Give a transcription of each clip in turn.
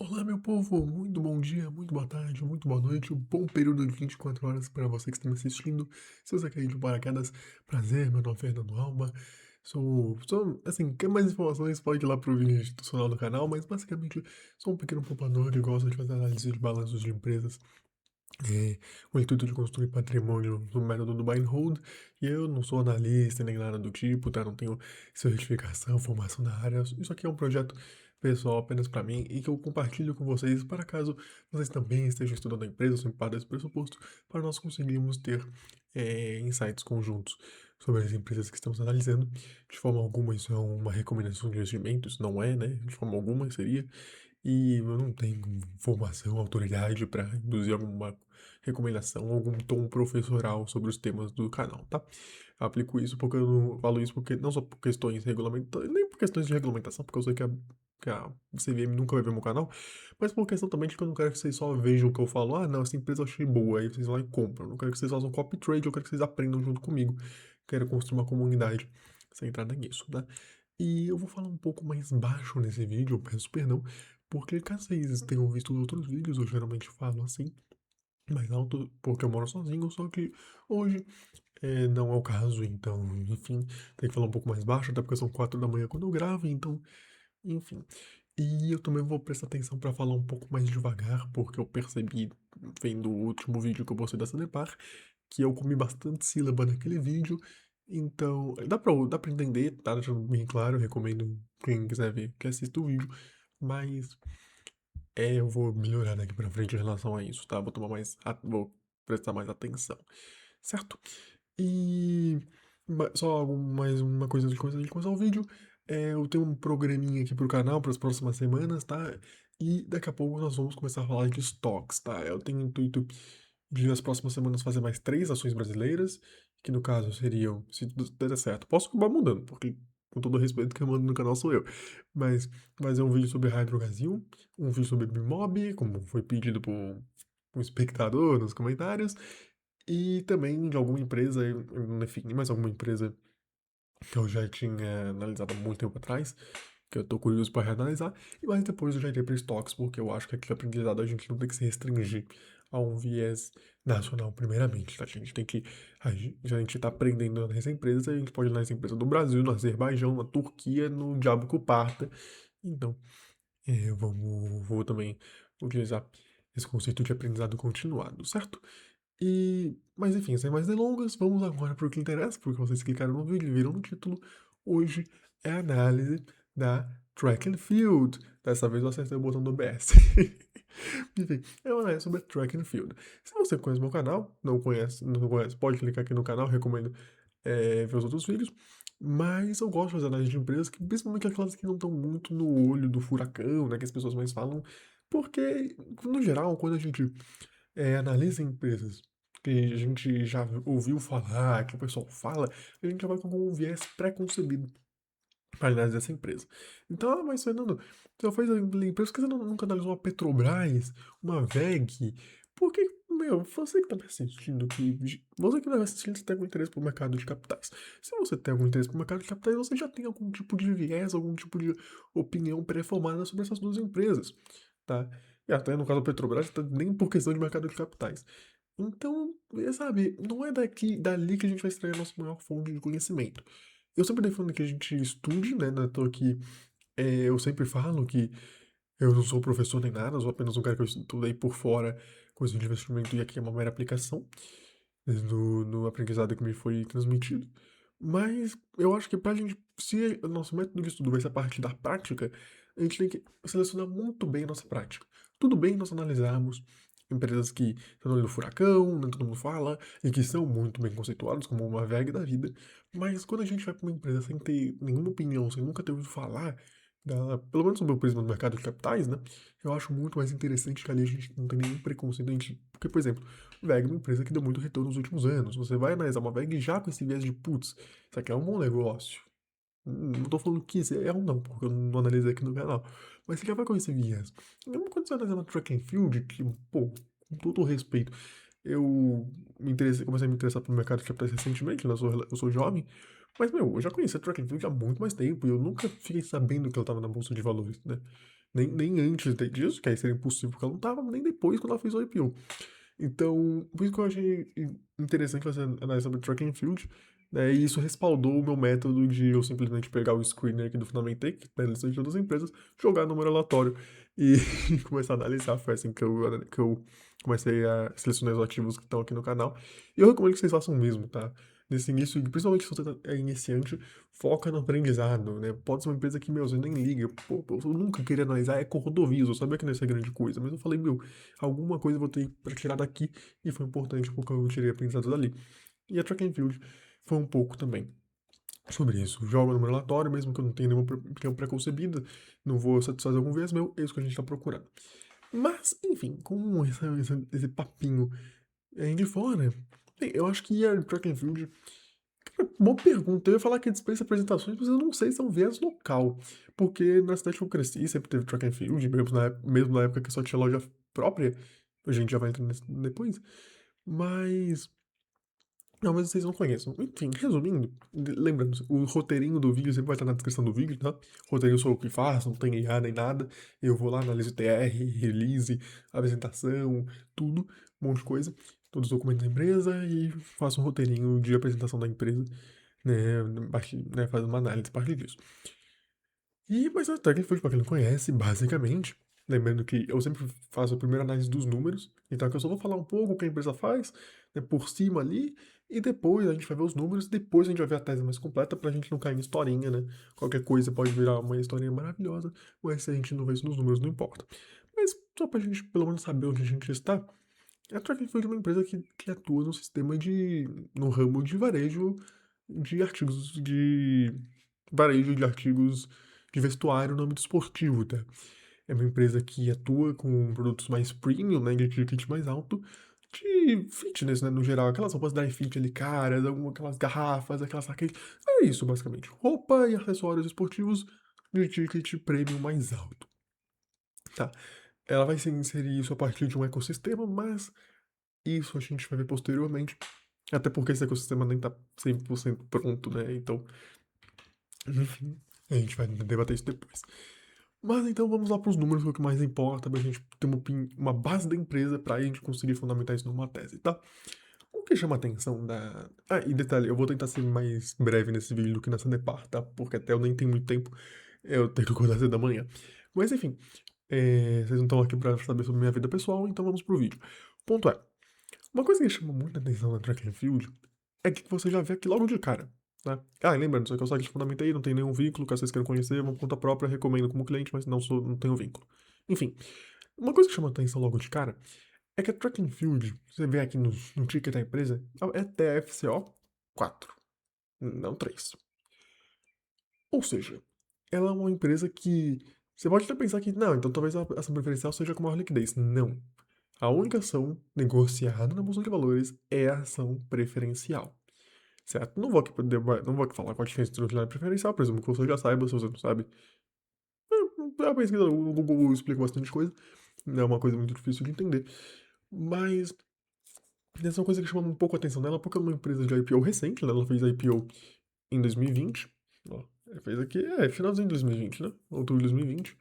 Olá, meu povo! Muito bom dia, muito boa tarde, muito boa noite, um bom período de 24 horas para você que está me assistindo. Se você caiu de paraquedas, prazer, meu nome é Fernando Alba. Assim, quer mais informações, pode ir lá pro vídeo institucional do canal, mas basicamente sou um pequeno poupador que gosta de fazer análise de balanços de empresas, com o intuito de construir patrimônio no método do buy and hold. E eu não sou analista nem nada do tipo, tá? Não tenho certificação, formação na área. Isso aqui é um projeto pessoal apenas para mim e que eu compartilho com vocês para caso vocês também estejam estudando a empresa, sempre para desse pressuposto, para nós conseguirmos ter insights conjuntos sobre as empresas que estamos analisando. De forma alguma, isso é uma recomendação de investimento, isso não é, né? De forma alguma seria. E eu não tenho formação, autoridade para induzir alguma recomendação, algum tom professoral sobre os temas do canal, tá? Eu aplico isso porque eu não falo isso porque não só por questões regulamentares, nem por questões de regulamentação, porque eu sei que a CVM nunca vai ver meu canal, mas por questão também de que eu não quero que vocês só vejam o que eu falo, ah, não, essa empresa eu achei boa, aí vocês vão lá e compram. Eu não quero que vocês façam copy trade, eu quero que vocês aprendam junto comigo. Quero construir uma comunidade centrada nisso, tá? E eu vou falar um pouco mais baixo nesse vídeo, eu peço perdão, porque caso vocês tenham visto os outros vídeos, eu geralmente falo assim, mais alto, porque eu moro sozinho, só que hoje não é o caso, então, enfim, tem que falar um pouco mais baixo, até porque são 4 da manhã quando eu gravo, então, enfim. E eu também vou prestar atenção para falar um pouco mais devagar, porque eu percebi, vendo o último vídeo que eu postei da Sanepar, que eu comi bastante sílaba naquele vídeo, então, dá pra entender, tá? Deixando bem claro, eu recomendo quem quiser ver que assista o vídeo, mas eu vou melhorar daqui pra frente em relação a isso, tá? Vou prestar mais atenção, certo? E só mais uma coisa de começar o vídeo. Eu tenho um programinha aqui pro canal para as próximas semanas, tá? E daqui a pouco nós vamos começar a falar de estoques, tá? Eu tenho o intuito de nas próximas semanas fazer mais 3 ações brasileiras, que no caso seriam, se tudo der certo, posso acabar mudando, porque com todo o respeito quem manda no canal sou eu, mas fazer um vídeo sobre Hydrogazil, um vídeo sobre Bimob, como foi pedido por um espectador nos comentários, e também de alguma empresa, enfim, mais alguma empresa que eu já tinha analisado há muito tempo atrás, que eu tô curioso para reanalisar, e mais depois eu já irei para estoques, porque eu acho que aqui o aprendizado a gente não tem que se restringir a um viés nacional, primeiramente, tá? A gente tá aprendendo nessa empresa, a gente pode ir nessa empresa do Brasil, no Azerbaijão, na Turquia, no diabo que o parta. Então, vou também utilizar esse conceito de aprendizado continuado, certo? Mas enfim, sem mais delongas, vamos agora para o que interessa, porque vocês clicaram no vídeo e viram no título. Hoje é a análise da Track and Field. Dessa vez eu acertei o botão do OBS. Enfim, é uma análise sobre a Track and Field. Se você conhece meu canal, não conhece, pode clicar aqui no canal, recomendo ver os outros vídeos. Mas eu gosto de fazer análise de empresas, principalmente aquelas que não estão muito no olho do furacão, né, que as pessoas mais falam, porque, no geral, quando a gente analisa empresas que a gente já ouviu falar, que o pessoal fala, a gente já vai com um viés pré-concebido para analisar essa empresa. Então, mas Fernando, você faz a empresa, por que você nunca analisou uma Petrobras, uma WEG? Porque, meu, você que tá me assistindo, você que tá me assistindo, você tem algum interesse pro mercado de capitais. Se você tem algum interesse pro mercado de capitais, você já tem algum tipo de viés, algum tipo de opinião pré-formada sobre essas duas empresas, tá? E até no caso da Petrobras, tá nem por questão de mercado de capitais. Então, sabe, não é dali que a gente vai extrair a nossa maior fonte de conhecimento. Eu sempre defendo que a gente estude, né? Não é à toa que eu sempre falo que eu não sou professor nem nada, eu sou apenas um cara que eu estudei por fora coisa de investimento e aqui é uma mera aplicação do aprendizado que me foi transmitido. Mas eu acho que pra gente, se o nosso método de estudo vai ser a partir da prática, a gente tem que selecionar muito bem a nossa prática. Tudo bem nós analisarmos empresas que estão no olho do furacão, nem todo mundo fala, e que são muito bem conceituadas, como uma VEG da vida, mas quando a gente vai para uma empresa sem ter nenhuma opinião, sem nunca ter ouvido falar, pelo menos no meu prisma do mercado de capitais, né, eu acho muito mais interessante que ali a gente não tem nenhum preconceito, porque, por exemplo, VEG é uma empresa que deu muito retorno nos últimos anos. Você vai analisar uma VEG já com esse viés de, putz, isso aqui é um bom negócio. Não tô falando que isso é ou não, porque eu não analisei aqui no canal. Mas você já vai com esse viés. Mesmo quando você analisa uma track and field, que, pô, com todo o respeito, eu comecei a me interessar pelo mercado de capitais recentemente, né? Eu sou jovem, mas, meu, eu já conhecia a track and field há muito mais tempo e eu nunca fiquei sabendo que ela tava na bolsa de valores, né? nem antes disso, que aí seria impossível porque ela não estava, nem depois quando ela fez o IPO. Então, por isso que eu achei interessante fazer análise sobre track and field, né, e isso respaldou o meu método de eu simplesmente pegar o screener aqui do Fundamentec, da lista de todas as empresas, jogar no número aleatório e começar a analisar. Foi assim que eu comecei a selecionar os ativos que estão aqui no canal. E eu recomendo que vocês façam o mesmo, tá? Nesse início, principalmente se você é iniciante, foca no aprendizado, né? Pode ser uma empresa que, meu, você nem liga. Pô, eu nunca queria analisar eco-rodovias, eu sabia que não ia ser grande coisa, mas eu falei, meu, alguma coisa eu vou ter para tirar daqui, e foi importante porque eu tirei aprendizado dali. E a track and field foi um pouco também sobre isso. Joga no relatório, mesmo que eu não tenha nenhuma opinião preconcebida, não vou satisfazer algum viés meu, é isso que a gente está procurando. Mas, enfim, com esse papinho de fora, bem, eu acho que a track and field. Boa pergunta. Eu ia falar que dispensa apresentações, mas eu não sei se é um viés local. Porque na cidade que eu cresci, sempre teve track and field, mesmo na época que só tinha loja própria. A gente já vai entrar nisso depois. Mas. Não, mas vocês não conhecem. Enfim, resumindo, lembrando, o roteirinho do vídeo sempre vai estar na descrição do vídeo, tá? Roteirinho sou eu que faço, não tem IA nem nada. Eu vou lá, analiso TR, release, apresentação, tudo, um monte de coisa. Todos os documentos da empresa e faço um roteirinho de apresentação da empresa, né? Fazendo uma análise a partir disso. Mas a Tagline pra quem não conhece, basicamente, lembrando que eu sempre faço a primeira análise dos números, então aqui eu só vou falar um pouco o que a empresa faz, né, por cima ali, e depois a gente vai ver os números, depois a gente vai ver a tese mais completa pra gente não cair em historinha, né? Qualquer coisa pode virar uma historinha maravilhosa, mas se a gente não vê isso nos números, não importa. Mas só pra gente pelo menos saber onde a gente está, a Track foi de uma empresa que atua no sistema no ramo de varejo de artigos de vestuário no âmbito esportivo, tá? É uma empresa que atua com produtos mais premium, né, de ticket mais alto, de fitness, né, no geral. Aquelas roupas dry fit ali, caras, aquelas garrafas, aquelas raquetes. É isso, basicamente. Roupa e acessórios esportivos de ticket premium mais alto, tá? Ela vai se inserir isso a partir de um ecossistema, mas isso a gente vai ver posteriormente. Até porque esse ecossistema nem tá 100% pronto, né? Então, enfim, a gente vai debater isso depois. Mas então vamos lá para os números, que é o que mais importa, pra gente ter uma base da empresa pra gente conseguir fundamentar isso numa tese, tá? O que chama a atenção da. Ah, e detalhe, eu vou tentar ser mais breve nesse vídeo do que nessa depar, tá? Porque até eu nem tenho muito tempo, eu tenho que acordar cedo da manhã. Mas enfim, vocês não estão aqui pra saber sobre minha vida pessoal, então vamos pro vídeo. Ponto é, uma coisa que chama muita atenção na track and field é que você já vê aqui logo de cara, né? Ah, e lembrando, isso aqui é o site de Fundamentei, não tem nenhum vínculo, caso vocês queiram conhecer, uma conta própria, recomendo como cliente, mas não tenho vínculo. Enfim, uma coisa que chama atenção logo de cara é que a track and field, você vê aqui no ticket da empresa, é TFCO 4, não 3. Ou seja, ela é uma empresa que você pode até pensar que, não, então talvez a ação preferencial seja com maior liquidez. Não. A única ação negociada na Bolsa de Valores é a ação preferencial. Certo? Não vou aqui falar qual a diferença entre ordinário e preferencial, presumo que você já saiba, se você não sabe. A pesquisa no Google explica bastante coisa, não é uma coisa muito difícil de entender. Mas essa é uma coisa que chama um pouco a atenção dela, porque é uma empresa de IPO recente, né? Ela fez IPO em 2020. Ó, fez aqui, finalzinho de 2020, né? Outubro de 2020.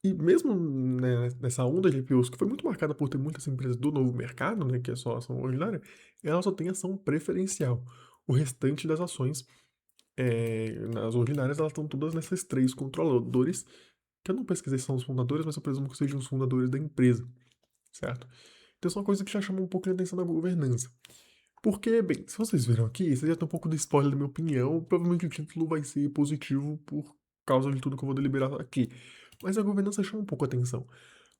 E mesmo né, nessa onda de IPOs, que foi muito marcada por ter muitas empresas do novo mercado, né, que é só ação ordinária, ela só tem ação preferencial. O restante das ações, nas ordinárias, elas estão todas nessas três controladores, que eu não pesquisei se são os fundadores, mas eu presumo que sejam os fundadores da empresa, certo? Então isso é uma coisa que já chama um pouco de atenção da governança. Porque, bem, se vocês viram aqui, vocês já tem um pouco do spoiler da minha opinião, provavelmente o título vai ser positivo por causa de tudo que eu vou deliberar aqui. Mas a governança chama um pouco a atenção,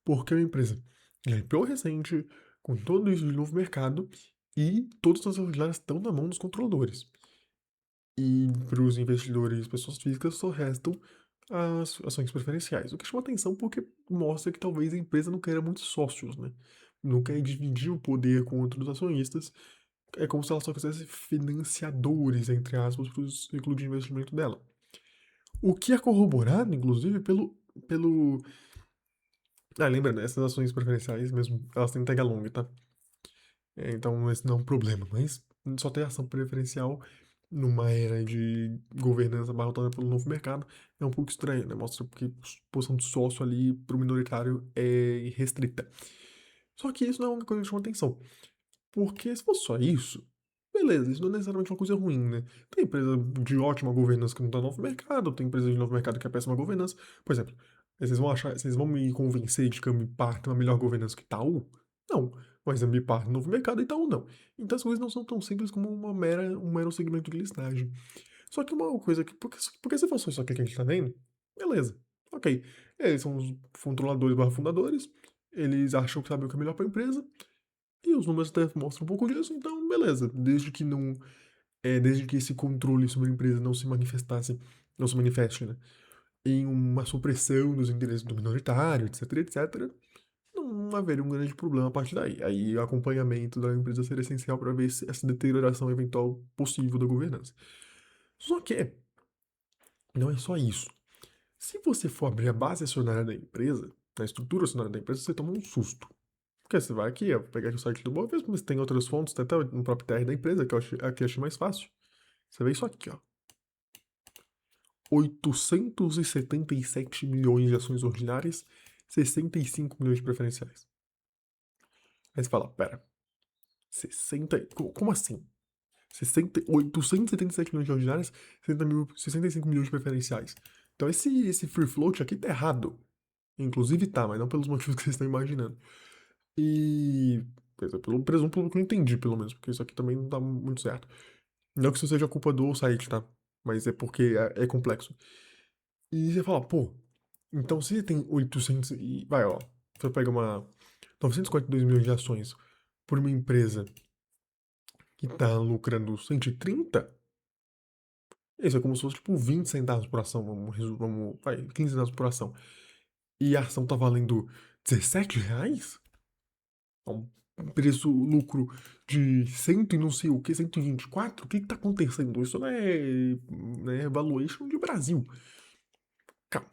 porque é uma empresa de IPO recente, com todo isso de novo mercado, e todas as ordinárias estão na mão dos controladores. E para os investidores, pessoas físicas, só restam as ações preferenciais. O que chama atenção porque mostra que talvez a empresa não queira muitos sócios, né? Não quer dividir o poder com outros acionistas. É como se ela só quisesse financiadores, entre aspas, para o ciclo de investimento dela. O que é corroborado, inclusive, pelo. Ah, lembrando, essas ações preferenciais mesmo, elas têm tag along, tá? Então esse não é um problema, mas só ter ação preferencial numa era de governança abarrotada pelo novo mercado, é um pouco estranho, né? Mostra que a posição do sócio ali para o minoritário é restrita. Só que isso não é uma coisa que chama atenção. Porque se fosse só isso, beleza, isso não é necessariamente uma coisa ruim, né? Tem empresa de ótima governança que não tá no novo mercado, tem empresa de novo mercado que é péssima governança. Por exemplo, vocês vão me convencer de que a Ambipar tem uma melhor governança que Itaú? Não. Mas a Ambipar no novo mercado e Itaú não. Então as coisas não são tão simples como um mero segmento de listagem. Só que uma coisa que. Porque se fosse só aquilo que a gente tá vendo, beleza. Ok. Eles são os controladores barra fundadores. Eles acham que sabem o que é melhor pra empresa. E os números até mostram um pouco disso, então beleza. Desde que esse controle sobre a empresa não se manifeste, né, em uma supressão dos interesses do minoritário, etc, etc, não haveria um grande problema a partir daí. Aí o acompanhamento da empresa seria essencial para ver essa deterioração eventual possível da governança. Só que não é só isso. Se você for abrir a base acionária da empresa, na estrutura acionária da empresa, você toma um susto. Porque você vai aqui, ó, pegar aqui o site do Bovespa, mas tem outras fontes, tem até no próprio TR da empresa, que eu achei mais fácil. Você vê isso aqui, ó. 877 milhões de ações ordinárias, 65 milhões de preferenciais. Aí você fala, pera, 60, como assim? 877 milhões de ordinárias, 65 milhões de preferenciais. Então esse free float aqui tá errado. Inclusive tá, mas não pelos motivos que vocês estão imaginando. E. Quer dizer, pelo presumo pelo que eu entendi, pelo menos, porque isso aqui também não tá muito certo. Não que isso seja culpa do site, tá? Mas é porque é complexo. E você fala, pô, então se tem 800 e. Vai, ó. Você pega uma 942 milhões de ações por uma empresa que tá lucrando 130, isso é como se fosse tipo 20 centavos por ação. Vai, 15 centavos por ação. E a ação tá valendo 17 reais? É um preço, lucro de 100 e não sei o que, 124? O que que tá acontecendo? Isso não é, né, valuation de Brasil. Calma,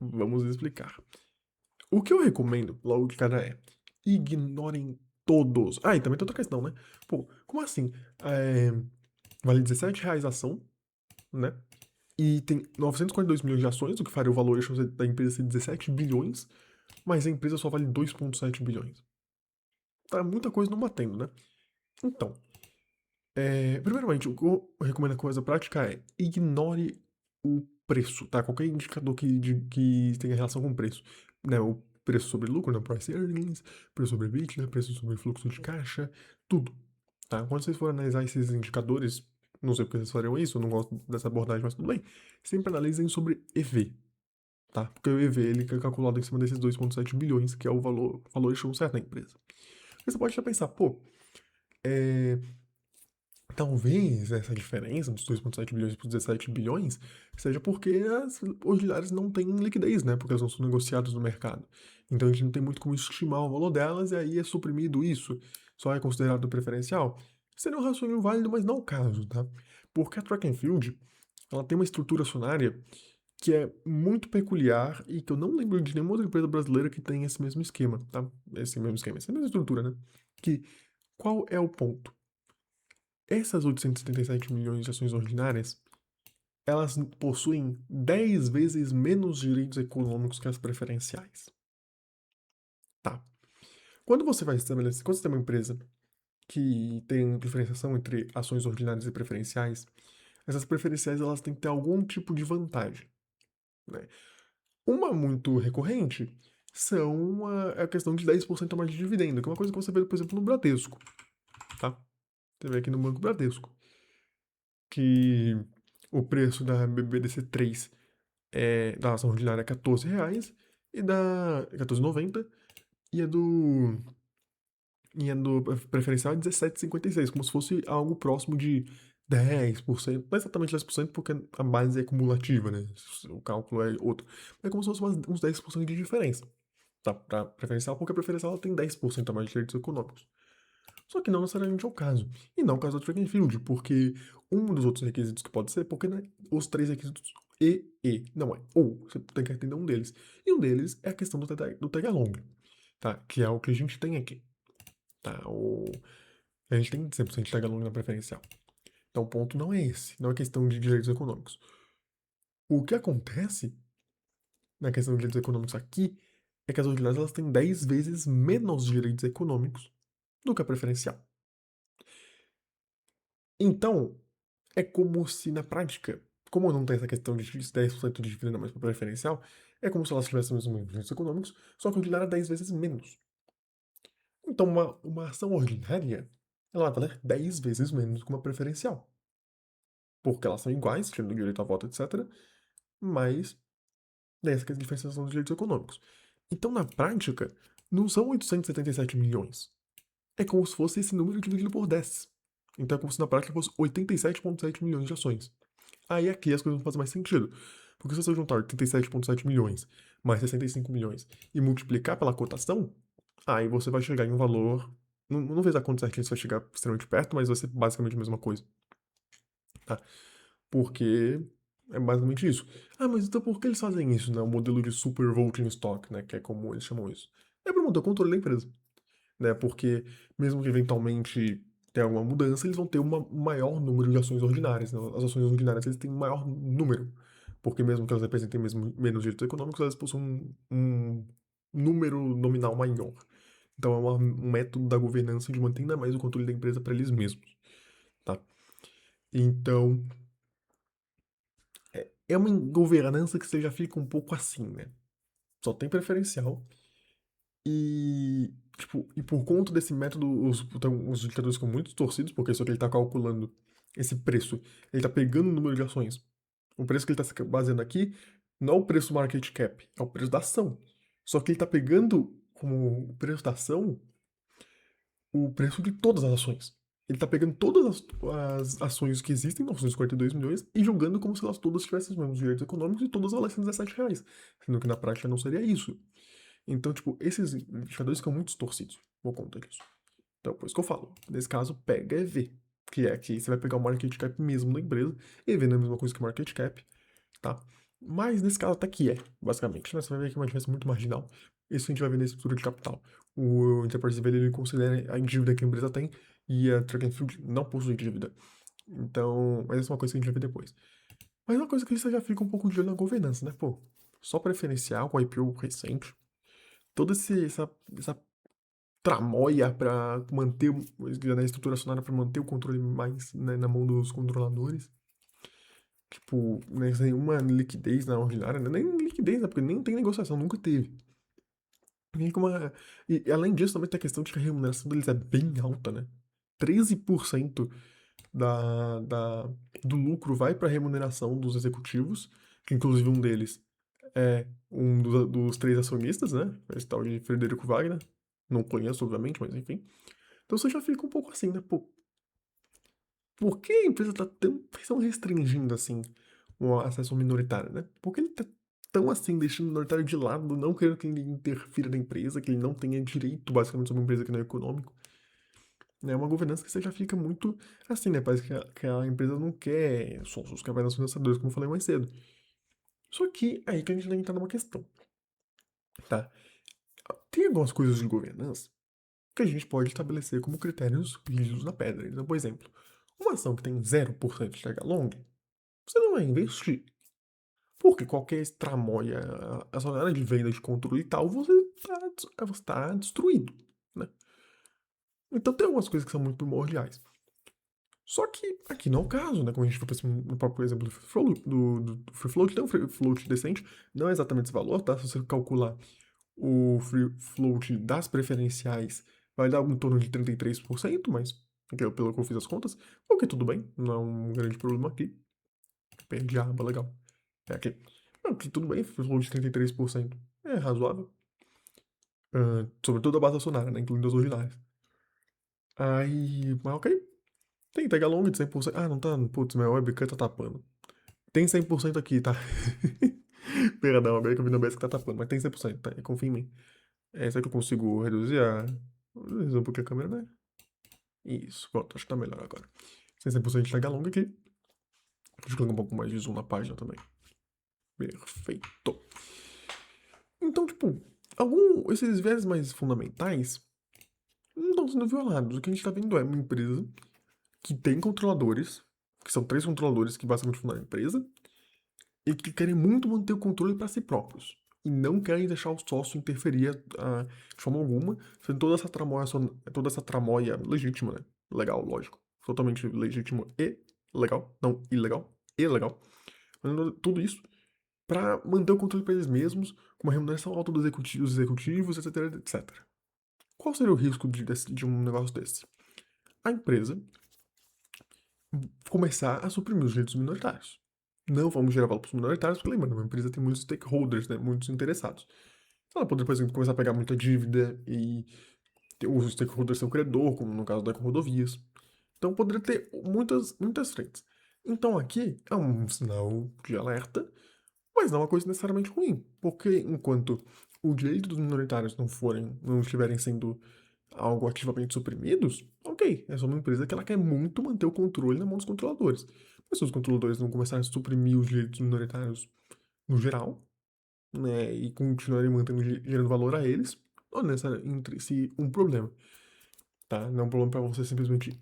vamos explicar. O que eu recomendo, logo de cara, é ignorem todos. Ah, e também tem outra questão, né? Pô, como assim? É, vale 17 reais a ação, né? E tem 942 milhões de ações, o que faria o valuation da empresa ser 17 bilhões, mas a empresa só vale 2,7 bilhões. Tá muita coisa não batendo, né? Então, primeiramente, o que eu recomendo a coisa prática é ignore o preço, tá? Qualquer indicador que tenha relação com o preço. Né? O preço sobre lucro, né? Price earnings, preço sobre EBITDA, preço sobre fluxo de caixa, tudo. Tá? Quando vocês forem analisar esses indicadores, não sei porque vocês fariam isso, eu não gosto dessa abordagem, mas tudo bem. Sempre analisem sobre EV, tá? Porque o EV ele é calculado em cima desses 2,7 bilhões, que é o valor certo da empresa. Aí você pode até pensar, pô, é, talvez essa diferença dos 2,7 bilhões para os 17 bilhões seja porque as ordinárias não têm liquidez, né? Porque elas não são negociadas no mercado. Então a gente não tem muito como estimar o valor delas e aí é suprimido isso. Só é considerado preferencial. Seria um raciocínio válido, mas não o caso, tá? Porque a Track and Field, ela tem uma estrutura acionária que é muito peculiar e que eu não lembro de nenhuma outra empresa brasileira que tem esse mesmo esquema, tá? Esse mesmo esquema, essa mesma estrutura, né? Que qual é o ponto? Essas 877 milhões de ações ordinárias, elas possuem 10 vezes menos direitos econômicos que as preferenciais. Tá. Quando você tem uma empresa que tem diferenciação entre ações ordinárias e preferenciais, essas preferenciais elas têm que ter algum tipo de vantagem, né? Uma muito recorrente é a questão de 10% a mais de dividendo, que é uma coisa que você vê, por exemplo, no Bradesco, tá? Você vê aqui no Banco Bradesco, que o preço da BBDC3 da ação ordinária é R$ 14 e da 14,90 e a do preferencial é 17,56, como se fosse algo próximo de 10%, não é exatamente 10% porque a base é cumulativa, né? O cálculo é outro. Mas é como se fosse uns 10% de diferença, tá? Pra preferencial, porque a preferencial ela tem 10% a mais de direitos econômicos. Só que não necessariamente é o caso. E não é o caso do track and field, porque um dos outros requisitos que pode ser, porque né, os três requisitos e. Não é. Ou, você tem que atender um deles. E um deles é a questão do tag along, tá? Que é o que a gente tem aqui, tá? A gente tem 100% de tag along na preferencial. Então o ponto não é esse, não é questão de direitos econômicos. O que acontece na questão de direitos econômicos aqui é que as ordinárias elas têm 10 vezes menos direitos econômicos do que a preferencial. Então, é como se na prática, como não tem essa questão de 10% de dividendo mais para preferencial, é como se elas tivessem os mesmos direitos econômicos, só que a ordinária é 10 vezes menos. Então, uma ação ordinária, ela vai valer 10 vezes menos que uma preferencial. Porque elas são iguais, tendo direito a voto, etc. Mas dessa que é a diferenciação dos direitos econômicos. Então, na prática, não são 877 milhões. É como se fosse esse número dividido por 10. Então é como se na prática fosse 87,7 milhões de ações. Aí aqui as coisas vão fazer mais sentido. Porque se você juntar 87,7 milhões mais 65 milhões e multiplicar pela cotação, aí você vai chegar em um valor. Não vejo a conta certinho se vai chegar extremamente perto, mas vai ser basicamente a mesma coisa. Tá? Porque é basicamente isso. Ah, mas então por que eles fazem isso, né? O modelo de super voting stock, né? Que é como eles chamam isso. É para manter o controle da empresa, né? Porque mesmo que eventualmente tenha alguma mudança, eles vão ter um maior número de ações ordinárias, né? As ações ordinárias eles têm um maior número, porque mesmo que elas representem mesmo menos direitos econômicos, elas possuem um número nominal maior. Então é um método da governança de manter ainda mais o controle da empresa para eles mesmos, tá? Então é uma governança que você já fica um pouco assim, né? Só tem preferencial. E, tipo, e por conta desse método, os ditadores ficam muito torcidos, porque só que ele tá calculando esse preço. Ele tá pegando o número de ações. O preço que ele tá se baseando aqui não é o preço market cap, é o preço da ação. Só que ele tá pegando como o preço da ação o preço de todas as ações. Ele tá pegando todas as ações que existem, 942 milhões, e julgando como se elas todas tivessem os mesmos direitos econômicos e todas valessem R$17. Sendo que na prática não seria isso. Então, tipo, esses indicadores ficam muito distorcidos por conta disso. Então, por isso que eu falo, nesse caso, pega e vê. Que é que você vai pegar o market cap mesmo da empresa e vê a mesma coisa que o market cap, tá? Mas nesse caso até que é, basicamente, né? Você vai ver que é uma diferença muito marginal. Isso a gente vai ver na estrutura de capital. O Enterprise Value ele considera a dívida que a empresa tem e a Track and Field não possui dívida. Então, mas essa é uma coisa que a gente vai ver depois. Mas uma coisa que você já fica um pouco de olho na governança, né? Pô, só preferencial com IPO recente, toda essa tramóia para manter na estrutura acionária para manter o controle mais né, na mão dos controladores. Tipo, né, sem nenhuma liquidez na ordinária, né? Nem liquidez, né? Porque nem tem negociação, nunca teve. E, e além disso, também tem a questão de que a remuneração deles é bem alta, né? 13% do lucro vai para a remuneração dos executivos, que inclusive um deles é um dos três acionistas, né? Esse tal de Frederico Wagner. Não conheço, obviamente, mas enfim. Então você já fica um pouco assim, né? Pô, por que a empresa tá tão restringindo assim o acesso minoritário, né? Por que ele tá tão assim, deixando o minoritário de lado, não querendo que ele interfira na empresa, que ele não tenha direito, basicamente, sobre uma empresa que não é econômico? É uma governança que você já fica muito assim, né? Parece que a empresa não quer sócios, quer apenas financiadores, como eu falei mais cedo. Só que aí que a gente tem que entrar numa questão, tá? Tem algumas coisas de governança que a gente pode estabelecer como critérios rígidos na pedra. Então, por exemplo, uma ação que tem 0% de tag along, você não vai investir. Porque qualquer tramóia, essa área de venda, de controle e tal, você tá destruído, né? Então tem algumas coisas que são muito primordiais. Só que aqui não é o caso, né? Como a gente foi pensando no próprio exemplo do Free Float, do Free Float, tem um Free Float decente, não é exatamente esse valor, tá? Se você calcular o Free Float das preferenciais, vai dar algo em torno de 33%, mas pelo que eu fiz as contas, ok, tudo bem, não é um grande problema aqui. Perdi a aba, legal. É aqui. Ok, tudo bem, Free Float de 33% é razoável. Sobretudo a base acionária, né? Incluindo as ordinárias. Aí, mas ok. Tem tag along de 100%. Ah, não tá. Putz, minha webcam tá tapando. Tem 100% aqui, tá? Perdão, agora que eu vi no OBS que tá tapando, mas tem 100%, tá? Confia em mim. Será que eu consigo reduzir reduzir um pouquinho a câmera, né? Isso, pronto, acho que tá melhor agora. Tem 100% de tag along aqui. Deixa eu colocar um pouco mais de zoom na página também. Perfeito. Então, tipo, esses viés mais fundamentais não estão sendo violados. O que a gente tá vendo é uma empresa que tem controladores, que são 3 controladores que basicamente fundaram a empresa, e que querem muito manter o controle para si próprios. E não querem deixar o sócio interferir de forma alguma, sendo toda essa tramóia legítima, né? Legal, lógico. Totalmente legítimo e legal. Não ilegal, e legal. Fazendo tudo isso para manter o controle para eles mesmos, com uma remuneração alta dos executivos, etc, etc. Qual seria o risco de um negócio desse? A empresa começar a suprimir os direitos minoritários. Não vamos gerar valor para os minoritários, porque lembrando, uma empresa tem muitos stakeholders, né, muitos interessados. Ela poderia, por exemplo, começar a pegar muita dívida e os stakeholders ser o credor, como no caso da Eco-Rodovias. Então poderia ter muitas frentes. Então aqui é um sinal de alerta, mas não é uma coisa necessariamente ruim, porque enquanto o direito dos minoritários não estiverem sendo algo ativamente suprimidos, ok, é só uma empresa que ela quer muito manter o controle na mão dos controladores. Mas se os controladores não começarem a suprimir os direitos minoritários no geral, né, e continuarem mantendo, gerando valor a eles, não é necessariamente entre si um problema, tá? Não é um problema para você simplesmente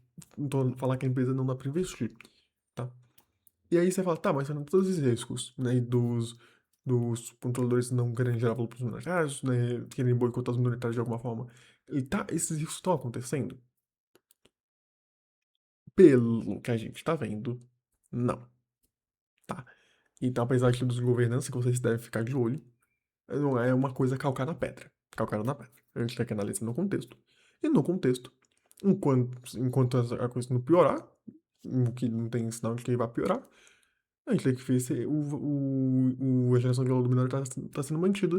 falar que a empresa não dá para investir, tá? E aí você fala, tá, mas são todos esses riscos, né, dos controladores não querem gerar valor para os minoritários, né, querem boicotar os minoritários de alguma forma. E tá, esses riscos estão acontecendo? Pelo que a gente tá vendo, não, tá? Então, apesar de todos os governantes que vocês devem ficar de olho, não é uma coisa calcar na pedra. Calcar na pedra. A gente tem que analisar no contexto. E no contexto, enquanto a coisa não piorar, o que não tem sinal de que vai piorar, a gente tem que ver se a geração de valor do minério tá sendo mantida.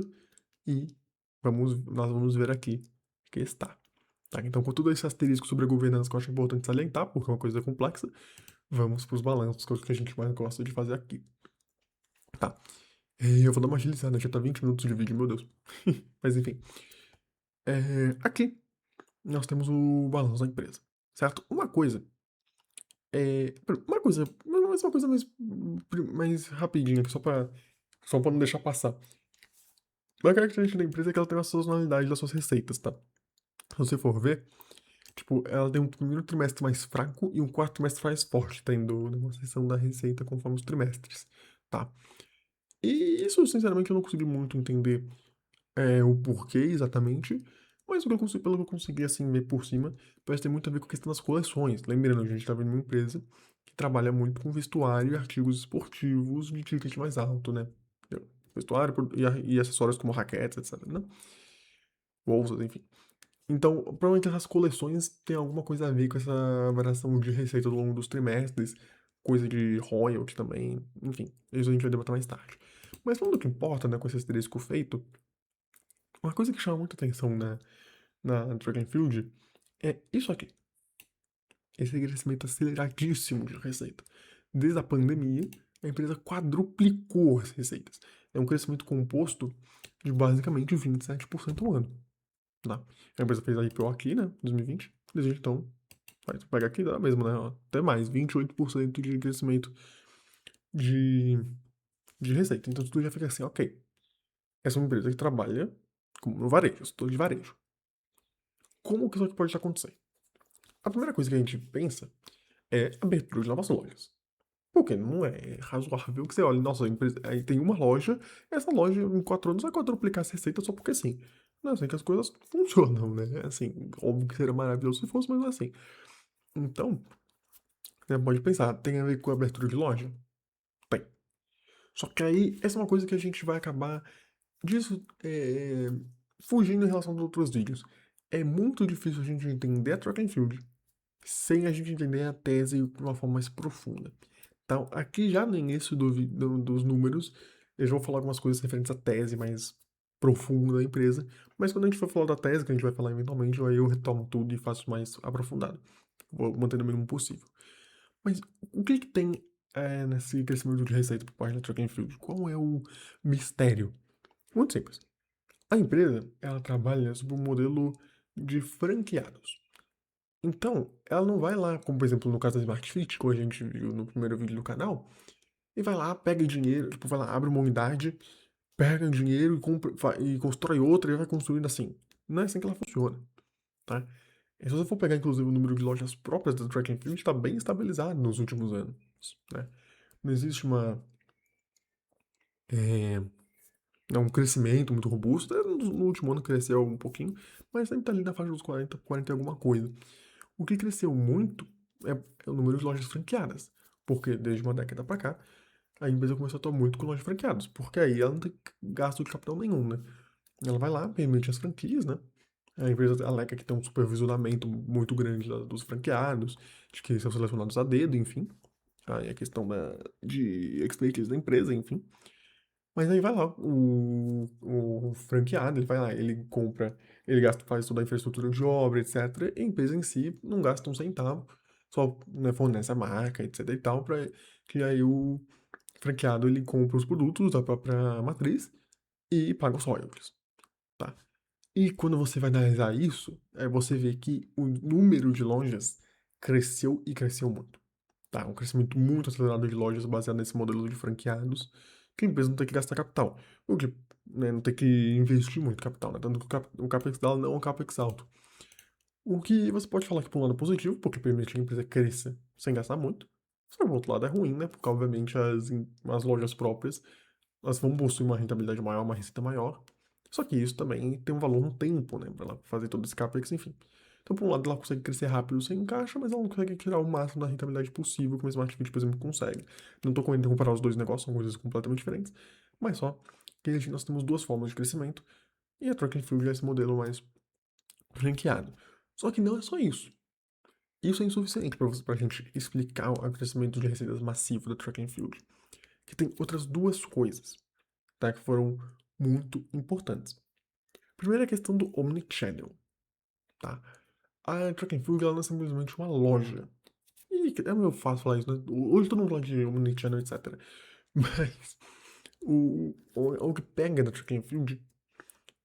E nós vamos ver aqui que está. Tá? Então, com todo esse asterisco sobre a governança que eu acho importante salientar, porque é uma coisa complexa, vamos para os balanços, que é o que a gente mais gosta de fazer aqui. Tá. Eu vou dar uma agilizada, já tá 20 minutos de vídeo, meu Deus. Mas enfim. Aqui nós temos o balanço da empresa, certo? Não vai ser uma coisa mais rapidinha, aqui, só pra não deixar passar. Uma característica da empresa é que ela tem uma sazonalidade das suas receitas, tá? Se você for ver, tipo, ela tem um primeiro trimestre mais fraco e um quarto trimestre mais forte, tendo uma seção da receita conforme os trimestres, tá? E isso, sinceramente, eu não consegui muito entender o porquê exatamente, mas pelo que eu consegui, assim, ver por cima, parece ter muito a ver com a questão das coleções. Lembrando, a gente tá vendo uma empresa que trabalha muito com vestuário e artigos esportivos de ticket mais alto, né? Vestuário e acessórios como raquetes, etc, né? Bolsas, enfim. Então, provavelmente essas coleções têm alguma coisa a ver com essa variação de receita ao longo dos trimestres, coisa de royalty também, enfim, isso a gente vai debater mais tarde. Mas falando do que importa, né, com esse asterisco feito, uma coisa que chama muita atenção na Dragonfield é isso aqui. Esse crescimento aceleradíssimo de receita. Desde a pandemia, a empresa quadruplicou as receitas. É um crescimento composto de basicamente 27% ao ano. Tá? A empresa fez a IPO aqui, né, 2020. Desde então, vai pegar aqui, dá mesmo, né? Até mais, 28% de crescimento de, de receita. Então tudo já fica assim, ok. Essa é uma empresa que trabalha no varejo, setor de varejo. Como que isso aqui pode estar acontecendo? A primeira coisa que a gente pensa é abertura de novas lojas. Porque não é razoável que você olhe, nossa, a empresa, aí tem uma loja, essa loja em 4 anos vai quadruplicar essa receita só porque sim. Não é assim que as coisas funcionam, né? Assim, óbvio que seria maravilhoso se fosse, mas não é assim. Então, você pode pensar, tem a ver com a abertura de loja? Tem. Só que aí, essa é uma coisa que a gente vai acabar disso fugindo em relação aos outros vídeos. É muito difícil a gente entender a track and field sem a gente entender a tese de uma forma mais profunda. Então, aqui já no início dos números, eu já vou falar algumas coisas referentes à tese mais profunda da empresa, mas quando a gente for falar da tese, que a gente vai falar eventualmente, aí eu retomo tudo e faço mais aprofundado. Vou manter o mínimo possível. Mas o que que tem nesse crescimento de receita por parte da Track and Field? Qual é o mistério? Muito simples. A empresa, ela trabalha sob um modelo de franqueados. Então, ela não vai lá, como por exemplo no caso da Smart Fit, como a gente viu no primeiro vídeo do canal, e vai lá, pega dinheiro, tipo, vai lá, abre uma unidade, pega dinheiro e, e constrói outra e vai construindo assim. Não é assim que ela funciona, tá? E se você for pegar, inclusive, o número de lojas próprias da Track and Field, está bem estabilizado nos últimos anos, lojas, né? Não existe eh, um crescimento muito robusto. No último ano cresceu um pouquinho, mas sempre tá ali na faixa dos 40 e alguma coisa. O que cresceu muito é o número de lojas franqueadas, porque desde uma década para cá, a empresa começou a atuar muito com lojas franqueadas, porque aí ela não tem gasto de capital nenhum, né? Ela vai lá, permite as franquias, né? A empresa alega que tem um supervisionamento muito grande dos franqueados, de que são selecionados a dedo, enfim. Aí a questão de expertise da empresa, enfim. Mas aí vai lá, o franqueado, ele vai lá, ele compra, ele gasta, faz toda a infraestrutura de obra, etc. E a empresa em si não gasta um centavo, só, né, fornece a marca, etc e tal, para que aí o franqueado ele compra os produtos da própria matriz e paga os royalties, tá? E quando você vai analisar isso, você vê que o número de lojas cresceu e cresceu muito. Tá? Um crescimento muito acelerado de lojas baseado nesse modelo de franqueados, que a empresa não tem que gastar capital. O que, né, não tem que investir muito capital, né? Tanto que o capex dela não é um capex alto. O que você pode falar que por um lado é positivo, porque permite que a empresa cresça sem gastar muito. Só que por outro lado é ruim, né? Porque obviamente as lojas próprias elas vão possuir uma rentabilidade maior, uma receita maior. Só que isso também tem um valor no tempo, né? Pra ela fazer todo esse capex, enfim. Então, por um lado, ela consegue crescer rápido sem caixa, mas ela não consegue tirar o máximo da rentabilidade possível, como a Smart Fit, por exemplo, consegue. Não estou querendo comparar os dois negócios, são coisas completamente diferentes, mas só que nós temos duas formas de crescimento, e a Track and Field é esse modelo mais franqueado. Só que não é só isso. Isso é insuficiente para a gente explicar o crescimento de receitas massivo da Track and Field. Que tem outras duas coisas, tá? Que foram muito importantes. Primeiro é a questão do Omnichannel, tá? A Track and Field ela não é simplesmente uma loja. E é meio fácil falar isso, né? Hoje todo mundo fala de Omnichannel, etc. Mas o que pega da Track and Field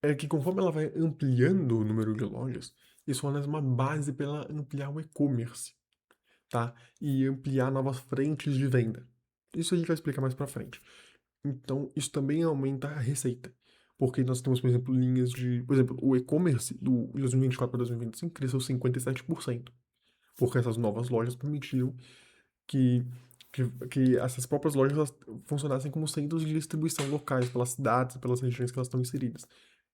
é que conforme ela vai ampliando o número de lojas, isso fornece uma base para ela ampliar o e-commerce, tá? E ampliar novas frentes de venda. Isso a gente vai explicar mais pra frente. Então, isso também aumenta a receita. Porque nós temos, por exemplo, linhas de. Por exemplo, o e-commerce do 2024 para 2025 cresceu 57%. Porque essas novas lojas permitiram que, que essas próprias lojas elas funcionassem como centros de distribuição locais, pelas cidades, pelas regiões que elas estão inseridas,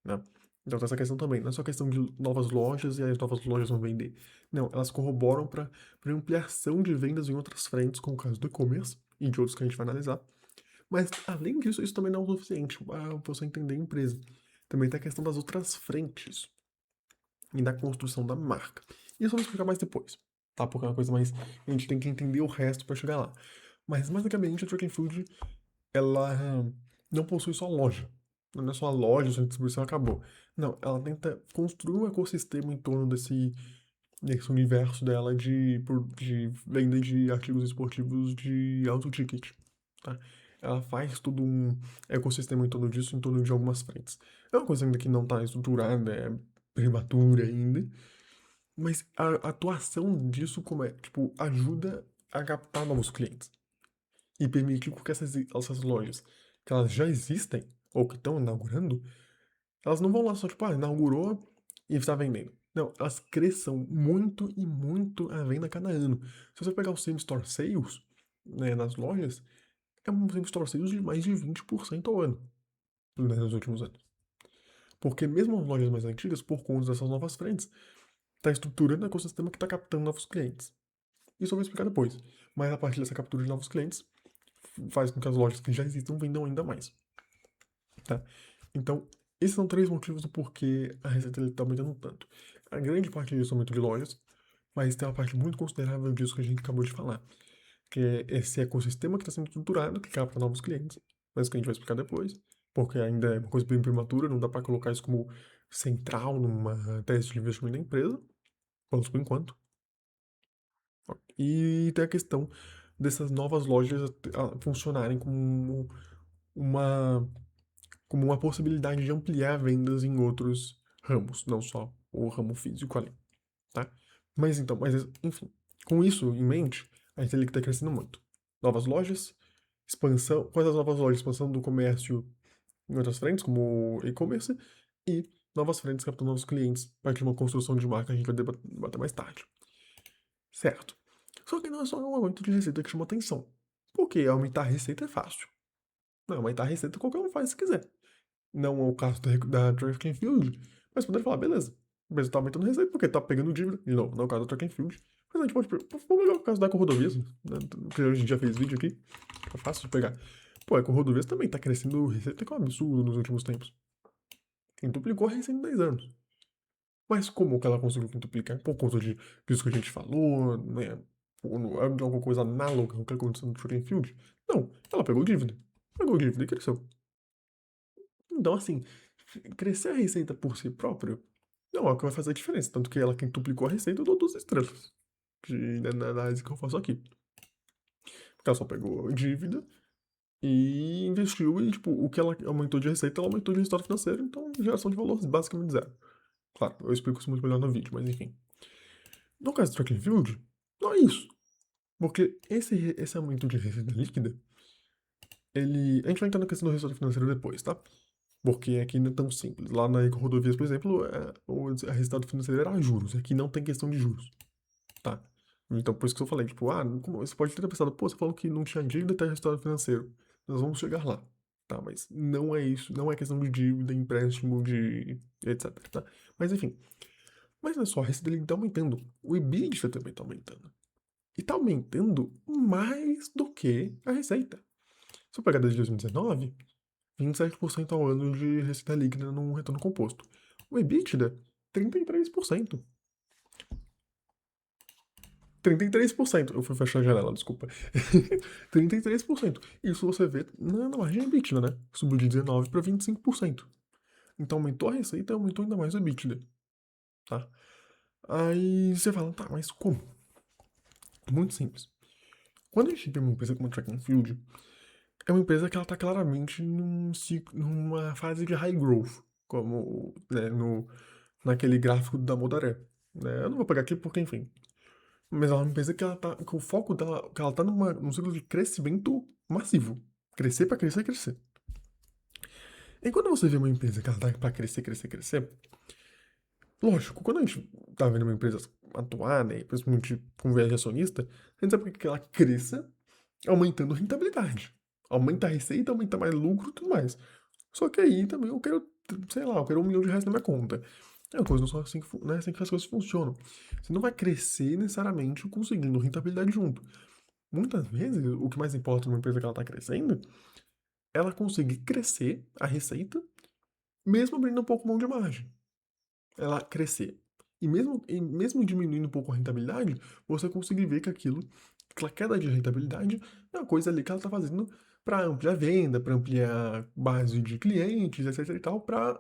né? Então, tem essa questão também. Não é só questão de novas lojas e aí as novas lojas vão vender. Não, elas corroboram para ampliação de vendas em outras frentes, como o caso do e-commerce e de outros que a gente vai analisar. Mas, além disso, isso também não é o suficiente para você entender a empresa. Também tem a questão das outras frentes e da construção da marca. Isso eu vou explicar mais depois, tá? Porque é uma coisa mais. A gente tem que entender o resto para chegar lá. Mas, basicamente, a Track and Field, ela não possui só loja. Não é só a loja, só a distribuição acabou. Não, ela tenta construir um ecossistema em torno desse universo dela de venda de artigos esportivos de alto ticket, tá? Ela faz todo um ecossistema em torno disso, em torno de algumas frentes. É uma coisa ainda que não está estruturada, é prematura ainda, mas a atuação disso como é, tipo, ajuda a captar novos clientes e permitir que essas lojas, que elas já existem ou que estão inaugurando, elas não vão lá só, tipo, inaugurou e está vendendo. Não, elas cresçam muito e muito a venda a cada ano. Se você pegar o same store sales, né, nas lojas, é um same store sales de mais de 20% ao ano, né, nos últimos anos. Porque mesmo as lojas mais antigas, por conta dessas novas frentes, está estruturando o ecossistema que está captando novos clientes. Isso eu vou explicar depois. Mas a partir dessa captura de novos clientes, faz com que as lojas que já existam vendam ainda mais, tá? Então, esses são três motivos do porquê a receita está aumentando tanto. A grande parte disso é aumento de lojas, mas tem uma parte muito considerável disso que a gente acabou de falar, que é esse ecossistema que está sendo estruturado, que capta novos clientes, mas que a gente vai explicar depois, porque ainda é uma coisa bem prematura, não dá para colocar isso como central numa tese de investimento da empresa, pelo por enquanto. E tem a questão dessas novas lojas funcionarem uma, como uma possibilidade de ampliar vendas em outros ramos, não só o ramo físico ali, tá? Mas então, enfim, com isso em mente, a Intelic está crescendo muito. Novas lojas, expansão, quais as novas lojas? Expansão do comércio em outras frentes, como e-commerce, e novas frentes captando novos clientes, a partir de uma construção de marca, a gente vai debater mais tarde. Certo. Só que não é só um aumento de receita que chama atenção. Porque aumentar a receita é fácil. Não, aumentar a receita qualquer um faz se quiser. Não é o caso da Track and Field, mas poderia falar, beleza, mas tá aumentando a receita porque tá pegando dívida. E não, não é o caso da Track and Field. Mas a gente pode, vamos pegar o caso da Eco-Rodovias, né? Que a gente já fez vídeo aqui, é fácil de pegar. Pô, a Eco-Rodovias também tá crescendo receita que é um absurdo nos últimos tempos. Quintuplicou a receita em 10 anos. Mas como que ela conseguiu quintuplicar? Por conta disso que a gente falou, né? Ou de alguma coisa análoga ao que aconteceu no Track and Field? Não, ela pegou dívida. Pegou dívida e cresceu. Então, assim, crescer a receita por si próprio não é o que vai fazer a diferença. Tanto que ela quintuplicou a receita, eu dou 2 estrelas na análise que eu faço aqui. Porque ela só pegou dívida e investiu e, tipo, o que ela aumentou de receita, ela aumentou de resultado financeiro. Então, geração de valor basicamente zero. Claro, eu explico isso muito melhor no vídeo, mas enfim. No caso do track and field, não é isso. Porque esse aumento de receita líquida, a gente vai entrar na questão do resultado financeiro depois, tá? Porque aqui não é tão simples. Lá na Eco-Rodovias, por exemplo, o resultado financeiro era juros. Aqui não tem questão de juros, tá? Então, por isso que eu falei, tipo, você pode ter pensado, pô, você falou que não tinha dívida até resultado financeiro. Nós vamos chegar lá, tá? Mas não é isso, não é questão de dívida, empréstimo, de etc, tá? Mas enfim. Mas não é só, a receita dele tá aumentando. O EBITDA também tá aumentando. E tá aumentando mais do que a receita. Se eu pegar desde 2019, 27% ao ano de receita líquida num retorno composto. O EBITDA, 33%. 33%. Eu fui fechar a janela, desculpa. 33%. Isso você vê na margem EBITDA, né? Subiu de 19% para 25%. Então aumentou a receita e aumentou ainda mais o EBITDA, tá? Aí você fala, tá, mas como? Muito simples. Quando a gente tem uma empresa como a Track and Field, é uma empresa que ela está claramente numa fase de high growth, como né, naquele gráfico da Modaré. Né? Eu não vou pegar aqui porque, enfim. Mas ela é uma empresa que ela tá, que o foco dela, que ela tá num ciclo de crescimento massivo. Crescer para crescer, crescer. E quando você vê uma empresa que ela tá para crescer, crescer, crescer, lógico, quando a gente tá vendo uma empresa atuar, né, principalmente com viés de acionista, a gente sabe que ela cresça aumentando rentabilidade. Aumenta a receita, aumenta mais lucro e tudo mais. Só que aí também eu quero, sei lá, eu quero R$ 1 milhão na minha conta. É uma coisa não só assim que, não é assim que as coisas funcionam. Você não vai crescer necessariamente conseguindo rentabilidade junto. Muitas vezes, o que mais importa numa empresa que ela está crescendo, ela conseguir crescer a receita, mesmo abrindo um pouco mão de margem. Ela crescer. E mesmo diminuindo um pouco a rentabilidade, você conseguir ver que aquela queda de rentabilidade é uma coisa ali que ela está fazendo para ampliar a venda, para ampliar a base de clientes, etc e tal, para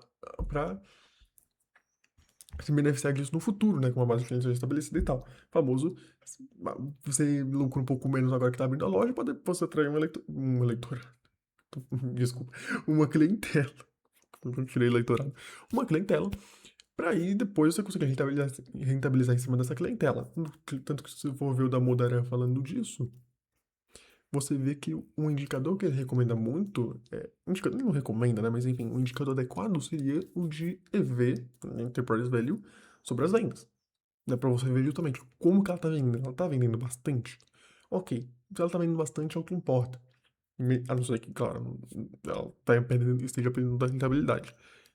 se beneficiar disso no futuro, né? Com uma base de clientes já estabelecida e tal. Famoso, você lucra um pouco menos agora que tá abrindo a loja, para depois você atrair um eleitor, desculpa, uma clientela. Eu tirei eleitorado. Uma clientela, para aí depois você conseguir rentabilizar em cima dessa clientela. Tanto que se você for ver o da Modara falando disso, você vê que um indicador que ele recomenda muito, indicador ele não recomenda, né? Mas enfim, um indicador adequado seria o de EV, Enterprise Value, sobre as vendas. Né, pra você ver justamente como que ela tá vendendo. Ela tá vendendo bastante. Ok, se ela tá vendendo bastante é o que importa. A não ser que, claro, ela esteja perdendo da rentabilidade.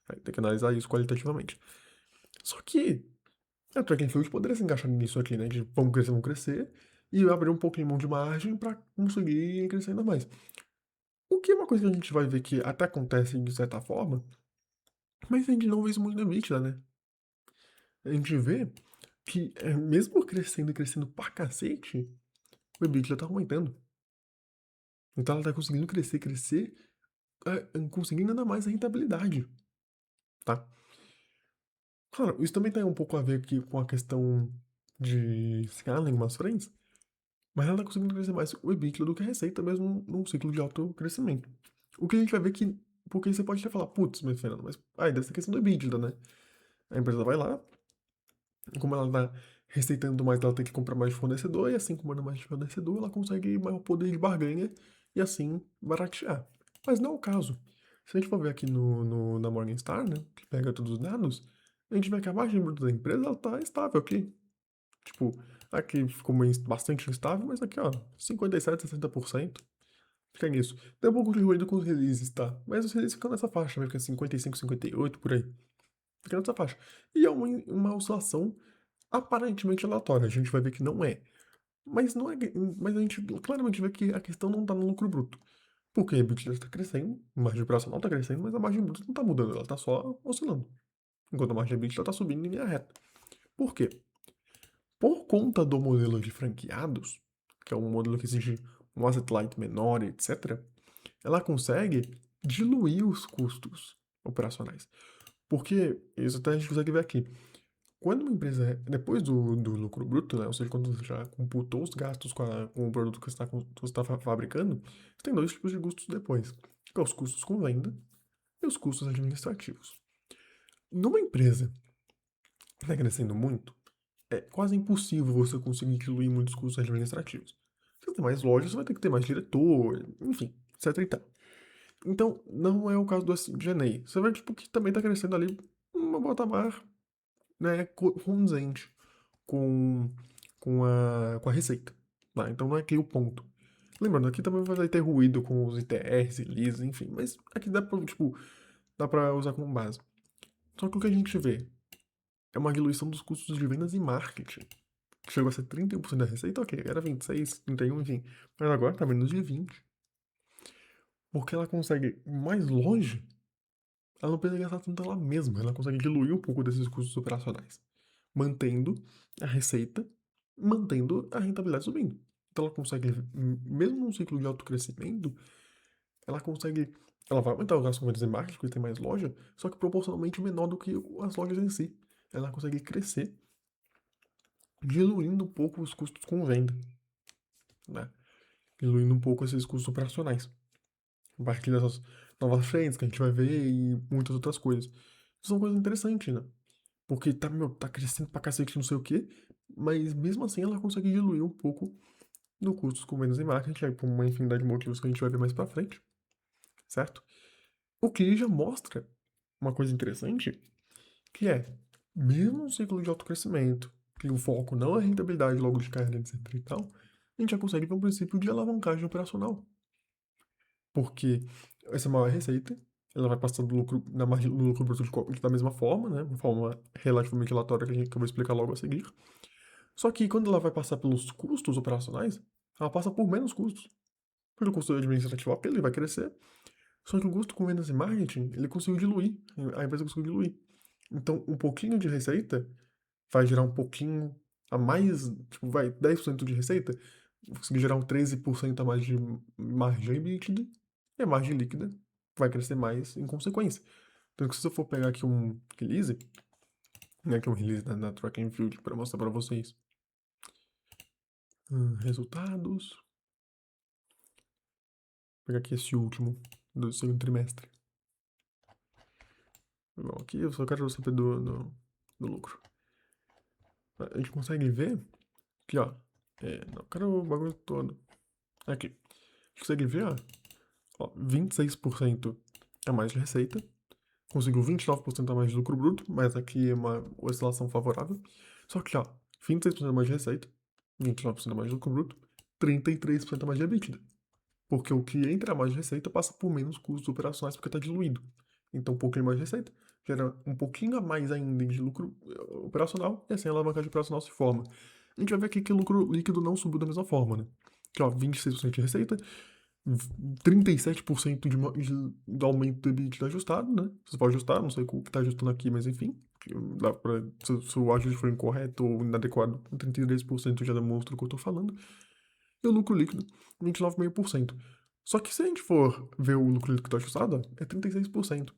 Aí tem que analisar isso qualitativamente. Só que a Track and Field poderia se encaixar nisso aqui, né? De vamos crescer, e abrir um pouquinho mão de margem pra conseguir crescer ainda mais. O que é uma coisa que a gente vai ver que até acontece de certa forma, mas a gente não vê isso muito na Nvidia, né? A gente vê que mesmo crescendo e crescendo pra cacete, o EBITDA tá aumentando. Então ela tá conseguindo crescer, crescer, conseguindo ainda mais a rentabilidade, tá? Claro, isso também tem um pouco a ver aqui com a questão de escala em algumas frentes, mas ela tá conseguindo crescer mais o EBITDA do que a receita mesmo num ciclo de alto crescimento. O que a gente vai ver que, porque você pode até falar, putz, mas Fernando, mas aí deve ser questão do EBITDA, né? A empresa vai lá, como ela tá receitando mais, ela tem que comprar mais de fornecedor, e assim, comprando mais de fornecedor, ela consegue maior poder de barganha e assim baratear. Mas não é o caso. Se a gente for ver aqui na Morningstar, né, que pega todos os dados, a gente vê que a margem bruta da empresa ela tá estável aqui. Tipo, aqui ficou bastante instável, mas aqui, ó, 57, 60%. Fica nisso. Tem um pouco de ruído com os releases, tá? Mas os releases ficam nessa faixa, vai ficar 55, 58, por aí. Fica nessa faixa. E é uma oscilação aparentemente aleatória. A gente vai ver que não é. Mas não é. Mas a gente claramente vê que a questão não tá no lucro bruto. Porque a EBITDA está crescendo, a margem operacional está crescendo, mas a margem bruta não está mudando, ela está só oscilando. Enquanto a margem EBITDA está subindo em linha reta. Por quê? Por conta do modelo de franqueados, que é um modelo que exige um asset light menor, etc., ela consegue diluir os custos operacionais. Porque, isso até a gente consegue ver aqui, quando uma empresa, depois do lucro bruto, né, ou seja, quando você já computou os gastos com o produto que você está fabricando, você tem dois tipos de custos depois, que é os custos com venda e os custos administrativos. Numa empresa que está crescendo muito, é quase impossível você conseguir diluir muitos custos administrativos. Se você tem mais lojas, você vai ter que ter mais diretor, enfim, etc e tal. Então, não é o caso do SG&A. Você vai, tipo, que também está crescendo ali uma patamar, né, condizente com, com a receita. Tá? Então não é aqui o ponto. Lembrando, aqui também vai ter ruído com os ITRs e LIS, enfim, mas aqui dá pra, tipo, dá pra usar como base. Só que o que a gente vê é uma diluição dos custos de vendas e marketing. Que chegou a ser 31% da receita, ok, era 26, 31, enfim. Mas agora tá menos de 20. Porque ela consegue ir mais longe, ela não precisa gastar tanto ela mesma, ela consegue diluir um pouco desses custos operacionais, mantendo a receita, mantendo a rentabilidade subindo. Então ela consegue, mesmo num ciclo de alto crescimento, ela consegue, ela vai aumentar o gasto com vendas e marketing, porque tem mais loja, só que proporcionalmente menor do que as lojas em si. Ela consegue crescer, diluindo um pouco os custos com venda, né? Diluindo um pouco esses custos operacionais. A partir dessas novas frentes que a gente vai ver e muitas outras coisas. Isso são coisas interessantes, né? Porque tá, meu, tá crescendo pra cacete, não sei o quê, mas mesmo assim ela consegue diluir um pouco no custos com vendas e marketing, aí por uma infinidade de motivos que a gente vai ver mais pra frente, certo? O que já mostra uma coisa interessante, que é, mesmo um ciclo de alto crescimento, que o foco não é rentabilidade logo de cara, etc e tal, a gente já consegue ver um princípio de alavancagem operacional. Porque essa maior receita, ela vai passar do lucro, na margem, no lucro bruto da mesma forma, né? Uma forma relativamente aleatória que eu vou explicar logo a seguir. Só que quando ela vai passar pelos custos operacionais, ela passa por menos custos. Porque o custo administrativo ele vai crescer, só que o custo com vendas e marketing, ele conseguiu diluir. A empresa conseguiu diluir. Então, um pouquinho de receita vai gerar um pouquinho a mais, tipo, vai, 10% de receita, conseguir gerar um 13% a mais de margem líquida, e a margem líquida vai crescer mais em consequência. Então, se eu for pegar aqui um release, né, que é um release da Track and Field para mostrar para vocês resultados, vou pegar aqui esse último do segundo trimestre. Bom, aqui eu só quero saber do lucro. A gente consegue ver que, ó, não, quero o bagulho todo. Aqui. A gente consegue ver, ó, 26% a mais de receita, conseguiu 29% a mais de lucro bruto, mas aqui é uma oscilação favorável. Só que, ó, 26% a mais de receita, 29% a mais de lucro bruto, 33% a mais de EBITDA. Porque o que entra a mais de receita passa por menos custos operacionais porque está diluído. Então, um pouquinho mais de receita gera um pouquinho a mais ainda de lucro operacional e assim a alavancagem operacional se forma. A gente vai ver aqui que o lucro líquido não subiu da mesma forma, né? Que, ó, 26% de receita, 37% do aumento do EBITDA ajustado, né? Você pode ajustar, não sei o que está ajustando aqui, mas enfim. Dá pra, se o ajuste for incorreto ou inadequado, 33% já demonstra o que eu estou falando. E o lucro líquido, 29,5%. Só que se a gente for ver o lucro líquido ajustado, é 36%,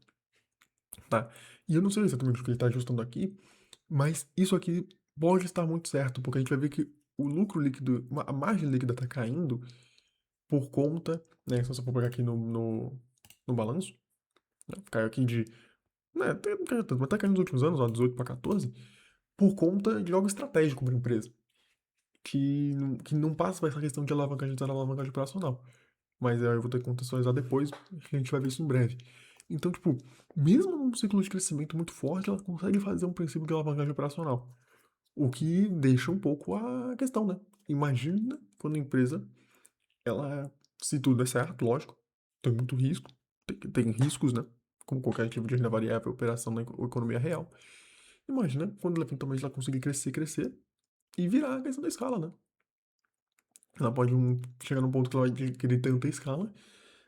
tá? E eu não sei exatamente o que ele está ajustando aqui, mas isso aqui pode estar muito certo, porque a gente vai ver que o lucro líquido, a margem líquida está caindo por conta, né, se você for pegar aqui no balanço, né, caiu aqui de, né, não caiu tanto, mas tá caindo nos últimos anos, ó, 18 para 14, por conta de algo estratégico para a empresa, que não passa por essa questão de alavancagem operacional. Mas aí eu vou ter que contextualizar depois, que a gente vai ver isso em breve. Então, tipo, mesmo num ciclo de crescimento muito forte, ela consegue fazer um princípio de alavancagem operacional. O que deixa um pouco a questão, né? Imagina quando a empresa ela se tudo der certo, lógico, tem muito risco, tem riscos, né? Como qualquer tipo de renda variável, operação na economia real. Imagina quando eventualmente ela conseguir crescer, crescer e virar a questão da escala, né? Ela pode chegar num ponto que ela vai querer tanta escala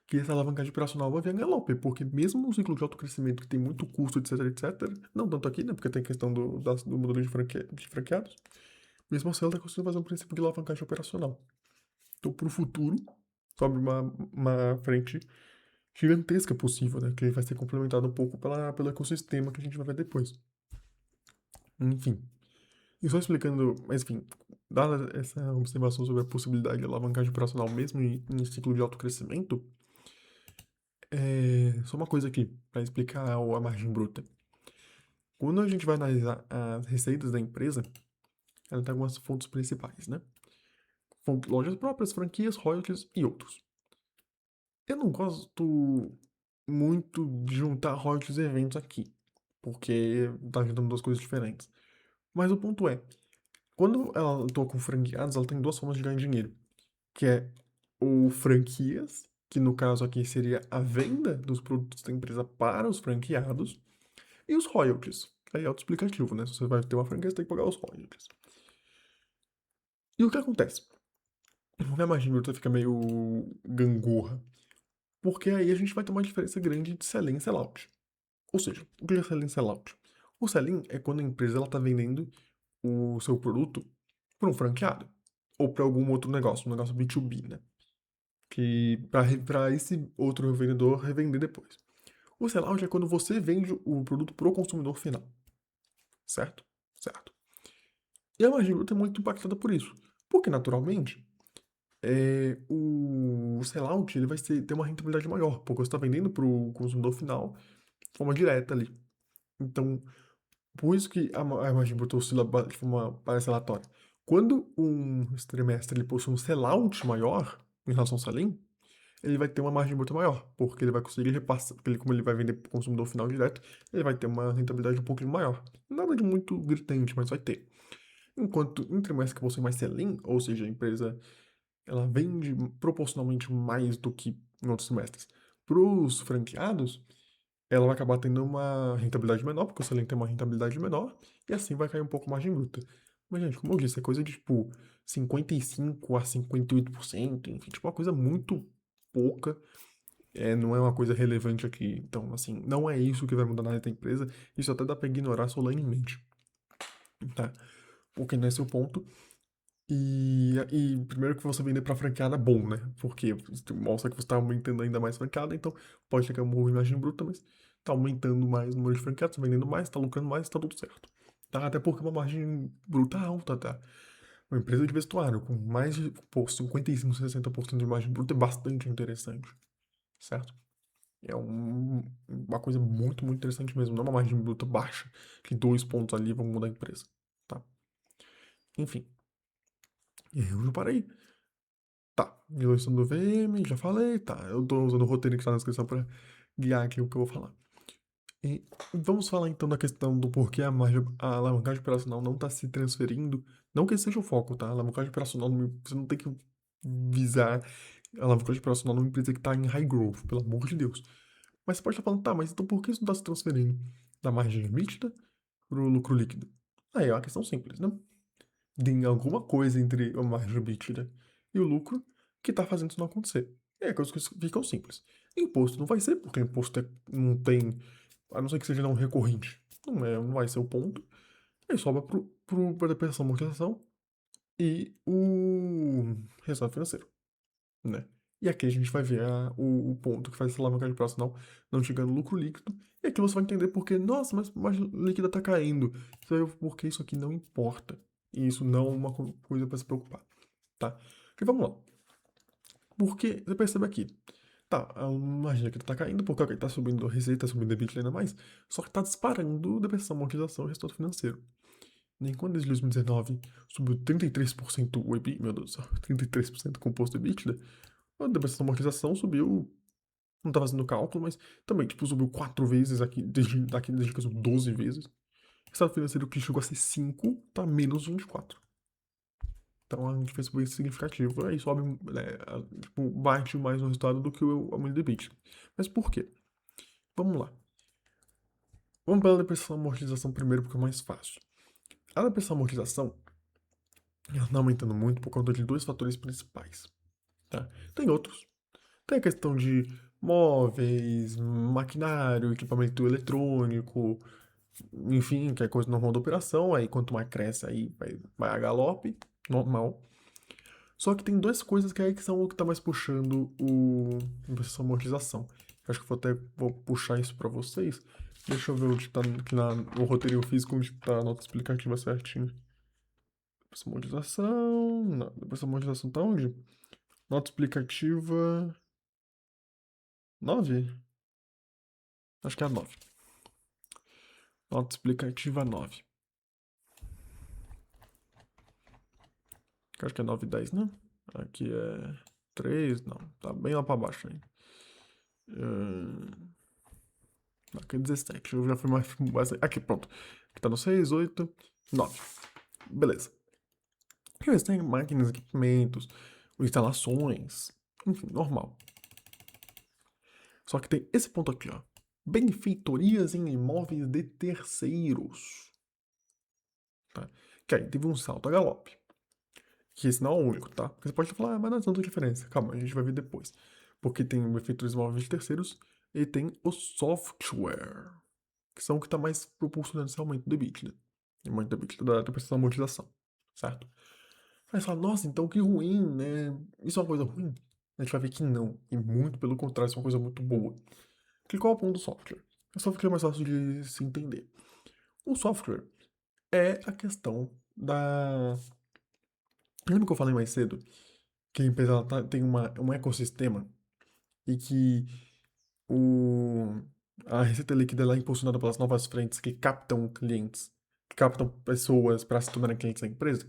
que essa alavancagem operacional vai vir a galope, porque mesmo num ciclo de alto crescimento que tem muito custo, etc, etc, não tanto aqui, né? Porque tem a questão do modelo de franqueados, mesmo assim ela está conseguindo fazer um princípio de alavancagem operacional. Então, para o futuro, sobe uma frente gigantesca possível, né? Que vai ser complementada um pouco pelo ecossistema que a gente vai ver depois. Enfim. E só explicando, mas enfim, dada essa observação sobre a possibilidade de alavancagem operacional mesmo em ciclo de alto crescimento, só uma coisa aqui, para explicar a margem bruta. Quando a gente vai analisar as receitas da empresa, ela tem algumas fontes principais, né? Lojas próprias, franquias, royalties e outros. Eu não gosto muito de juntar royalties e eventos aqui, porque tá juntando duas coisas diferentes. Mas o ponto é, quando ela atua com franqueados, ela tem duas formas de ganhar dinheiro, que é o franquias, que no caso aqui seria a venda dos produtos da empresa para os franqueados, e os royalties. Aí é autoexplicativo, né? Se você vai ter uma franquia, você tem que pagar os royalties. E o que acontece? A margem bruta fica meio gangorra, porque aí a gente vai ter uma diferença grande de sell-in e sell-out. Ou seja, o que é sell-in e sell-out? O sell-in é quando a empresa está vendendo o seu produto para um franqueado ou para algum outro negócio, um negócio B2B, né? Que para esse outro vendedor revender depois. O sell-out é quando você vende o produto para o consumidor final, certo? Certo. E a margem bruta é muito impactada por isso, porque naturalmente o sell-out ele vai ter uma rentabilidade maior, porque você está vendendo para o consumidor final de forma direta ali. Então, por isso que a margem bruta oscila de forma parece aleatória. Quando um trimestre ele possui um sell-out maior em relação ao sell-in, ele vai ter uma margem bruta maior, porque ele vai conseguir repassar, porque como ele vai vender para o consumidor final direto, ele vai ter uma rentabilidade um pouquinho maior. Nada de muito gritante, mas vai ter. Enquanto em trimestre que possui mais sell-in, ou seja, a empresa ela vende proporcionalmente mais do que em outros trimestres para os franqueados, ela vai acabar tendo uma rentabilidade menor, porque o sell-in tem uma rentabilidade menor, e assim vai cair um pouco a margem bruta. Mas, gente, como eu disse, é coisa de, tipo, 55 a 58%, enfim, tipo, uma coisa muito pouca, não é uma coisa relevante aqui. Então, assim, não é isso que vai mudar na reta da empresa, isso até dá pra ignorar solenemente, tá? Porque não é seu ponto. E primeiro que você vender pra franqueada é bom, né? Porque mostra que você tá aumentando ainda mais franqueada, então pode ter que uma margem bruta, mas tá aumentando mais o número de franqueados, tá vendendo mais, tá lucrando mais, tá tudo certo. Tá? Até porque é uma margem bruta alta, tá? Uma empresa de vestuário com mais de, pô, 55, 60% de margem bruta é bastante interessante, certo? É uma coisa muito, muito interessante mesmo. Não é uma margem bruta baixa, que 2 pontos ali vão mudar a empresa, tá? Enfim, eu já parei. Tá, diluição do VM, já falei, tá. Eu tô usando o roteiro que tá na descrição pra guiar aqui o que eu vou falar. E vamos falar então da questão do porquê a alavancagem operacional não tá se transferindo. Não que esse seja o foco, tá? A alavancagem operacional, você não tem que visar a alavancagem operacional numa empresa que tá em high growth, pelo amor de Deus. Mas você pode estar falando, tá, mas então por que isso não tá se transferindo da margem líquida pro lucro líquido? Aí é uma questão simples, né? Tem alguma coisa entre a margem líquida e o lucro que está fazendo isso não acontecer. E aí as coisas ficam simples. Imposto não vai ser, porque imposto não tem, a não ser que seja não recorrente, não vai ser o ponto. Aí sobra para a depreciação, amortização e o resultado financeiro, né? E aqui a gente vai ver o ponto que faz essa alavancagem operacional não chegando no lucro líquido. E aqui você vai entender porque, nossa, mas a margem líquida está caindo. Você vai ver porque isso aqui não importa. E isso não é uma coisa para se preocupar, tá? E vamos lá. Porque você percebe aqui, tá, a margem líquida tá caindo, porque ok, tá subindo a receita, tá subindo a EBITDA ainda mais, só que tá disparando depreciação, amortização e resultado financeiro. Enquanto desde 2019 subiu 33% o EBITDA, meu Deus do céu, 33% composto EBITDA, a depreciação e amortização subiu, não tá fazendo cálculo, mas também, tipo, subiu 4 vezes aqui, desde que subiu 12 vezes. O resultado financeiro que chegou a ser 5, tá menos 24. Então a diferença foi significativa e sobe, né, tipo, bate mais no resultado do que o aumento do EBITDA. Mas por quê? Vamos lá. Vamos pela depreciação e amortização primeiro, porque é mais fácil. A depreciação e amortização ela tá aumentando muito por conta de dois fatores principais. Tá? Tem outros. Tem a questão de móveis, maquinário, equipamento eletrônico, enfim, que é coisa normal da operação. Aí quanto mais cresce, aí vai a galope, normal. Só que tem duas coisas que aí que são o que tá mais puxando essa amortização. Eu acho que vou puxar isso pra vocês. Deixa eu ver onde tá no roteiro físico, onde tá a nota explicativa certinho. Essa amortização. Não, essa amortização tá onde? Nota explicativa. 9. Acho que é a 9. Nota explicativa 9. Acho que é 9 e 10, né? Aqui é 3, não. Tá bem lá pra baixo ainda. Aqui é 17. Eu já fui mais. Aqui, pronto. Aqui tá no 6, 8, 9. Beleza. E eles têm máquinas, equipamentos, instalações. Enfim, normal. Só que tem esse ponto aqui, ó. Benfeitorias em imóveis de terceiros. Tá? Que aí teve um salto a galope. Que esse não é o único, tá? Porque você pode falar, mas não é tanta diferença. Calma, a gente vai ver depois. Porque tem o benfeitorias em imóveis de terceiros e tem o software. Que são o que está mais proporcionando esse aumento do EBITDA. Aumento do EBITDA da depreciação da amortização. Certo? Aí você fala, nossa, então que ruim, né? Isso é uma coisa ruim? A gente vai ver que não. E muito pelo contrário, isso é uma coisa muito boa. Que qual é o ponto do software? O software é mais fácil de se entender. O software é a questão da. Lembra que eu falei mais cedo? Que a empresa ela tem um ecossistema e que o, a receita líquida ela é impulsionada pelas novas frentes que captam clientes, que captam pessoas para se tornarem clientes da empresa.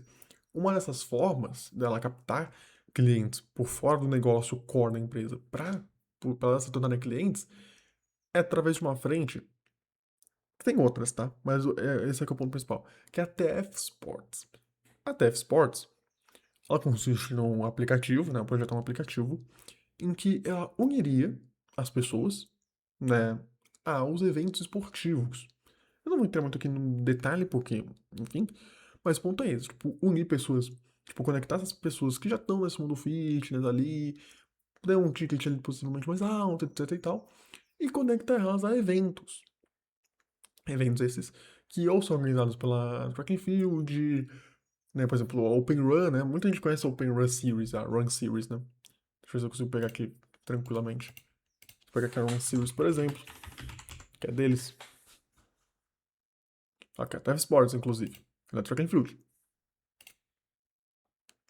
Uma dessas formas dela captar clientes por fora do negócio core da empresa para elas se tornarem clientes é através de uma frente. Tem outras, tá? Mas esse é o ponto principal, que é a TF Sports. A TF Sports, ela consiste num aplicativo, né? Um projeto é um aplicativo em que ela uniria as pessoas, né, aos eventos esportivos. Eu não vou entrar muito aqui no detalhe, porque, enfim, mas o ponto é esse, tipo, unir pessoas, tipo, conectar essas pessoas que já estão nesse mundo fitness ali, dar um ticket ali possivelmente mais alto, etc e tal, e conectar elas a eventos. Eventos esses que ou são organizados pela Track and Field, né, por exemplo, a Open Run, né, muita gente conhece a Open Run Series, a Run Series, né, deixa eu ver se eu consigo pegar aqui tranquilamente. Vou pegar aqui a Run Series, por exemplo, que é deles. Aqui, a TF Sports, inclusive, na Track and Field,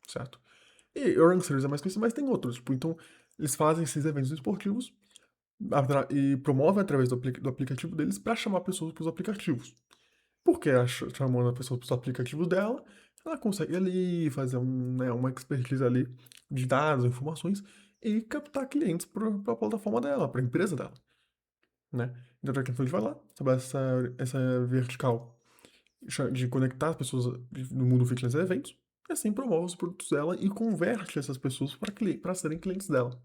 certo? E o Run Series é mais conhecido, mas tem outros, tipo, então eles fazem esses eventos esportivos e promovem através do aplicativo deles para chamar pessoas para os aplicativos. Porque chamando a pessoa para os aplicativos dela, ela consegue ali fazer né, uma expertise ali de dados, informações e captar clientes para a plataforma dela, para a empresa dela, né? Então, a Track vai lá, trabalha essa vertical de conectar as pessoas no mundo fitness a eventos, e assim promove os produtos dela e converte essas pessoas para serem clientes dela.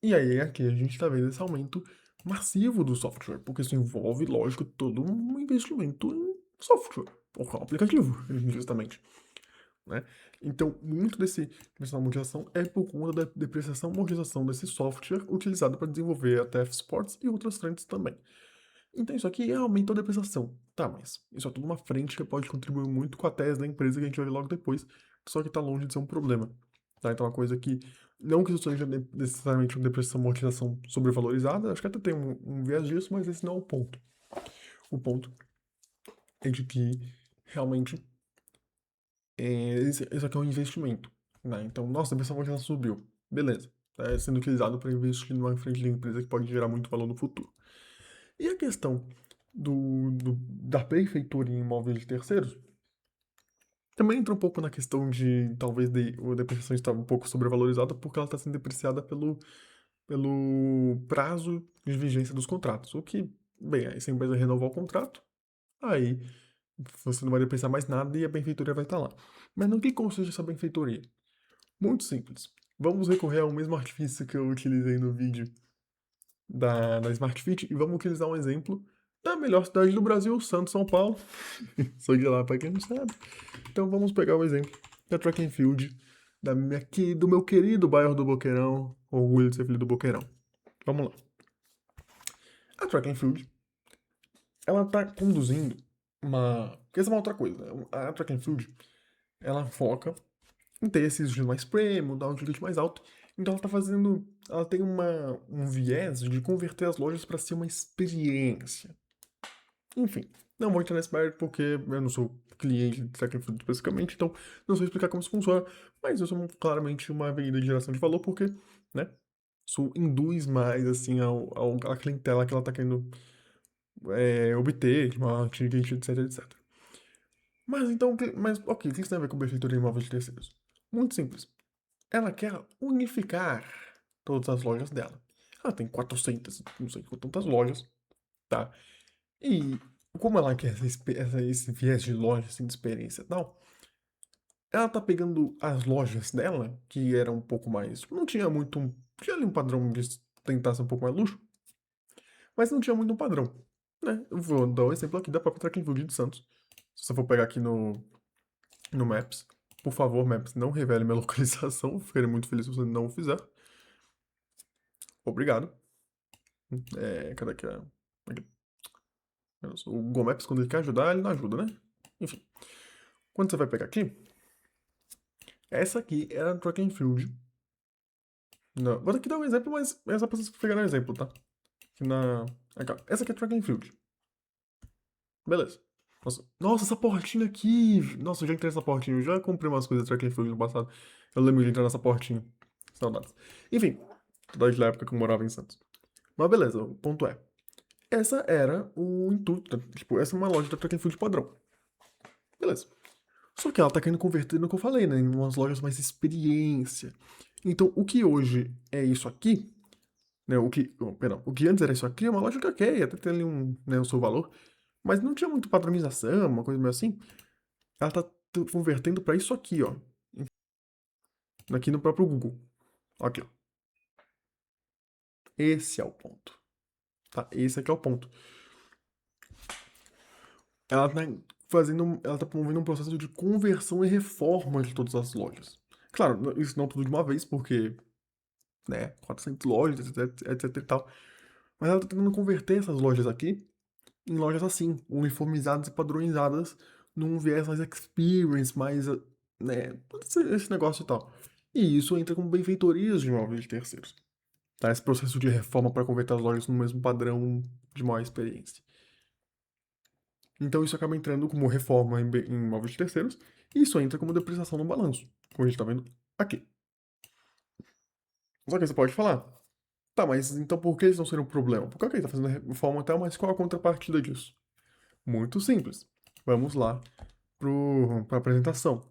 E aí aqui a gente está vendo esse aumento massivo do software, porque isso envolve, lógico, todo um investimento em software, ou aplicativo, justamente. Né? Então, muito dessa amortização é por conta da depreciação e amortização desse software utilizado para desenvolver a TF Sports e outras frentes também. Então, isso aqui é aumento da depreciação. Tá, mas isso é tudo uma frente que pode contribuir muito com a tese da empresa que a gente vai ver logo depois, só que está longe de ser um problema. Tá? Então, é uma coisa que, não que isso seja necessariamente uma depreciação, amortização sobrevalorizada, acho que até tem um viés disso, mas esse não é o ponto. O ponto é de que, realmente, isso aqui é um investimento. Né? Então, nossa, a depreciação amortização subiu. Beleza. Está sendo utilizado para investir numa frente de empresa que pode gerar muito valor no futuro. E a questão da prefeitura em imóveis de terceiros também entra um pouco na questão de talvez a depreciação estar um pouco sobrevalorizada porque ela está sendo depreciada pelo prazo de vigência dos contratos. O que, bem, aí se a empresa renovar o contrato, aí Você não vai pensar mais nada e a benfeitoria vai estar lá. Mas no que consiste essa benfeitoria? Muito simples. Vamos recorrer ao mesmo artifício que eu utilizei no vídeo da Smart Fit e vamos utilizar um exemplo da melhor cidade do Brasil, Santos, São Paulo. Sou de lá, pra quem não sabe. Então vamos pegar o exemplo da Track and Field do meu querido bairro do Boqueirão. Orgulho de ser filho do Boqueirão. Vamos lá. A Track and Field, ela tá conduzindo uma... Porque essa é uma outra coisa, né? A Track and Field, ela foca em ter esse exigir mais premium, dar um ticket mais alto. Então ela tá fazendo... Ela tem um viés de converter as lojas para ser uma experiência. Enfim, não vou entrar nesse mérito porque eu não sou cliente de Track and Field especificamente, então não sei explicar como isso funciona, mas eu sou claramente uma avenida de geração de valor porque, né, isso induz mais, assim, à clientela que ela tá querendo obter, de marketing, etc, etc. Mas então, ok, o que isso tem a ver com benfeitoria em imóveis de terceiros? Muito simples. Ela quer unificar todas as lojas dela. Ela tem 400, não sei quantas lojas, tá? E como ela quer esse viés de loja, assim, de experiência e tal, ela tá pegando as lojas dela, que eram um pouco mais. Não tinha muito. Tinha ali um padrão de tentar ser um pouco mais luxo, mas não tinha muito um padrão. Né? Eu vou dar um exemplo aqui da própria Track and Field de Santos. Se você for pegar aqui no Maps, por favor, Maps, não revele minha localização. Ficarei muito feliz se você não o fizer. Obrigado. Cadê aqui? Aqui. O Google Maps, quando ele quer ajudar, ele não ajuda, né? Enfim. Quando você vai pegar aqui, essa aqui era a Track and Field. Não, vou aqui dar um exemplo, mas é só pra vocês pegarem um exemplo, tá? Aqui aqui, ó. Essa aqui é a Track and Field. Beleza. Nossa, essa portinha aqui. Nossa, eu já entrei nessa portinha. Eu já comprei umas coisas da Track and Field no passado. Eu lembro de entrar nessa portinha. Saudades. Enfim, desde a época que eu morava em Santos. Mas beleza, o ponto é. Essa era o intuito. Tipo, essa é uma loja da Track and Field padrão. Beleza. Só que ela tá querendo converter no que eu falei, né? Em umas lojas mais experiência. Então, o que hoje é isso aqui, né? Perdão, o que antes era isso aqui é uma loja que ok, até tem ali o seu valor, mas não tinha muito padronização, uma coisa meio assim. Ela tá convertendo pra isso aqui, ó. Aqui no próprio Google. Aqui, ó. Esse é o ponto. Tá? Esse aqui é o ponto. Ela tá ela tá promovendo um processo de conversão e reforma de todas as lojas. Claro, isso não tudo de uma vez, porque, né, 400 lojas, etc e tal. Mas ela tá tentando converter essas lojas aqui em lojas assim, uniformizadas e padronizadas, num viés mais experience, mais, né, todo esse negócio e tal. E isso entra como benfeitorias de imóveis de terceiros. Tá? Esse processo de reforma para converter as lojas no mesmo padrão de maior experiência. Então isso acaba entrando como reforma em imóveis de terceiros, e isso entra como depreciação no balanço, como a gente tá vendo aqui. Só que você pode falar, tá, mas então por que isso não seria um problema? Porque ok, tá fazendo reforma até, mas qual a contrapartida disso? Muito simples. Vamos lá para a apresentação.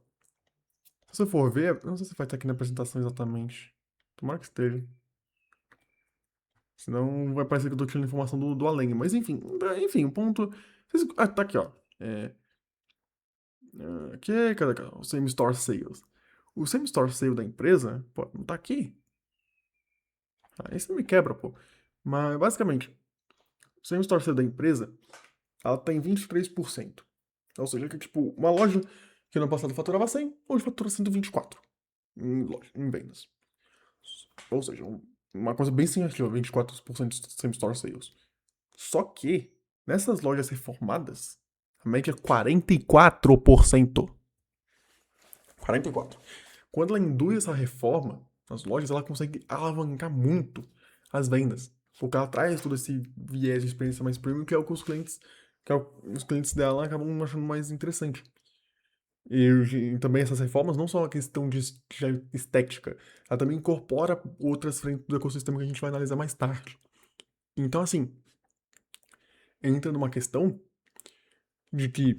Se você for ver, eu não sei se vai estar aqui na apresentação exatamente. Tomara que esteja. Senão vai parecer que eu tô tirando informação do além. Mas enfim, o ponto. Tá aqui, ó. Cadê? O Same Store Sales. O Same Store Sale da empresa, pô, não tá aqui. Ah, isso me quebra, pô. Mas basicamente, o Same Store Sale da empresa, ela tá em 23%. Ou seja, que tipo, uma loja que no ano passado faturava 100, hoje fatura 124 em vendas. Ou seja, uma coisa bem significativa, 24% de same-store sales. Só que, nessas lojas reformadas, a média é 44%. 44%. Quando ela induz essa reforma nas lojas, ela consegue alavancar muito as vendas. Porque ela traz todo esse viés de experiência mais premium, que é o que os clientes dela acabam achando mais interessante. E também essas reformas não são uma questão de estética, ela também incorpora outras frentes do ecossistema que a gente vai analisar mais tarde. Então, assim, entra numa questão de que,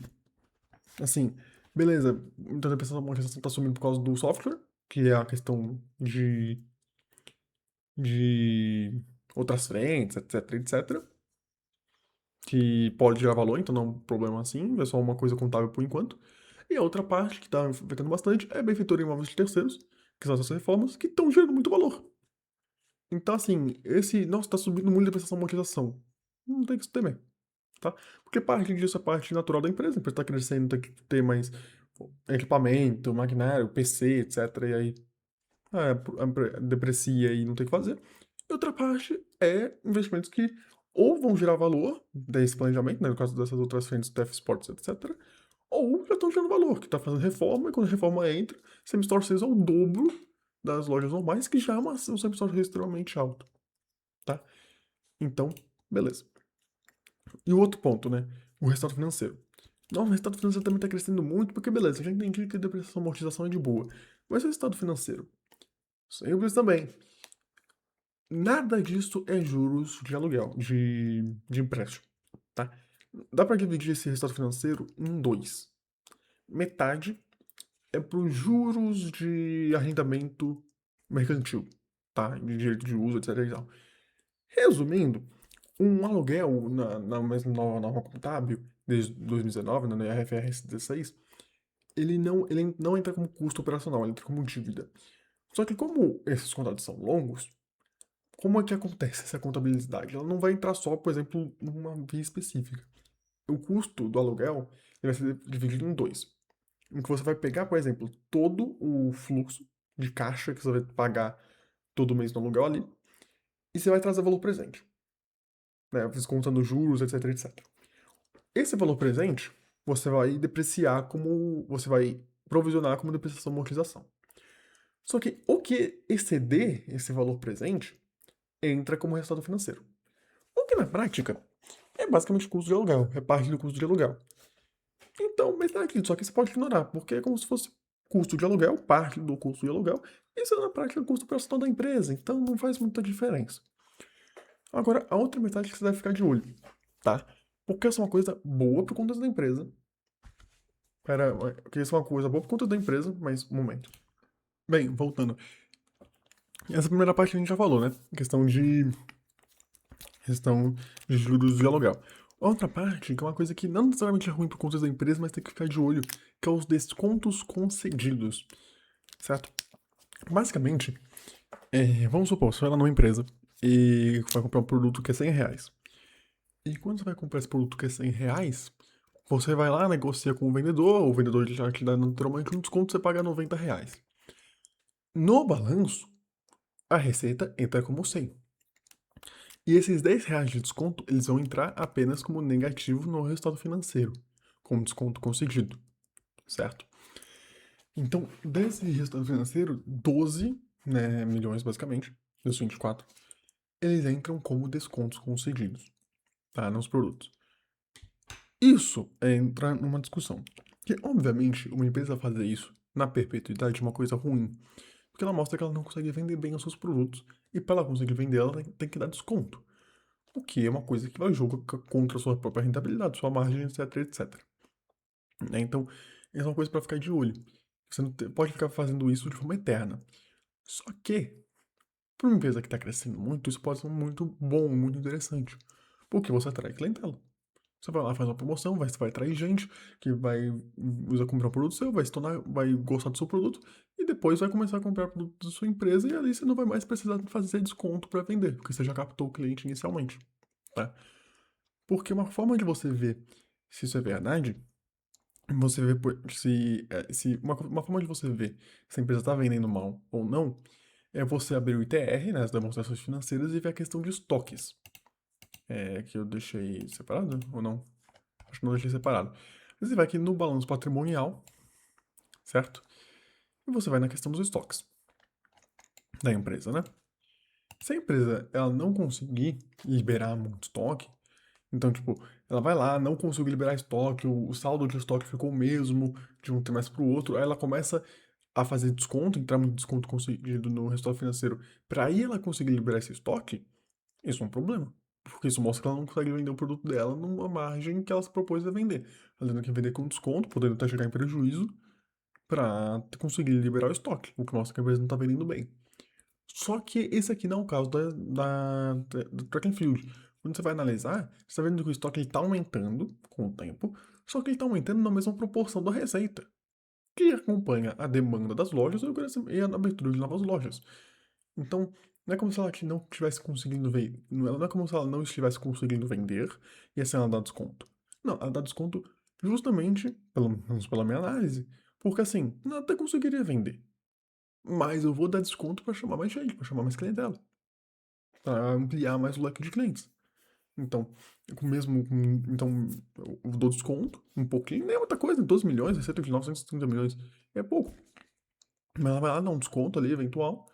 assim, beleza, então uma questão está assumindo por causa do software, que é a questão de outras frentes, etc, etc. que pode gerar valor, então não é um problema assim, é só uma coisa contábil por enquanto. E a outra parte, que está afetando bastante, é benfeitor em imóveis de terceiros, que são essas reformas, que estão gerando muito valor. Então, assim, nossa, está subindo muito a depreciação e amortização. Não tem que se temer, tá? Porque parte disso é parte natural da empresa. A empresa está crescendo, tem que ter mais equipamento, maquinário, PC, etc. E aí deprecia e não tem o que fazer. E outra parte é investimentos que ou vão gerar valor desse planejamento, né, no caso dessas outras frentes, TF Sports, etc., ou já estão gerando valor, que está fazendo reforma, e quando a reforma entra, same store sales é o dobro das lojas normais, que já é um same store sales extremamente alto, tá? Então, beleza. E o outro ponto, né? O resultado financeiro. Não, o resultado financeiro também está crescendo muito, porque beleza, eu já entendi que a depreciação e amortização é de boa. Mas o resultado financeiro? Simples também. Nada disso é juros de aluguel, de empréstimo, tá? Dá para dividir esse resultado financeiro em dois. Metade é para os juros de arrendamento mercantil, tá? De direito de uso, etc. E tal. Resumindo, um aluguel na mesma norma contábil, desde 2019, na IFRS 16, ele não entra como custo operacional, ele entra como dívida. Só que como esses contratos são longos, como é que acontece essa contabilidade? Ela não vai entrar só, por exemplo, numa via específica. O custo do aluguel ele vai ser dividido em dois. Em que você vai pegar, por exemplo, todo o fluxo de caixa que você vai pagar todo mês no aluguel ali, e você vai trazer valor presente, né? Descontando juros, etc, etc. Esse valor presente, você vai depreciar como... Você vai provisionar como depreciação e amortização. Só que o que exceder esse valor presente entra como resultado financeiro. O que na prática é basicamente custo de aluguel, é parte do custo de aluguel. Então, metade, só que você pode ignorar, porque é como se fosse custo de aluguel, parte do custo de aluguel, e isso na prática é o custo operacional da empresa, então não faz muita diferença. Agora, a outra metade que você deve ficar de olho, tá? Porque essa é uma coisa boa por conta da empresa. Porque isso é uma coisa boa por conta da empresa, mas um momento. Bem, voltando. Essa primeira parte a gente já falou, né? Questão de juros de aluguel. Outra parte, que é uma coisa que não necessariamente é ruim por conta da empresa, mas tem que ficar de olho, que é os descontos concedidos, certo? Basicamente, vamos supor, você vai lá numa empresa e vai comprar um produto que é R$ 100. E quando você vai comprar esse produto que é R$ 100, você vai lá, negocia com o vendedor já te dá naturalmente um desconto, você paga R$ 90. No balanço, a receita entra como 100. E esses R$ 10 de desconto, eles vão entrar apenas como negativo no resultado financeiro, como desconto concedido, certo? Então, desse resultado financeiro, 12, né, milhões basicamente, dos 24, eles entram como descontos concedidos, tá, nos produtos. Isso entra numa discussão, que obviamente uma empresa fazer isso na perpetuidade é uma coisa ruim, porque ela mostra que ela não consegue vender bem os seus produtos, e para ela conseguir vender, ela tem que dar desconto. O que é uma coisa que vai jogar contra a sua própria rentabilidade, sua margem, etc, etc. Né? Então, essa é uma coisa para ficar de olho. Você não pode ficar fazendo isso de forma eterna. Só que, para uma empresa que está crescendo muito, isso pode ser muito bom, muito interessante. Porque você atrai clientela. Você vai lá, faz uma promoção, vai atrair gente que vai usar comprar um produto seu, vai gostar do seu produto e depois vai começar a comprar produto da sua empresa e ali você não vai mais precisar fazer desconto para vender, porque você já captou o cliente inicialmente, tá? Porque uma forma de você ver se isso é verdade, você vê uma forma de você ver se a empresa está vendendo mal ou não, é você abrir o ITR, né, as demonstrações financeiras, e ver a questão de estoques. Que eu deixei separado ou não? Acho que não deixei separado. Você vai aqui no balanço patrimonial, certo? E você vai na questão dos estoques da empresa, né? Se a empresa ela não conseguir liberar muito estoque, então, tipo, ela vai lá, não conseguiu liberar estoque, o saldo de estoque ficou o mesmo de um trimestre para o outro, aí ela começa a fazer desconto, entrar muito desconto conseguido no resultado financeiro, para aí ela conseguir liberar esse estoque, isso é um problema. Porque isso mostra que ela não consegue vender o produto dela numa margem que ela se propôs a vender. Ela tendo que vender com desconto, podendo até chegar em prejuízo, para conseguir liberar o estoque, o que mostra que a empresa não está vendendo bem. Só que esse aqui não é o caso do track and field, quando você vai analisar, você está vendo que o estoque está aumentando com o tempo, só que ele está aumentando na mesma proporção da receita, que acompanha a demanda das lojas e a abertura de novas lojas. Então, não é como se ela não tivesse conseguindo vender, não é como se ela não estivesse conseguindo vender e assim ela dá desconto. Não, ela dá desconto justamente, pelo menos pela minha análise, porque assim, eu até conseguiria vender, mas eu vou dar desconto para chamar mais gente, para chamar mais clientela, para ampliar mais o leque de clientes. Então, então eu dou desconto, um pouquinho, nem é muita coisa, 12 milhões, receita de 930 milhões, é pouco. Mas ela vai lá dar um desconto ali, eventual,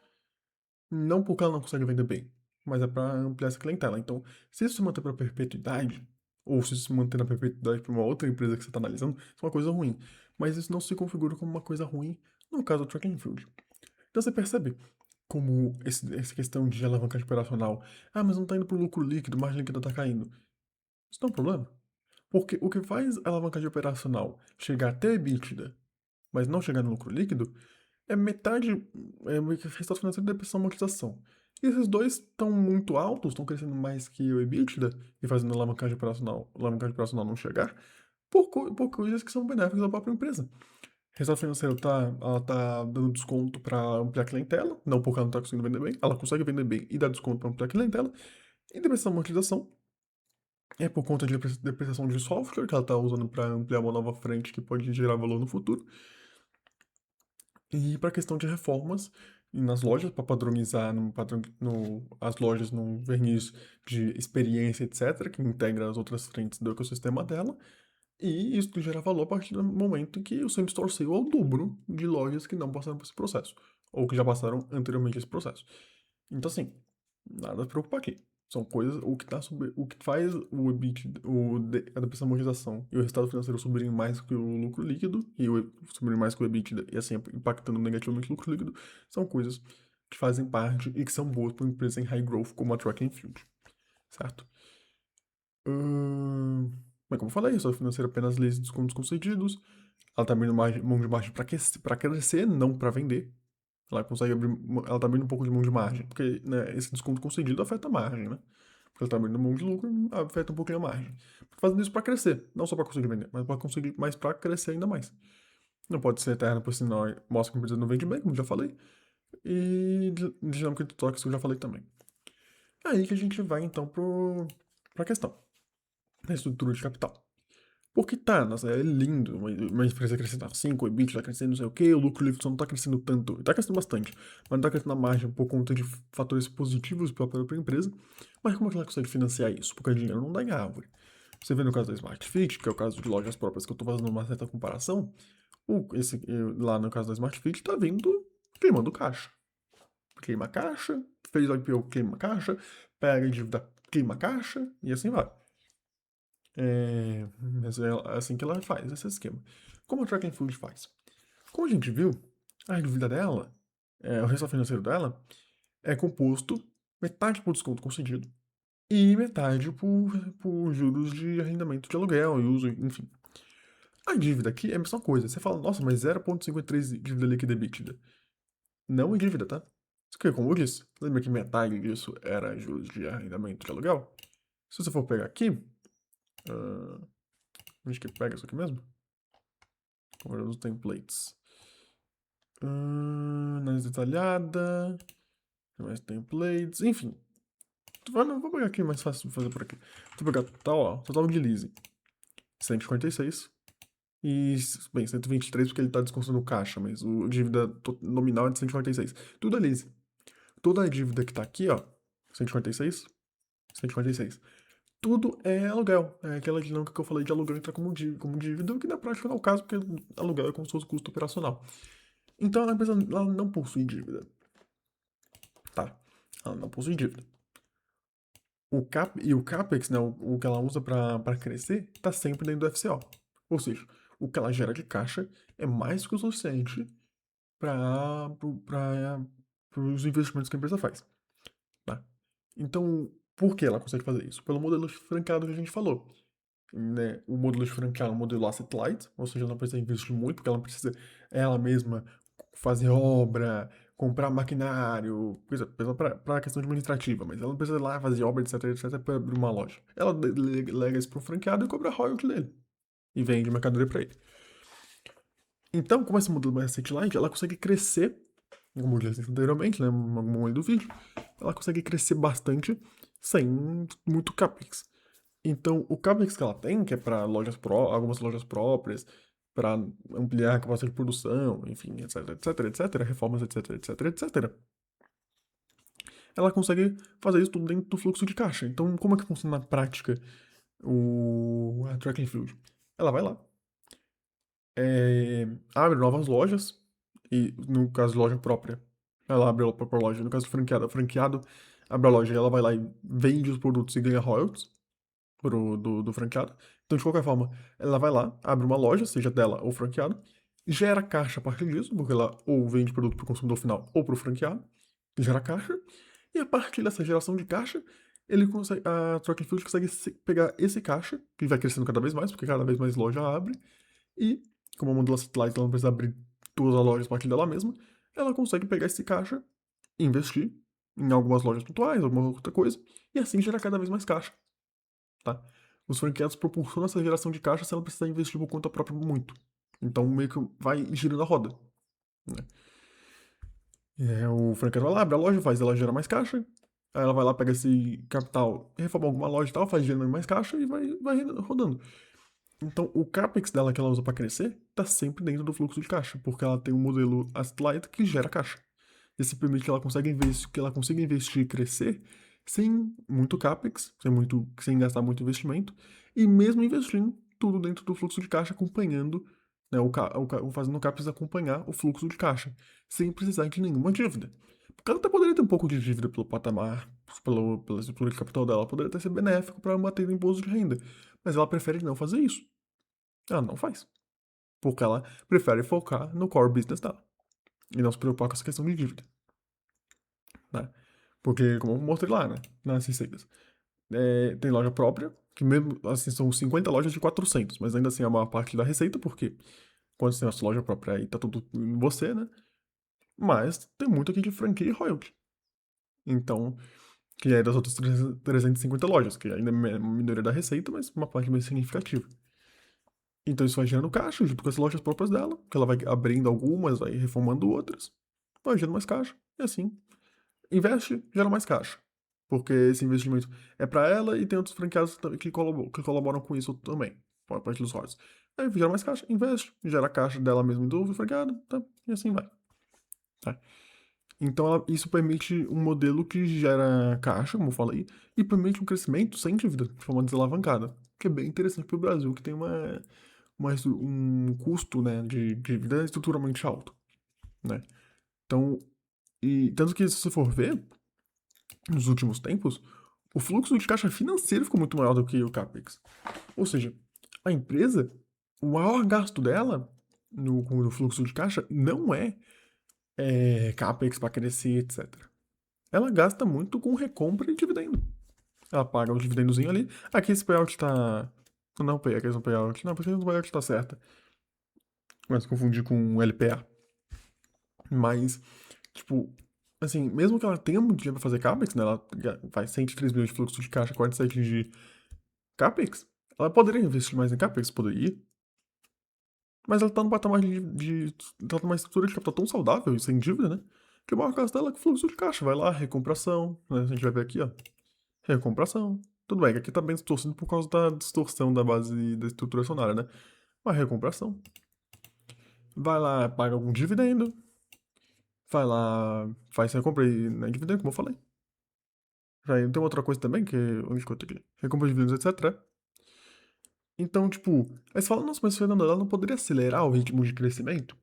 não porque ela não consegue vender bem, mas é para ampliar essa clientela. Então, se isso se manter para perpetuidade, ou se isso se manter na perpetuidade para uma outra empresa que você está analisando, isso é uma coisa ruim. Mas isso não se configura como uma coisa ruim no caso do track and field. Então você percebe como essa questão de alavancagem operacional, mas não está indo para o lucro líquido, margem líquida está caindo. Isso não é um problema. Porque o que faz a alavancagem operacional chegar até EBITDA, mas não chegar no lucro líquido, é metade resultado financeiro da pressão amortização. E esses dois estão muito altos, estão crescendo mais que o EBITDA e fazendo a alavancagem operacional não chegar por coisas que são benéficas à própria empresa. Resultado financeiro ela tá dando desconto para ampliar a clientela, não porque ela não está conseguindo vender bem, ela consegue vender bem e dá desconto para ampliar a clientela. E depreciação e amortização é por conta de depreciação de software que ela está usando para ampliar uma nova frente que pode gerar valor no futuro. E para a questão de reformas nas lojas, para padronizar as lojas num verniz de experiência, etc., que integra as outras frentes do ecossistema dela. E isso gera valor a partir do momento em que o Sam torceu ao dobro de lojas que não passaram por esse processo, ou que já passaram anteriormente esse processo. Então, assim, nada a preocupar aqui. São coisas, o que faz o EBIT, a depreciação amortização e o resultado financeiro subirem mais que o lucro líquido, subirem mais que o EBITDA, e assim, impactando negativamente o lucro líquido, são coisas que fazem parte e que são boas para uma empresa em high growth como a Track and Field, certo? Mas como eu falei, resultado financeiro apenas lê descontos concedidos, ela tá abrindo mão de margem para crescer, não para vender. Ela consegue abrir, ela tá abrindo um pouco de mão de margem, porque né, esse desconto concedido afeta a margem, né? Porque ela tá abrindo mão de lucro, afeta um pouquinho a margem. Fazendo isso para crescer, não só para conseguir vender, mas para conseguir, mais para crescer ainda mais. Não pode ser eterno, por sinal mostra que a empresa não vende bem, como já falei, e de dinâmica de tóxico, eu já falei também. Aí que a gente vai então para a questão da estrutura de capital. Porque tá, nossa, é lindo, uma empresa crescendo 5, o EBITDA tá crescendo não sei o que, o lucro líquido só não tá crescendo tanto, tá crescendo bastante, mas não tá crescendo na margem por conta de fatores positivos para a própria empresa. Mas como é que ela consegue financiar isso? Porque o dinheiro não dá em árvore. Você vê no caso da Smart Fit, que é o caso de lojas próprias que eu tô fazendo uma certa comparação, lá no caso da Smart Fit tá vindo queimando caixa. Queima caixa, fez o IPO, queima caixa, pega dívida, queima caixa, e assim vai. Mas é assim que ela faz esse esquema. Como a Track and Field faz? Como a gente viu, a dívida dela, o resultado financeiro dela, é composto metade por desconto concedido e metade por juros de arrendamento de aluguel e uso, enfim. A dívida aqui é a mesma coisa. Você fala, nossa, mas 0,53 de dívida líquida EBITDA. Não em dívida, tá? Isso que, como eu disse, lembra que metade disso era juros de arrendamento de aluguel? Se você for pegar aqui, onde que pega isso aqui mesmo? Agora os templates. Análise detalhada. Mais templates. Enfim. Vou pegar aqui, mais fácil de fazer por aqui. Vou pegar total, ó. Total de leasing. 156. E, bem, 123 porque ele tá descontando caixa, mas o dívida nominal é de 146. Tudo é leasing. Toda a dívida que tá aqui, ó. 146. 146. Tudo é aluguel. É aquela dinâmica que eu falei de aluguel entrar como dívida, o que na prática não é o caso, porque aluguel é como se fosse custo operacional. Então a empresa ela não possui dívida. Tá? Ela não possui dívida. O CAPEX, né, o que ela usa para crescer, está sempre dentro do FCO. Ou seja, o que ela gera de caixa é mais que o suficiente para os investimentos que a empresa faz. Tá? Então, por que ela consegue fazer isso? Pelo modelo franqueado que a gente falou. Né? O modelo de franquear é um modelo asset light, ou seja, ela não precisa investir muito, porque ela não precisa ela mesma fazer obra, comprar maquinário, coisa pra questão administrativa, mas ela não precisa ir lá fazer obra, etc, etc, pra abrir uma loja. Ela delega isso pro franqueado e cobra royalty dele. E vende mercadoria pra ele. Então, como esse modelo mais asset light, ela consegue crescer, como eu disse anteriormente, né, no momento do vídeo, ela consegue crescer bastante sem muito capex. Então, o capex que ela tem, que é para algumas lojas próprias, para ampliar a capacidade de produção, enfim, etc, etc, etc, reformas, etc, etc, etc, ela consegue fazer isso tudo dentro do fluxo de caixa. Então, como é que funciona na prática a Track and Field? Ela vai lá, abre novas lojas, e no caso de loja própria, ela abre a própria loja. No caso do franqueado, o franqueado abre a loja e ela vai lá e vende os produtos e ganha royalties do franqueado. Então, de qualquer forma, ela vai lá, abre uma loja, seja dela ou franqueado, gera caixa a partir disso, porque ela ou vende produto para o consumidor final ou para o franqueado, gera caixa, e a partir dessa geração de caixa, a Track and Field consegue pegar esse caixa, que vai crescendo cada vez mais, porque cada vez mais loja abre, e, como a modelo satellite ela não precisa abrir todas as lojas a partir dela mesma, ela consegue pegar esse caixa e investir em algumas lojas pontuais, alguma outra coisa, e assim gerar cada vez mais caixa, tá? Os franqueados proporcionam essa geração de caixa sem ela precisar investir por conta própria muito. Então, meio que vai girando a roda, né? O franqueado vai lá, abre a loja, faz ela gerar mais caixa, aí ela vai lá, pega esse capital, reforma alguma loja e tal, faz gerando mais caixa e vai rodando. Então, o CAPEX dela que ela usa para crescer está sempre dentro do fluxo de caixa, porque ela tem um modelo asset-light que gera caixa. Isso permite que ela consiga investir e crescer sem muito CAPEX, sem gastar muito investimento, e mesmo investindo tudo dentro do fluxo de caixa, acompanhando, né, fazendo o CAPEX acompanhar o fluxo de caixa, sem precisar de nenhuma dívida. Porque ela até poderia ter um pouco de dívida pelo patamar, pela estrutura de capital dela, poderia até ser benéfico para manter o imposto de renda, mas ela prefere não fazer isso. Ela não faz. Porque ela prefere focar no core business dela. E não se preocupar com essa questão de dívida. Né? Porque, como eu mostrei lá, né? Nas receitas. Tem loja própria, que mesmo assim são 50 lojas de 400, mas ainda assim é a maior parte da receita, porque quando você tem a sua loja própria aí tá tudo em você, né? Mas tem muito aqui de franquia e royalty. Então, que é das outras 350 lojas, que ainda é uma minoria da receita, mas uma parte bem significativa. Então isso vai gerando caixa junto com as lojas próprias dela, que ela vai abrindo algumas, vai reformando outras, vai gerando mais caixa, e assim. Investe, gera mais caixa. Porque esse investimento é para ela e tem outros franqueados que colaboram com isso também, a partir dos royalties. Aí gera mais caixa, investe, gera caixa dela mesmo do franqueado, tá? E assim vai. Tá? Então isso permite um modelo que gera caixa, como eu falei, e permite um crescimento sem dívida, de forma desalavancada. Que é bem interessante para o Brasil, que tem um custo, né, de dívida estruturalmente alto, né? Então, e tanto que se você for ver, nos últimos tempos, o fluxo de caixa financeiro ficou muito maior do que o CAPEX. Ou seja, a empresa, o maior gasto dela no fluxo de caixa não é CAPEX para crescer, etc. Ela gasta muito com recompra e dividendo. Ela paga um dividendozinho ali. Aqui esse payout tá. Não, aqui esse payout. Não, porque o payout tá certa. Mas confundi com o LPA. Mas, tipo, assim, mesmo que ela tenha muito dinheiro pra fazer CAPEX, né? Ela faz 103 milhões de fluxo de caixa, 47 de CAPEX. Ela poderia investir mais em CAPEX, poderia. Mas ela tá num patamar ela tá numa estrutura de capital tão saudável e sem dívida, né? Que o maior gasto dela é com fluxo de caixa. Vai lá, recompração, né? A gente vai ver aqui, ó. Recompração. Tudo bem, que aqui tá bem distorcido por causa da distorção da base da estrutura acionária, né? Mas recompração. Vai lá, paga algum dividendo. Vai lá, faz recompra em dividendo, como eu falei. Aí tem outra coisa também, que. Onde que eu tô aqui? Recompra de dividendos, etc. Então, tipo, aí você fala, nossa, mas Fernando, ela não poderia acelerar o ritmo de crescimento?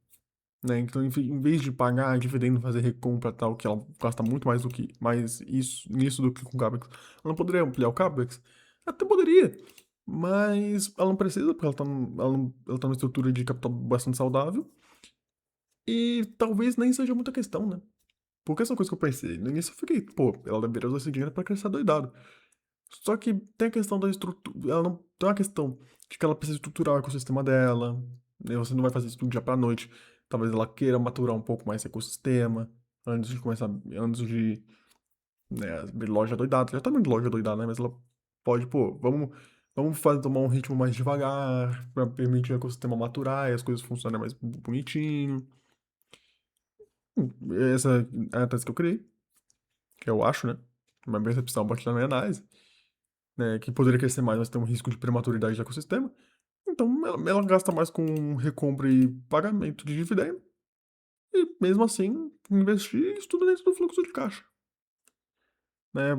Né? Então, em vez de pagar dividendo, fazer recompra tal, que ela gasta muito mais do que mais nisso do que com CAPEX, ela não poderia ampliar o CAPEX? Até poderia, mas ela não precisa, porque ela tá numa estrutura de capital bastante saudável. E talvez nem seja muita questão, né? Porque essa coisa que eu pensei, no início eu fiquei, pô, ela deveria usar esse dinheiro pra crescer doidado. Só que tem a questão da estrutura, ela não tem uma questão de que ela precisa estruturar o ecossistema dela, né? Você não vai fazer isso do dia pra noite. Talvez ela queira maturar um pouco mais esse ecossistema, antes de começar, antes de, né, abrir loja doidada. Já tá muito loja doidada, né? Mas ela pode, pô, vamos fazer, tomar um ritmo mais devagar, pra permitir o ecossistema maturar e as coisas funcionarem mais bonitinho. Essa é a tese que eu criei, que eu acho, né? Uma percepção a partir da minha análise, né? Que poderia crescer mais, mas tem um risco de prematuridade do ecossistema. Então, ela gasta mais com recompra e pagamento de dividendo. E, mesmo assim, investir isso tudo dentro do fluxo de caixa. Né?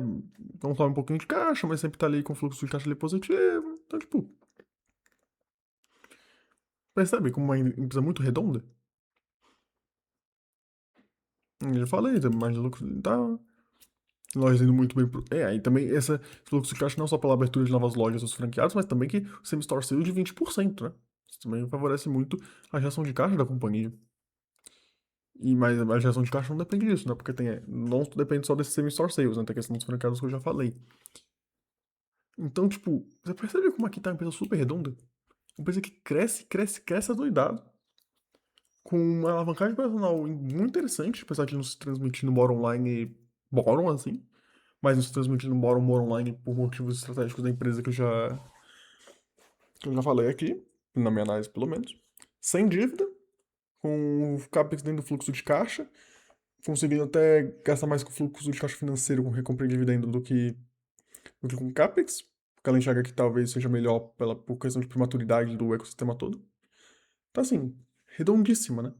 Consome um pouquinho de caixa, mas sempre tá ali com o fluxo de caixa ali positivo. Então, tipo, percebe como uma empresa muito redonda? Eu já falei, tem mais lucro e tal. Lojas indo muito bem pro. É, aí também esse fluxo de caixa não só pela abertura de novas lojas aos franqueados, mas também que o same-store sale de 20%, né? Isso também favorece muito a geração de caixa da companhia. Mas a geração de caixa não depende disso, né? Porque não depende só desse same-store sales, né? Tem a questão dos franqueados que eu já falei. Então, tipo, você percebe como aqui tá uma empresa super redonda? Uma empresa que cresce, cresce, cresce adoidado, com uma alavancagem operacional muito interessante, apesar de não se transmitir no bottom line bottom, assim, mas não se transmitir no bottom line por motivos estratégicos da empresa que eu já falei aqui, na minha análise pelo menos. Sem dívida, com o CAPEX dentro do fluxo de caixa, conseguindo até gastar mais com o fluxo de caixa financeiro com recompra de dividendo do que com CAPEX, porque ela enxerga que talvez seja melhor por questão de prematuridade do ecossistema todo. Então, assim, redondíssima, né?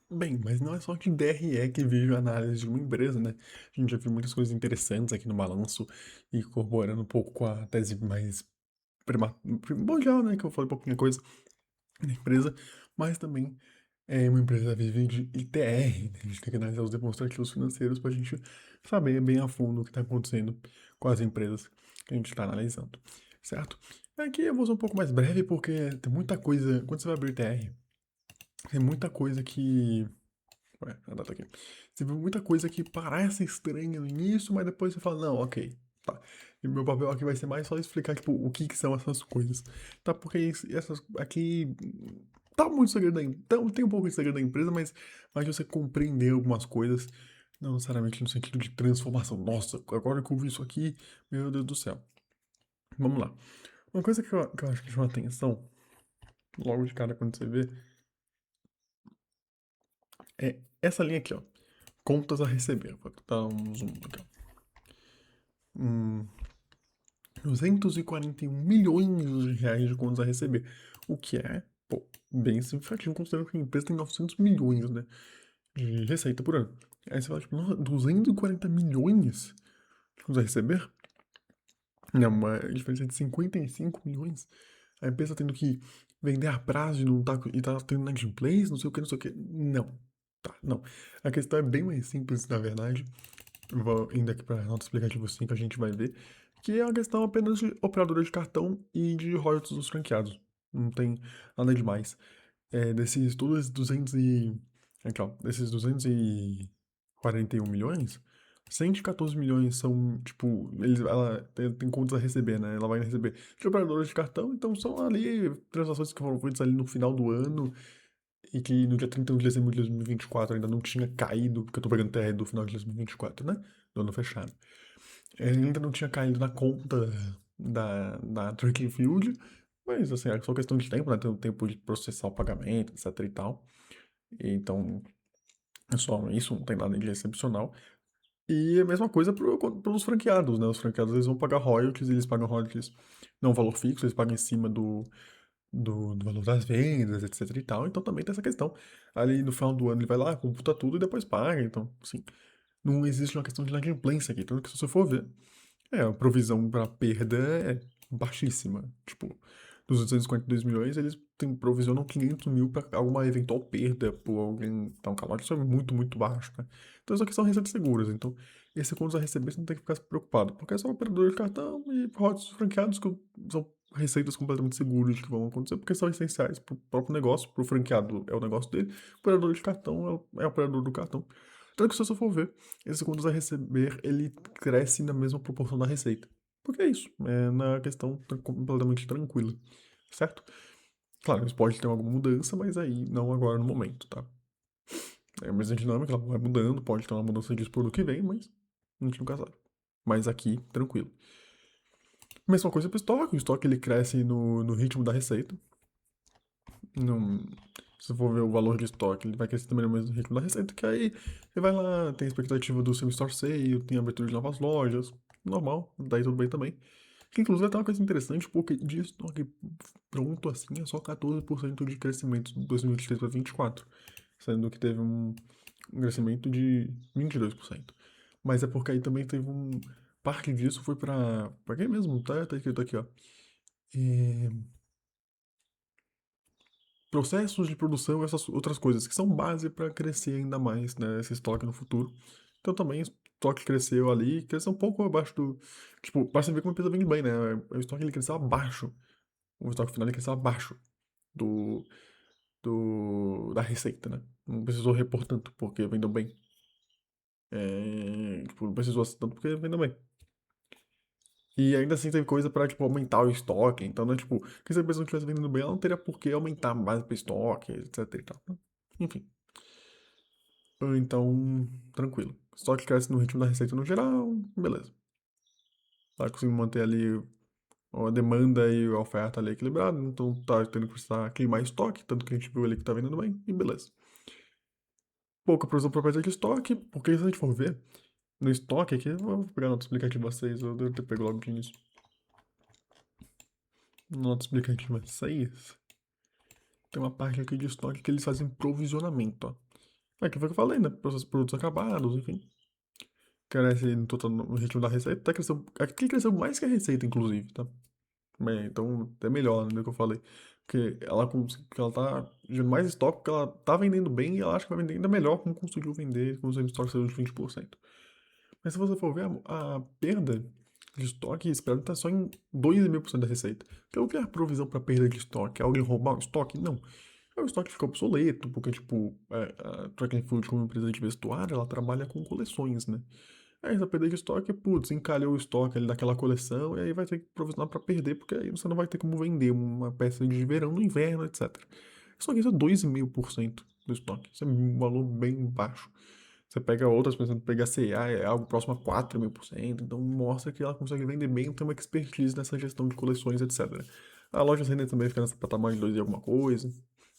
Bem, mas não é só de DRE que vejo a análise de uma empresa, né? A gente já viu muitas coisas interessantes aqui no balanço e corroborando um pouco com a tese mais primordial, né? Que eu falei um pouquinho coisa da empresa, mas também é uma empresa vive de ITR, né? A gente tem que analisar os demonstrativos financeiros para a gente saber bem a fundo o que está acontecendo com as empresas que a gente está analisando, certo? Aqui eu vou ser um pouco mais breve porque tem muita coisa. Quando você vai abrir ITR, tem muita coisa que. Ué, a data aqui. Você vê muita coisa que parece estranha no início, mas depois você fala, não, ok, tá. E meu papel aqui vai ser mais só explicar, tipo, o que que são essas coisas. Tá, porque essas aqui tá muito segredo da empresa. Então, tem um pouco de segredo da empresa, mas você compreender algumas coisas, não necessariamente no sentido de transformação. Nossa, agora que eu vi isso aqui, meu Deus do céu. Vamos lá. Uma coisa que eu acho que chama atenção, logo de cara quando você vê, é essa linha aqui, ó. Contas a receber. Vou dar um zoom aqui, ó. 241 milhões de reais de contas a receber. O que é, pô, bem significativo, considerando que a empresa tem 900 milhões, né, de receita por ano. Aí você fala, tipo, nossa, 240 milhões de contas a receber? É uma diferença de 55 milhões. A empresa tendo que vender a prazo e tá tendo inadimplência, não sei o que, não sei o que. Não. Tá, não. A questão é bem mais simples, na verdade. Eu vou indo aqui para a nota explicativa 5, a gente vai ver que é uma questão apenas de operadora de cartão e de royalties dos franqueados. Não tem nada demais. Desses todos 200 e... Aqui, ó. Desses 241 milhões, 114 milhões são, tipo, ela tem contas a receber, né? Ela vai receber de operadoras de cartão, então são ali transações que foram feitas ali no final do ano e que no dia 31 de dezembro de 2024 ainda não tinha caído, porque eu tô pegando TR do final de 2024, né? Do ano fechado. Ele ainda não tinha caído na conta da Track and Field, mas assim, é só questão de tempo, né? Tem o tempo de processar o pagamento, etc e tal. Então, é só isso, não tem nada de excepcional. E a mesma coisa pelos franqueados, né? Os franqueados eles vão pagar royalties, eles pagam royalties não valor fixo, eles pagam em cima do valor das vendas, etc e tal. Então também tem essa questão. Ali no final do ano ele vai lá, computa tudo e depois paga. Então, assim, não existe uma questão de inadimplência aqui. Tanto que se você for ver, a provisão para perda é baixíssima. Tipo, dos 242 milhões, eles provisionam 500 mil para alguma eventual perda por alguém dar um calote. Isso é muito, muito baixo, né? Então, isso aqui são receitas seguras. Então, esse quando você receber, você não tem que ficar preocupado. Porque é só operador de cartão e royalties franqueados que são receitas completamente seguras que vão acontecer, porque são essenciais para o próprio negócio. Para o franqueado é o negócio dele, o operador de cartão é o operador do cartão. Tanto que se você for ver, esse contas a receber, ele cresce na mesma proporção da receita. Porque é isso, é na questão completamente tranquila, certo? Claro, isso pode ter alguma mudança, mas aí não agora no momento, tá? É a mesma dinâmica, ela vai mudando, pode ter uma mudança disso pro ano que vem, mas a gente nunca sabe. Mas aqui, tranquilo. Mesma coisa pro estoque, o estoque ele cresce no ritmo da receita. Não, se for ver o valor de estoque, ele vai crescer também no mesmo ritmo da receita, que aí ele vai lá, tem a expectativa do seu store sale, tem a abertura de novas lojas, normal, daí tudo bem também. Que inclusive é até uma coisa interessante, porque de estoque pronto assim é só 14% de crescimento de 2023 para 2024, sendo que teve um crescimento de 22%. Mas é porque aí também teve parte disso foi pra quem mesmo? Tá escrito aqui, ó. É, processos de produção e essas outras coisas que são base para crescer ainda mais, né, esse estoque no futuro. Então também o estoque cresceu ali, cresceu um pouco abaixo do. Tipo, para você ver como a empresa vende bem, né? O estoque ele cresceu abaixo. O estoque final ele cresceu abaixo do, da receita, né? Não precisou repor tanto porque vendeu bem. Tipo, não precisou assim tanto porque vendeu bem. E ainda assim teve coisa pra, tipo, aumentar o estoque. Então, né, tipo, que se a empresa não estivesse vendendo bem, ela não teria por que aumentar mais o estoque, etc e tal. Enfim. Então, tranquilo. Estoque cresce no ritmo da receita no geral, beleza. Tá conseguindo manter ali a demanda e a oferta ali equilibrada, então tá tendo que precisar queimar estoque, tanto que a gente viu ali que tá vendendo bem, e beleza. Pouca produção propriedade de estoque, porque se a gente for ver, no estoque aqui, eu vou pegar a nota explicativa 6, eu devo ter pego logo de início. Nota explicativa 6, tem uma parte aqui de estoque que eles fazem provisionamento, ó. É que foi o que eu falei, né? Produtos acabados, enfim. Cresce no total no ritmo da receita, tá crescendo, aqui cresceu mais que a receita, inclusive, tá? Então, é melhor, né, do que eu falei. Porque que ela tá gerando mais estoque, porque ela tá vendendo bem e ela acha que vai vender ainda melhor como conseguiu vender com os estoques saiu de 20%. Mas se você for ver, a perda de estoque esperada tá só em 2,5% da receita. Então, o que é a provisão para perda de estoque? É alguém roubar o estoque? Não. É o estoque fica obsoleto, porque, tipo, a Track and Field, como empresa de vestuário, ela trabalha com coleções, né? Aí essa perda de estoque, putz, encalhou o estoque ali daquela coleção e aí vai ter que provisionar para perder, porque aí você não vai ter como vender uma peça de verão no inverno, etc. Só que isso é 2,5% do estoque. Isso é um valor bem baixo. Você pega outras, por exemplo, pega a C&A, é algo próximo a 4.000%, então mostra que ela consegue vender bem, tem uma expertise nessa gestão de coleções, etc. A loja Renner também fica nessa patamar de 2 e alguma coisa.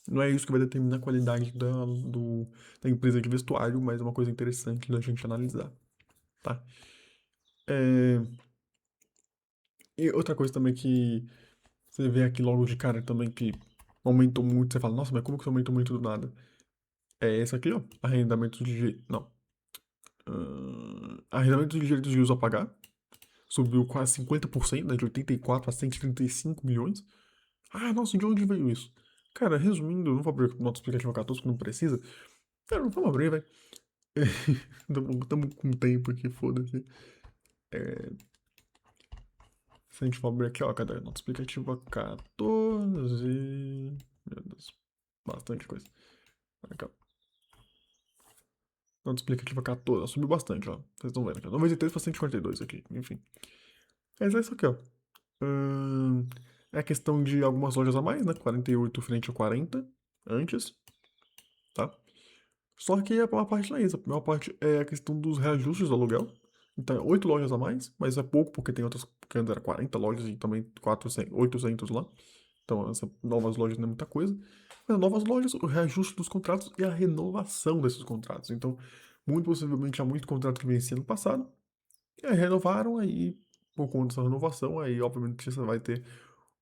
Não é isso que vai determinar a qualidade da empresa de vestuário, mas é uma coisa interessante da gente analisar, tá? É, e outra coisa também que você vê aqui logo de cara também que aumentou muito, você fala, nossa, mas como que isso aumentou muito do nada? É esse aqui, ó, arrendamento de... Não. Arrendamento de direitos de uso a pagar. Subiu quase 50%, né, de 84 a 135 milhões. Ah, nossa, de onde veio isso? Cara, resumindo, eu não vou abrir nota explicativa 14 porque não precisa. Cara, não vamos abrir, velho. Tamo com tempo aqui, foda-se. Se a gente for abrir aqui, ó, cadê? Nota explicativa 14. Meu Deus, bastante coisa. Aqui, ó. Nota explicativa 14, ela subiu bastante, ó. Vocês estão vendo aqui. 93 para 142 aqui, enfim. Mas é isso aqui, ó. É a questão de algumas lojas a mais, né? 48 frente a 40 antes, tá? Só que a maior parte não é isso. A maior parte é a questão dos reajustes do aluguel. Então, é 8 lojas a mais, mas é pouco porque tem outras, porque antes era 40 lojas e também 400, 800 lá. Então, essas novas lojas não é muita coisa. Mas novas lojas, o reajuste dos contratos e a renovação desses contratos. Então, muito possivelmente, tinha muito contrato que vencia no passado. E aí renovaram, aí, por conta dessa renovação, aí, obviamente, você vai ter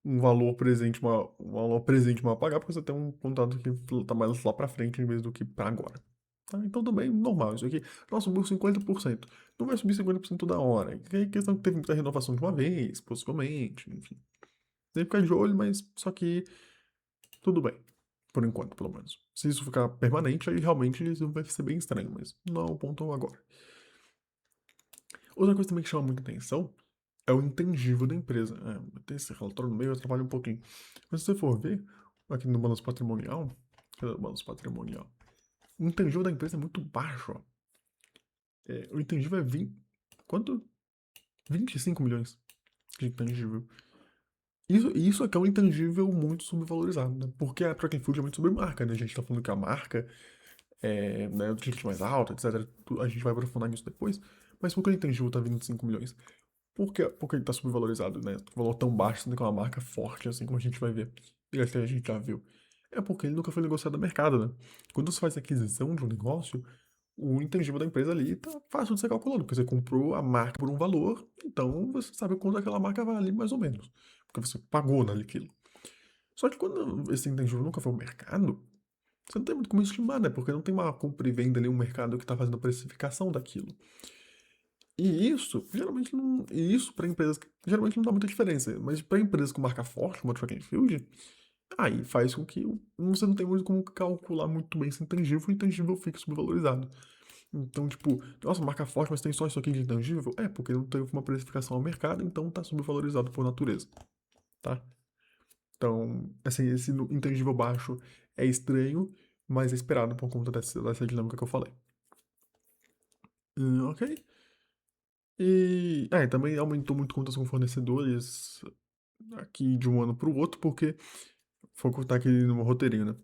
um valor presente, um valor presente maior a pagar, porque você tem um contrato que tá mais lá pra frente em vez do que pra agora. Tá? Então também normal isso aqui. Nossa, subiu 50%. Não vai subir 50% toda hora. É questão que teve muita renovação de uma vez, possivelmente, enfim. Tem que ficar de olho, mas só que tudo bem. Por enquanto, pelo menos. Se isso ficar permanente, aí realmente isso vai ser bem estranho, mas não é o ponto agora. Outra coisa também que chama muita atenção é o intangível da empresa. Tem esse relatório no meio, eu trabalho um pouquinho. Mas se você for ver, aqui no balanço patrimonial, cadê o balanço patrimonial? O intangível da empresa é muito baixo, ó. O intangível é 20, quanto? 25 milhões de intangível. Isso aqui é um intangível muito subvalorizado, né? Porque a Track and Field é muito sobre marca, né? A gente tá falando que a marca né, o ticket mais alto, etc. A gente vai aprofundar nisso depois. Mas por que o intangível tá vindo de 5 milhões? Porque ele tá subvalorizado, né? Um valor tão baixo, sendo que é uma marca forte, assim como a gente vai ver. E até a gente já viu. É porque ele nunca foi negociado no mercado, né? Quando você faz aquisição de um negócio, o intangível da empresa ali tá fácil de ser calculado, porque você comprou a marca por um valor, então você sabe quanto aquela marca vale, mais ou menos. Porque você pagou naquilo. Só que quando esse intangível nunca foi ao mercado, você não tem muito como estimar, né? Porque não tem uma compra e venda ali, um mercado que tá fazendo a precificação daquilo. E isso, geralmente não. E isso para empresas que geralmente não dá muita diferença. Mas para empresas com marca forte, como a Track and Field, aí faz com que você não tenha muito como calcular muito bem se é intangível ou intangível fique subvalorizado. Então, tipo, nossa, marca forte, mas tem só isso aqui de intangível? É, porque não teve uma precificação ao mercado, então tá subvalorizado por natureza, tá? Então, assim, esse intangível baixo é estranho, mas é esperado por conta dessa dinâmica que eu falei. Ok? E também aumentou muito contas com fornecedores aqui de um ano para o outro, porque foi cortar aqui no meu roteirinho, né?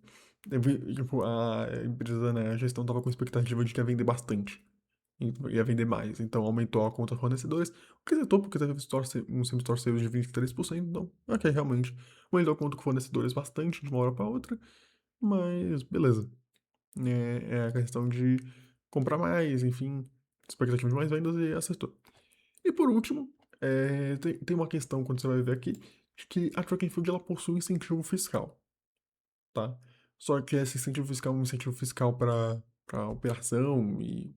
Tipo, a empresa, né, a gestão tava com expectativa de que ia vender bastante. Ia vender mais, então aumentou a conta fornecedores, o que acertou porque teve um same-store sales de 23%, então, ok, realmente, aumentou a conta com fornecedores bastante de uma hora para outra, mas beleza. É a questão de comprar mais, enfim, expectativa de mais vendas e acertou. E por último, tem uma questão quando você vai ver aqui, de que a Track and Field ela possui um incentivo fiscal, tá? Só que esse incentivo fiscal é um incentivo fiscal para operação e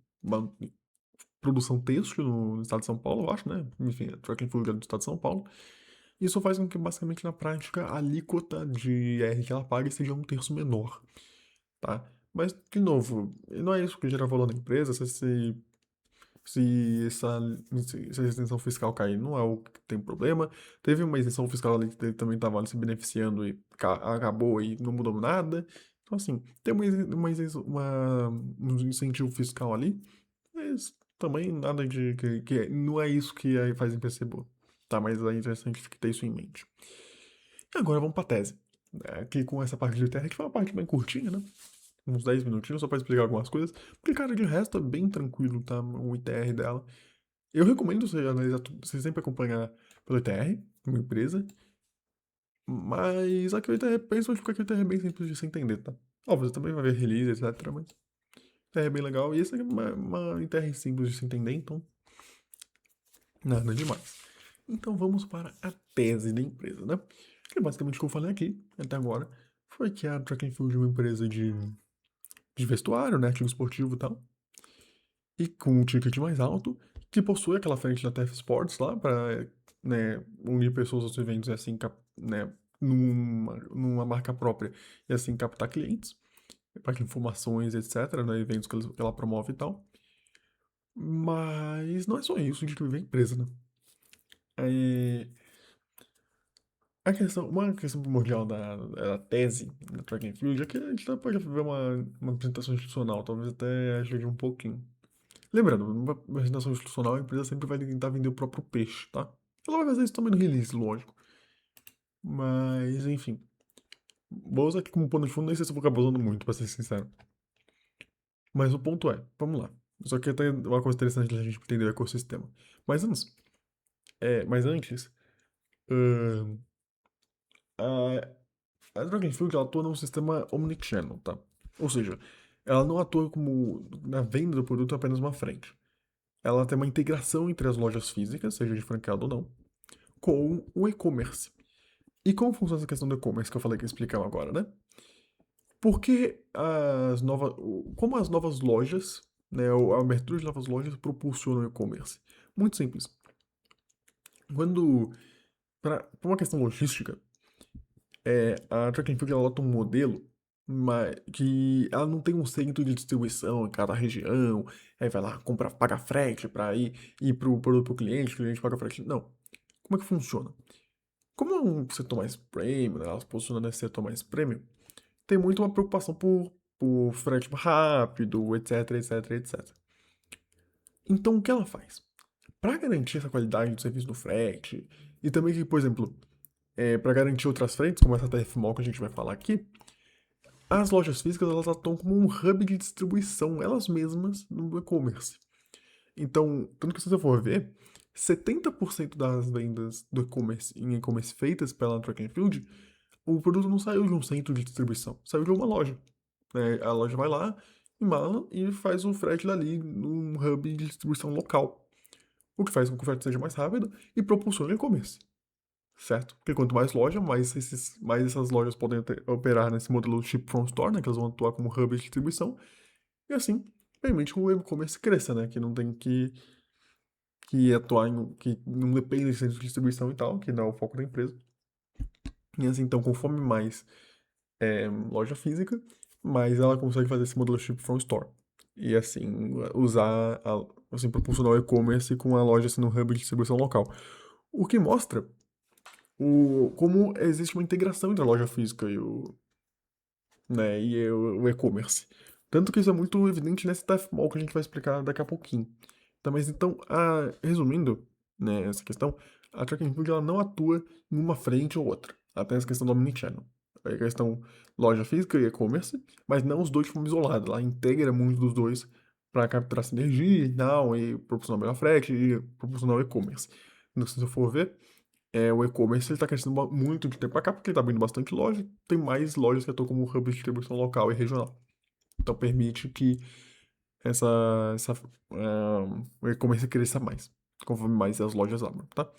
produção têxtil no estado de São Paulo, eu acho, né? Enfim, a Track and Field é do estado de São Paulo. Isso faz com que, basicamente, na prática, a alíquota de IR que ela paga seja um terço menor, tá? Mas, de novo, não é isso que gera valor na empresa, se essa isenção fiscal cair, não é o que tem problema. Teve uma isenção fiscal ali que ele também estava se beneficiando e acabou e não mudou nada. Então, assim, tem um incentivo fiscal ali, mas também nada de que não é isso que aí faz a empresa ser boa. Tá, mas é interessante ter isso em mente. E agora vamos pra tese. Aqui com essa parte de terra, que foi uma parte bem curtinha, né? Uns 10 minutinhos só pra explicar algumas coisas. Porque, cara, de resto é bem tranquilo, tá? O ITR dela. Eu recomendo você analisar, você sempre acompanhar pelo ITR, uma empresa, mas aqui o ITR, principalmente porque aqui o ITR é bem simples de se entender, tá? Óbvio, você também vai ver release, etc, mas o ITR é bem legal, e esse aqui é uma ITR simples de se entender, então nada demais. Então vamos para a tese da empresa, né? Que basicamente o que eu falei aqui, até agora, foi que a Track and Field é uma empresa de vestuário, né, artigo esportivo e tal, e com um ticket mais alto, que possui aquela frente da TF Sports lá para, né, unir pessoas aos eventos e assim, né, numa marca própria e assim captar clientes, para informações, etc, né, eventos que ela promove e tal. Mas não é só isso de que vive a empresa, né? É, uma questão primordial da tese da Track and Field é que a gente pode ver uma apresentação institucional, talvez até ajude um pouquinho. Lembrando, numa apresentação institucional, a empresa sempre vai tentar vender o próprio peixe, tá? Ela vai fazer isso também no release, lógico. Mas, enfim. Vou usar aqui como pano de fundo, nem sei se eu vou acabar usando muito, pra ser sincero. Mas o ponto é, vamos lá. Só que tem uma coisa interessante da gente entender o ecossistema. Mas antes, mas antes, ahn, a Dragonfruit ela atua num sistema omnichannel, tá? Ou seja, ela não atua como na venda do produto apenas uma frente. Ela tem uma integração entre as lojas físicas, seja de franqueado ou não, com o e-commerce. E como funciona essa questão do e-commerce que eu falei que ia explicar agora, né? Porque como as novas lojas, né, a abertura de novas lojas propulsionam o e-commerce? Muito simples. Quando, para uma questão logística, a Track and Field ela adota um modelo que ela não tem um centro de distribuição em cada região, aí vai lá, compra, paga frete para ir pro produto pro cliente, o cliente paga frete. Não. Como é que funciona? Como é um setor mais premium, né, ela se posiciona nesse setor mais premium, tem muito uma preocupação por frete rápido, etc, etc, etc. Então, o que ela faz? Para garantir essa qualidade do serviço do frete, e também que, por exemplo, para garantir outras frentes, como essa TF Mall que a gente vai falar aqui, as lojas físicas, elas atuam como um hub de distribuição, elas mesmas, no e-commerce. Então, tanto que se você for ver, 70% das vendas do e-commerce em e-commerce feitas pela Track and Field, o produto não saiu de um centro de distribuição, saiu de uma loja, né? A loja vai lá, embala e faz o frete dali num hub de distribuição local, o que faz com que o frete seja mais rápido e propulsione o e-commerce, certo? Porque quanto mais loja, mais essas lojas podem operar nesse modelo Ship from Store, né? Que elas vão atuar como hub de distribuição, e assim permite que o e-commerce cresça, né? Que não tem que atuar que não depende de centro de distribuição e tal, que não é o foco da empresa. E assim, então, conforme mais loja física, mais ela consegue fazer esse modelo Ship from Store. E assim, assim, propulsionar o e-commerce com a loja sendo um hub de distribuição local. O que mostra como existe uma integração entre a loja física e o e-commerce. Tanto que isso é muito evidente nesse TF Mall que a gente vai explicar daqui a pouquinho. Tá, mas então, resumindo, né, essa questão, a Track and Field ela não atua em uma frente ou outra. Ela tem essa questão do Omnichannel. A questão loja física e e-commerce, mas não os dois de forma isolada. Ela integra muito dos dois para capturar sinergia e tal, e proporcionar melhor frete e proporcionar o e-commerce. Então, se você for ver, o e-commerce ele está crescendo muito de tempo para cá, porque ele está abrindo bastante loja. Tem mais lojas que atuam como hub de distribuição local e regional. Então permite que essa, essa, o e-commerce cresça mais, conforme mais as lojas abram, tá?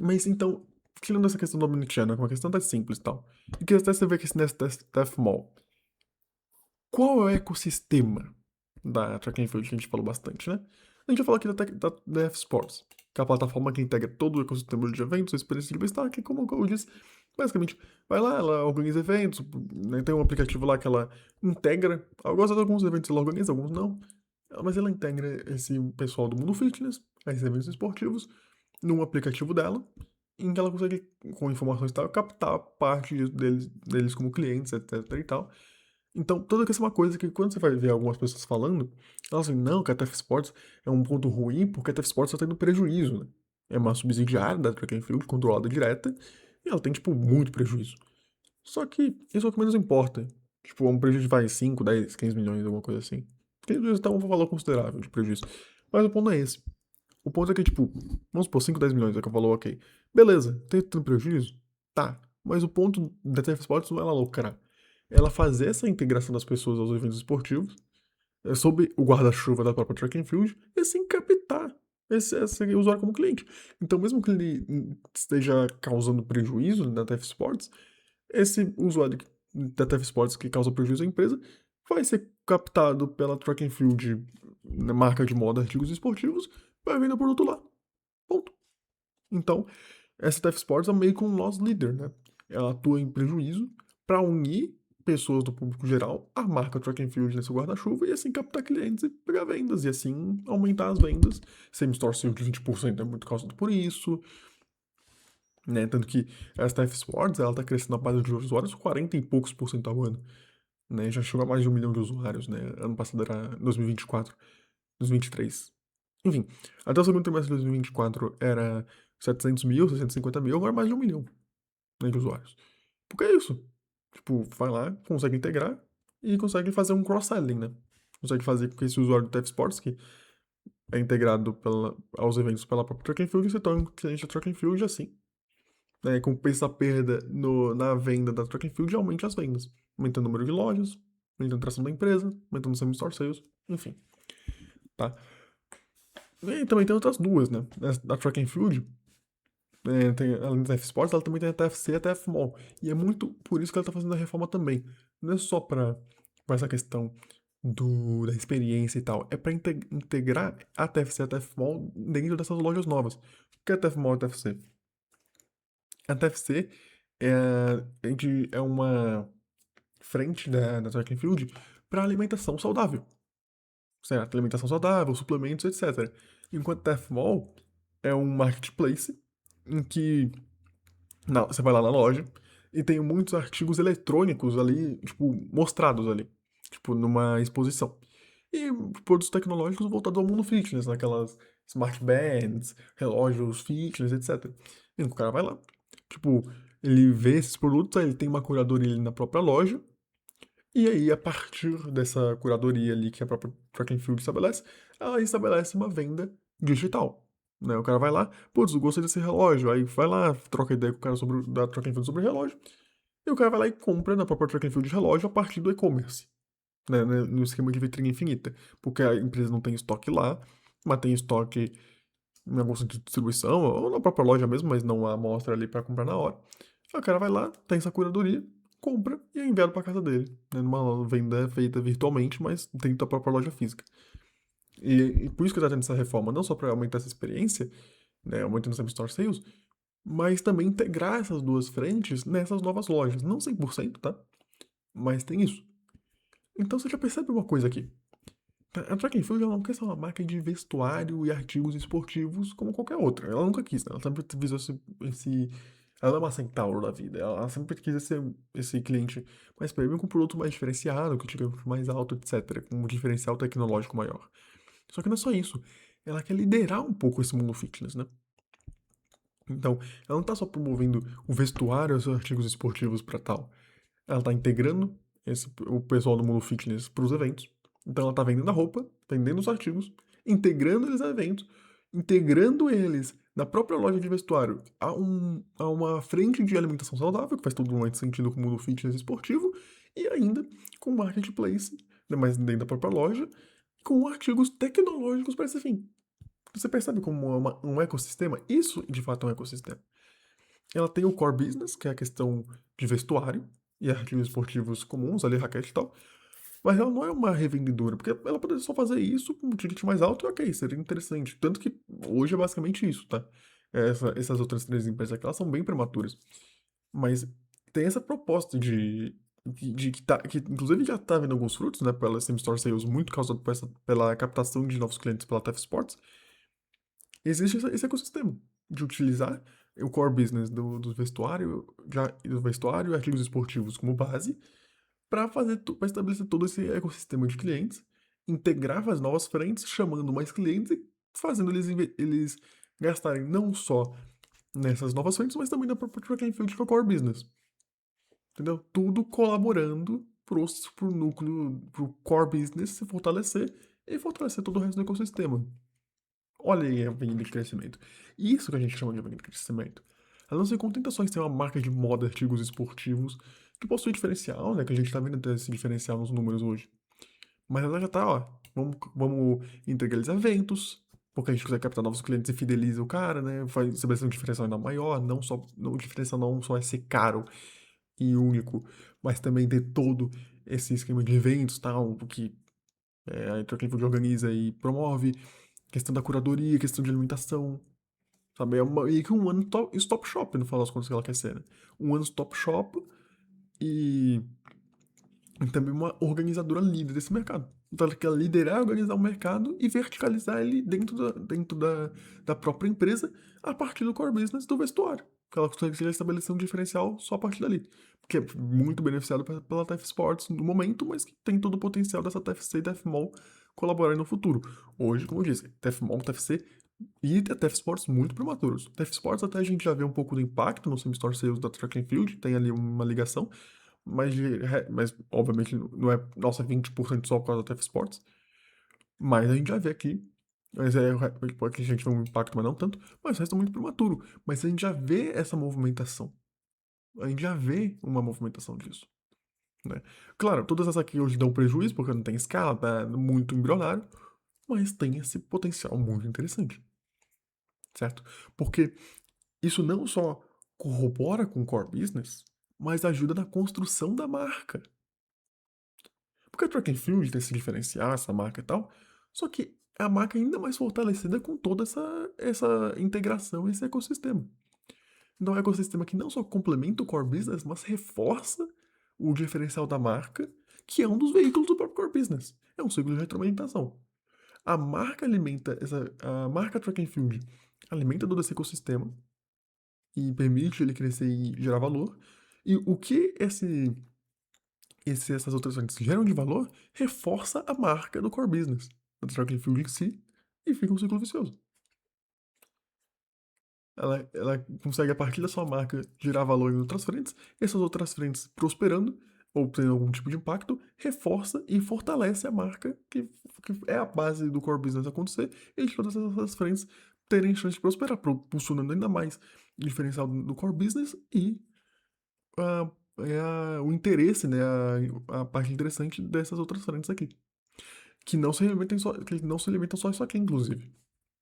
Mas então, tirando essa questão do Omnichannel, que é uma questão até simples e tal, e que até você vê que esse nesse Death Mall, qual é o ecossistema da Track and Field que a gente falou bastante, né? A gente já falou aqui da F Sports, que é a plataforma que integra todo o ecossistema de eventos, experiência de bem-estar, que como eu disse, basicamente, vai lá, ela organiza eventos, né, tem um aplicativo lá que ela integra, alguns eventos ela organiza, alguns não, mas ela integra esse pessoal do mundo fitness, esses eventos esportivos, num aplicativo dela, em que ela consegue, com informações e tal, captar parte deles como clientes, etc e tal. Então, toda essa é uma coisa que quando você vai ver algumas pessoas falando, elas assim, não, que a TF Sports é um ponto ruim porque a TF Sports está tendo prejuízo, né? É uma subsidiária da Track and Field, controlada direta, e ela tem, tipo, muito prejuízo. Só que isso é o que menos importa. Tipo, é um prejuízo de, vai, 5, 10, 15 milhões, alguma coisa assim. 15 milhões tá um valor considerável de prejuízo. Mas o ponto não é esse. O ponto é que, tipo, vamos supor, 5, 10 milhões é que eu falo, ok. Beleza, tem tanto prejuízo? Tá. Mas o ponto da TF Sports não é ela lucrar. Ela fazer essa integração das pessoas aos eventos esportivos, sob o guarda-chuva da própria Track and Field, e assim captar esse usuário como cliente. Então, mesmo que ele esteja causando prejuízo na TF Sports, esse usuário da TF Sports que causa prejuízo à empresa vai ser captado pela Track and Field, na marca de moda, artigos esportivos, vai vender o produto lá. Ponto. Então, essa TF Sports é meio que um loss leader, né? Ela atua em prejuízo para unir pessoas do público geral à marca Track and Field nesse guarda-chuva e assim captar clientes e pegar vendas e assim aumentar as vendas. Same store sales de 20% é muito causado por isso, né? Tanto que a TF Sports, ela tá crescendo a base de usuários 40 e poucos por cento ao ano, né? Já chegou a mais de 1 milhão de usuários, né? Ano passado era 2024, 2023. Enfim, até o segundo trimestre de 2024 era 700 mil, 650 mil, agora mais de 1 milhão, né, de usuários. Porque é isso. Tipo, vai lá, consegue integrar e consegue fazer um cross-selling, né? Consegue fazer com que esse usuário do TF Sports, que é integrado aos eventos pela própria Track and Field, se torne um cliente da Track and Field assim. Né, compensa a perda na venda da Track and Field e aumente as vendas. Aumentando o número de lojas, aumentando a tração da empresa, aumentando o same-store sales, enfim. Tá? E também tem outras duas, né? Da Track and Field, além da F-Sports, ela também tem a TFC e a TF Mall. E é muito por isso que ela tá fazendo a reforma também. Não é só pra essa questão da experiência e tal. É pra integrar a TFC e a TF Mall dentro dessas lojas novas. O que é a TF Mall e a TFC? A TFC é uma frente da Track and Field para alimentação saudável. Certo? Alimentação saudável, suplementos, etc. Enquanto a TF Mall é um marketplace em que não, você vai lá na loja e tem muitos artigos eletrônicos ali, tipo, mostrados ali, tipo, numa exposição. E produtos tecnológicos voltados ao mundo fitness, naquelas smart bands, relógios fitness, etc. E o cara vai lá, tipo, Ele vê esses produtos, aí ele tem uma curadoria ali na própria loja, e aí, a partir dessa curadoria ali que a própria Track and Field estabelece, ela estabelece uma venda digital. Né? O cara vai lá, putz, eu gostei desse relógio, aí vai lá, troca ideia com o cara da Track and Field sobre o relógio, e o cara vai lá e compra na própria Track and Field de relógio a partir do e-commerce, né, no esquema de vitrine infinita, porque a empresa não tem estoque lá, mas tem estoque em algum centro de distribuição, ou na própria loja mesmo, mas não a amostra ali para comprar na hora. Aí o cara vai lá, tem essa curadoria, compra e é enviado para casa dele, né, numa venda feita virtualmente, mas dentro da própria loja física. E por isso que tá tendo essa reforma, não só para aumentar essa experiência, né, aumentando essa store sales, mas também integrar essas duas frentes nessas novas lojas. Não 100%, tá? Mas tem isso. Então você já percebe uma coisa aqui. A Track and Field ela não quer ser uma marca de vestuário e artigos esportivos como qualquer outra. Ela nunca quis, né? Ela sempre visou ela não é uma Centauro da vida. Ela sempre quis esse cliente mais premium com um produto mais diferenciado, que tiver mais alto, etc. Com um diferencial tecnológico maior. Só que não é só isso. Ela quer liderar um pouco esse mundo fitness, né? Então, ela não tá só promovendo o vestuário e os artigos esportivos para tal. Ela tá integrando o pessoal do mundo fitness para os eventos. Então ela tá vendendo a roupa, vendendo os artigos, integrando eles a eventos, integrando eles na própria loja de vestuário a uma frente de alimentação saudável, que faz todo muito sentido com o mundo fitness esportivo, e ainda com marketplace, né, mas dentro da própria loja, com artigos tecnológicos para esse fim. Você percebe como é um ecossistema? Isso, de fato, é um ecossistema. Ela tem o core business, que é a questão de vestuário e artigos esportivos comuns, ali, raquete e tal. Mas ela não é uma revendedora, porque ela poderia só fazer isso com um ticket mais alto e ok, seria interessante. Tanto que hoje é basicamente isso, tá? Essas outras três empresas aqui, elas são bem prematuras. Mas tem essa proposta que inclusive já tá vendo alguns frutos, né? Pela Same Store Sales, muito causado pela captação de novos clientes pela TF Sports. Existe esse ecossistema de utilizar o core business do vestuário, do vestuário e artigos esportivos como base, para para estabelecer todo esse ecossistema de clientes, integrar as novas frentes, chamando mais clientes e fazendo eles gastarem não só nessas novas frentes, mas também na própria track and field que é o core business. Entendeu? Tudo colaborando pro núcleo, pro core business se fortalecer e fortalecer todo o resto do ecossistema. Olha aí a avenida de crescimento. Isso que a gente chama de avenida de crescimento. Ela não se contenta só em ser uma marca de moda, artigos esportivos, que possui diferencial, né? Que a gente tá vendo até esse diferencial nos números hoje. Mas ela já tá, ó, vamos entregar eles eventos, porque a gente quiser captar novos clientes e fideliza o cara, né? Vai estabelecer um diferencial ainda maior, o diferencial não só é ser caro e único, mas também ter todo esse esquema de eventos, tal, que a Track and Field organiza e promove, questão da curadoria, questão de alimentação, sabe? E que um one-stop shop, no final das contas, que ela quer ser, né? Um one-stop shop e também uma organizadora líder desse mercado. Então ela quer liderar, organizar o mercado e verticalizar ele da própria empresa a partir do core business do vestuário. Que ela consegue estabelecer um diferencial só a partir dali. Que é muito beneficiado pela TF Sports no momento, mas que tem todo o potencial dessa TFC e TFMall colaborarem no futuro. Hoje, como eu disse, TFMall, TFC e a TF Sports muito prematuros. TF Sports até a gente já vê um pouco do impacto no Same Store Sales da Track and Field, tem ali uma ligação, mas obviamente não é, nossa, 20% só por causa da TF Sports. Mas a gente já vê aqui. Mas aqui a gente vê um impacto, mas não tanto. Mas o resto é muito prematuro. Mas a gente já vê essa movimentação. A gente já vê uma movimentação disso. Né? Claro, todas essas aqui hoje dão prejuízo, porque não tem escala, tá muito embrionário. Mas tem esse potencial muito interessante. Certo? Porque isso não só corrobora com o core business, mas ajuda na construção da marca. Porque a track and field tem se diferenciar, essa marca e tal, só que a marca é ainda mais fortalecida com toda essa integração, esse ecossistema. Então é um ecossistema que não só complementa o core business, mas reforça o diferencial da marca, que é um dos veículos do próprio core business. É um ciclo de retroalimentação. A marca track and field alimenta todo esse ecossistema e permite ele crescer e gerar valor. E o que essas outras frentes geram de valor, reforça a marca do core business, da track and field em si, e fica um ciclo vicioso. ela consegue, a partir da sua marca, gerar valor em outras frentes, e essas outras frentes prosperando, ou tendo algum tipo de impacto, reforça e fortalece a marca, que é a base do core business acontecer, e de todas essas frentes terem chance de prosperar, impulsionando ainda mais o diferencial do core business e o interesse, né, a parte interessante dessas outras frentes aqui. Que não se limitam só a isso aqui, inclusive.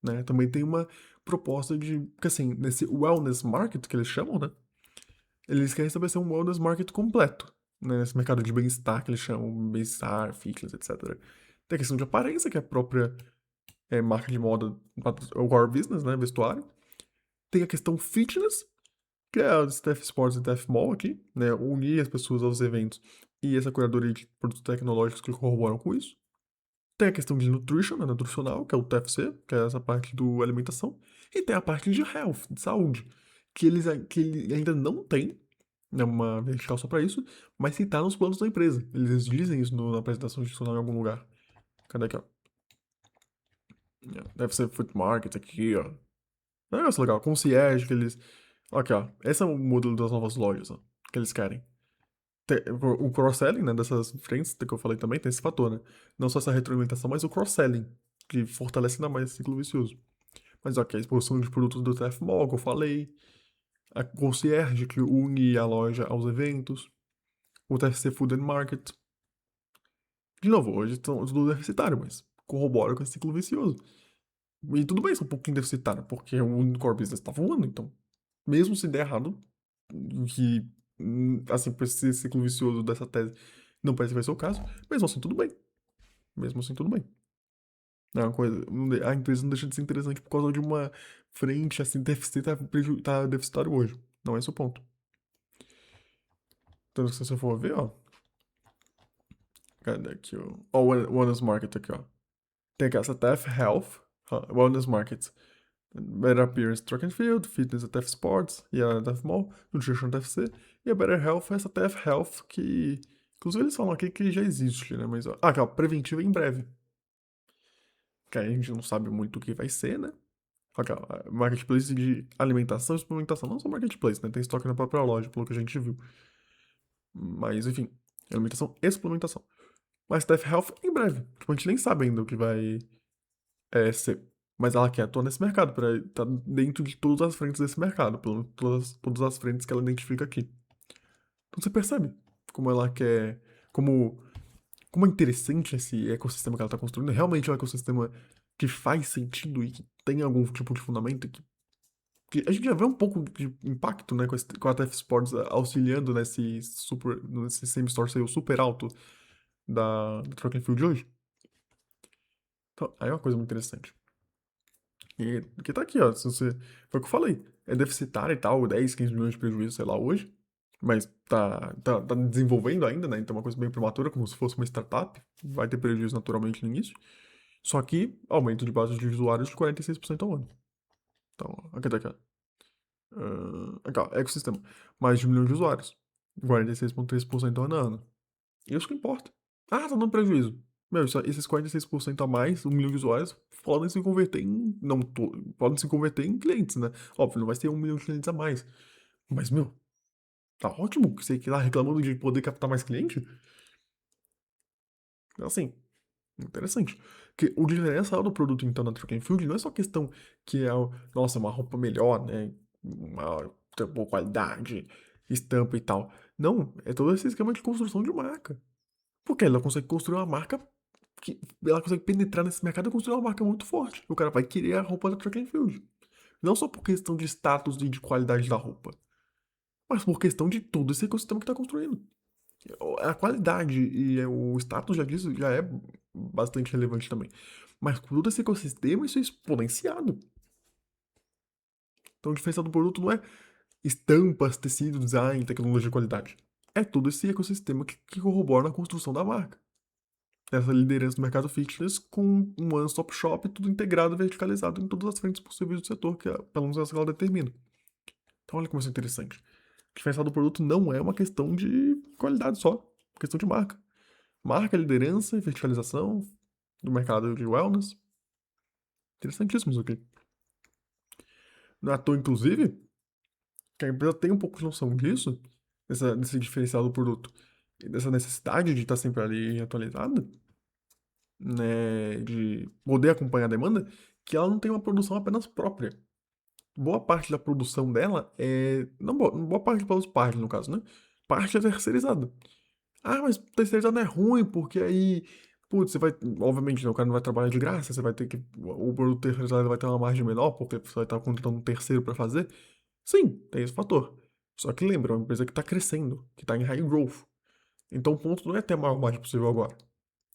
Né? Também tem uma proposta de, que assim, nesse wellness market que eles chamam, né? Eles querem estabelecer um wellness market completo, né? Nesse mercado de bem-estar que eles chamam, bem-estar, fitness, etc. Tem a questão de aparência, que é a própria marca de moda, o core business, né? Vestuário. Tem a questão fitness, que é a Steph Sports e Steph Mall aqui, né? Unir as pessoas aos eventos e essa curadoria de produtos tecnológicos que corroboram com isso. Tem a questão de nutrition, né, nutricional, que é o TFC, que é essa parte do alimentação, e tem a parte de health, de saúde, que ele ainda não tem, né, uma vertical só para isso, mas que tá nos planos da empresa. Eles dizem isso na apresentação institucional em algum lugar. Cadê aqui, ó? Deve ser Food Market aqui, ó. É um negócio legal. Concierge, que eles... Aqui, ó. Esse é o modelo das novas lojas, ó, que eles querem. O cross-selling, né, dessas frentes que eu falei também, tem esse fator, né? Não só essa retroalimentação, mas o cross-selling, que fortalece ainda mais esse ciclo vicioso. Mas ok, a exposição de produtos do TF Mall, que eu falei, a concierge, que une a loja aos eventos, o TFC Food and Market. De novo, hoje estão tudo deficitário, mas corrobora com esse ciclo vicioso. E tudo bem ser um pouquinho deficitário, porque o core business tá voando, então. Mesmo se der errado, que, assim, pra esse ciclo vicioso dessa tese não parece que vai ser o caso, mesmo assim tudo bem. Mesmo assim tudo bem. É uma coisa, a empresa não deixa de ser interessante por causa de uma frente, assim, deficitária, tá deficitário hoje. Não é esse o ponto. Então, se você for ver, ó, cadê aqui, ó, ó, o Wellness Market aqui, ó. Tem aqui essa TF Health, ó, Wellness Market. Better Appearance Track and Field, Fitness a TF Sports e a TF Mall, Nutrition TFC, e a Better Health é essa TF Health que, inclusive eles falam aqui que já existe, né, mas, ó, aqui, ó, preventiva em breve. Que aí a gente não sabe muito o que vai ser, né? Aqui, ó, marketplace de alimentação e suplementação, não só marketplace, né, tem estoque na própria loja, pelo que a gente viu. Mas, enfim, alimentação e suplementação. Mas TF Health em breve, tipo, a gente nem sabe ainda o que vai ser. Mas ela quer atuar nesse mercado, para estar dentro de todas as frentes desse mercado, pelo menos todas as frentes que ela identifica aqui. Então você percebe como ela quer. Como, como é interessante esse ecossistema que ela está construindo. Realmente é um ecossistema que faz sentido e que tem algum tipo de fundamento. Que a gente já vê um pouco de impacto, né, com a TF Sports auxiliando nesse same-store sale super alto da Track and Field de hoje. Então, aí é uma coisa muito interessante. E que tá aqui, ó. Se você, foi o que eu falei. É deficitário e tal, 10, 15 milhões de prejuízo, sei lá, hoje. Mas tá desenvolvendo ainda, né? Então é uma coisa bem prematura, como se fosse uma startup. Vai ter prejuízo naturalmente no início. Só que aumento de base de usuários de 46% ao ano. Então, aqui tá aqui, ó. Aqui, ó, ecossistema. Mais de 1 milhão de usuários. 46,3% ao ano. Isso que importa. Ah, tá dando prejuízo. Meu, esses 46% a mais, 1 milhão de usuários, podem se converter em. Não, podem se converter em clientes, né? Óbvio, não vai ter 1 milhão de clientes a mais. Mas, meu, tá ótimo que você que lá reclamando de poder captar mais cliente. Assim, interessante. Que o diferencial do produto, então, na Track and Field não é só questão que é, nossa, uma roupa melhor, né? Tem boa qualidade, estampa e tal. Não, é todo esse esquema de construção de marca. Porque ela consegue construir uma marca que ela consegue penetrar nesse mercado e construir uma marca muito forte. O cara vai querer a roupa da Track and Field. Não só por questão de status e de qualidade da roupa, mas por questão de todo esse ecossistema que está construindo. A qualidade e o status já disso já é bastante relevante também. Mas com todo esse ecossistema, isso é exponenciado. Então, o diferencial do produto não é estampas, tecido, design, tecnologia de qualidade. É todo esse ecossistema que corrobora na construção da marca. Essa liderança do mercado fitness com um one-stop shop, tudo integrado e verticalizado em todas as frentes possíveis do setor, que é, pelo menos essa que ela determina. Então olha como isso é interessante. O diferencial do produto não é uma questão de qualidade só, é uma questão de marca. Marca, liderança e verticalização do mercado de wellness. Interessantíssimo isso aqui. Não é à toa, inclusive, que a empresa tem um pouco de noção disso, desse diferencial do produto, e dessa necessidade de estar sempre ali atualizada, né, de poder acompanhar a demanda, que ela não tem uma produção apenas própria. Boa parte da produção dela é. Não, boa parte pelas partes, no caso, né? Parte é terceirizada. Ah, mas terceirizado é ruim, porque aí. Putz, você vai. Obviamente, né, o cara não vai trabalhar de graça, você vai ter que. O produto terceirizado vai ter uma margem menor, porque você vai estar contratando um terceiro para fazer. Sim, tem esse fator. Só que lembra, é uma empresa que está crescendo, que está em high growth. Então o ponto não é ter a maior margem possível agora,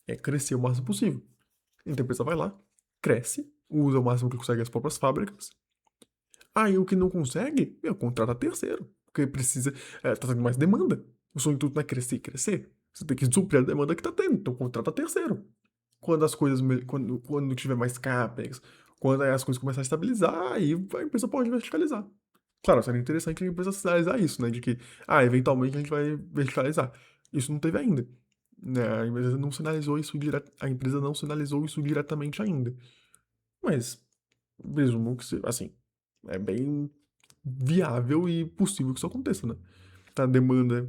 é crescer o máximo possível. Então a empresa vai lá, cresce, usa o máximo que consegue as próprias fábricas. Aí o que não consegue, meu, contrata terceiro. Porque precisa. Tá tendo mais demanda. O seu intuito não é crescer e crescer. Você tem que suprir a demanda que tá tendo. Então contrata terceiro. Quando as coisas. Quando tiver mais capex, quando as coisas começarem a estabilizar, aí a empresa pode verticalizar. Claro, seria interessante a empresa sinalizar isso, né? De que, eventualmente a gente vai verticalizar. Isso não teve ainda. Né? A empresa não sinalizou isso diretamente ainda. Mas, presumo que, assim, é bem viável e possível que isso aconteça, né? Tá a demanda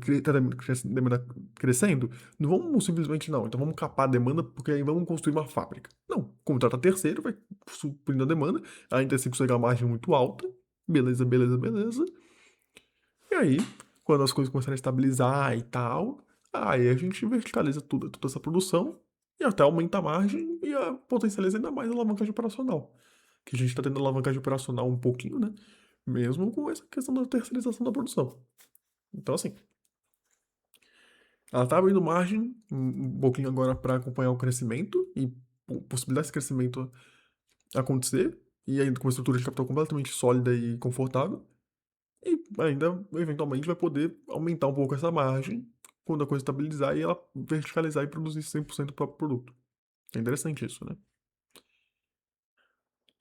crescendo, não vamos simplesmente não, então vamos capar a demanda porque aí vamos construir uma fábrica. Não, contrata terceiro, vai suprindo a demanda, ainda assim consegue uma margem muito alta, beleza, beleza, beleza. E aí, quando as coisas começarem a estabilizar e tal, aí a gente verticaliza toda essa produção e até aumenta a margem e potencializa ainda mais a alavancagem operacional. Que a gente está tendo alavancagem operacional um pouquinho, né? Mesmo com essa questão da terceirização da produção. Então, assim, ela tá abrindo margem um pouquinho agora para acompanhar o crescimento e possibilitar esse crescimento acontecer, e ainda com uma estrutura de capital completamente sólida e confortável, e ainda, eventualmente, vai poder aumentar um pouco essa margem quando a coisa estabilizar e ela verticalizar e produzir 100% do próprio produto. É interessante isso, né?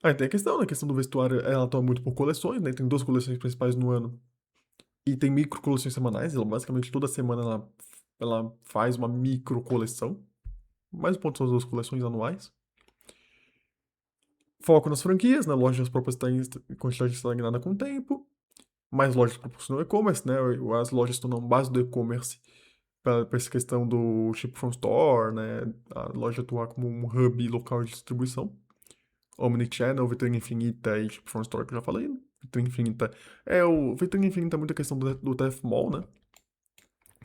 Aí tem a questão, né? A questão do vestuário, ela toma muito por coleções, né? Tem duas coleções principais no ano e tem micro coleções semanais. Ela basicamente toda semana ela faz uma micro coleção. Mais um ponto são as duas coleções anuais. Foco nas franquias, né? Lojas próprias têm quantidade estagnada com o tempo. Mais lojas proporcionam e-commerce, né? As lojas estão na base do e-commerce para essa questão do ship from store, né? A loja atuar como um hub local de distribuição. Omnichannel, vitrine infinita e ship from store que eu já falei, né? Vitrine infinita vitrine infinita é muita questão do TF Mall, né?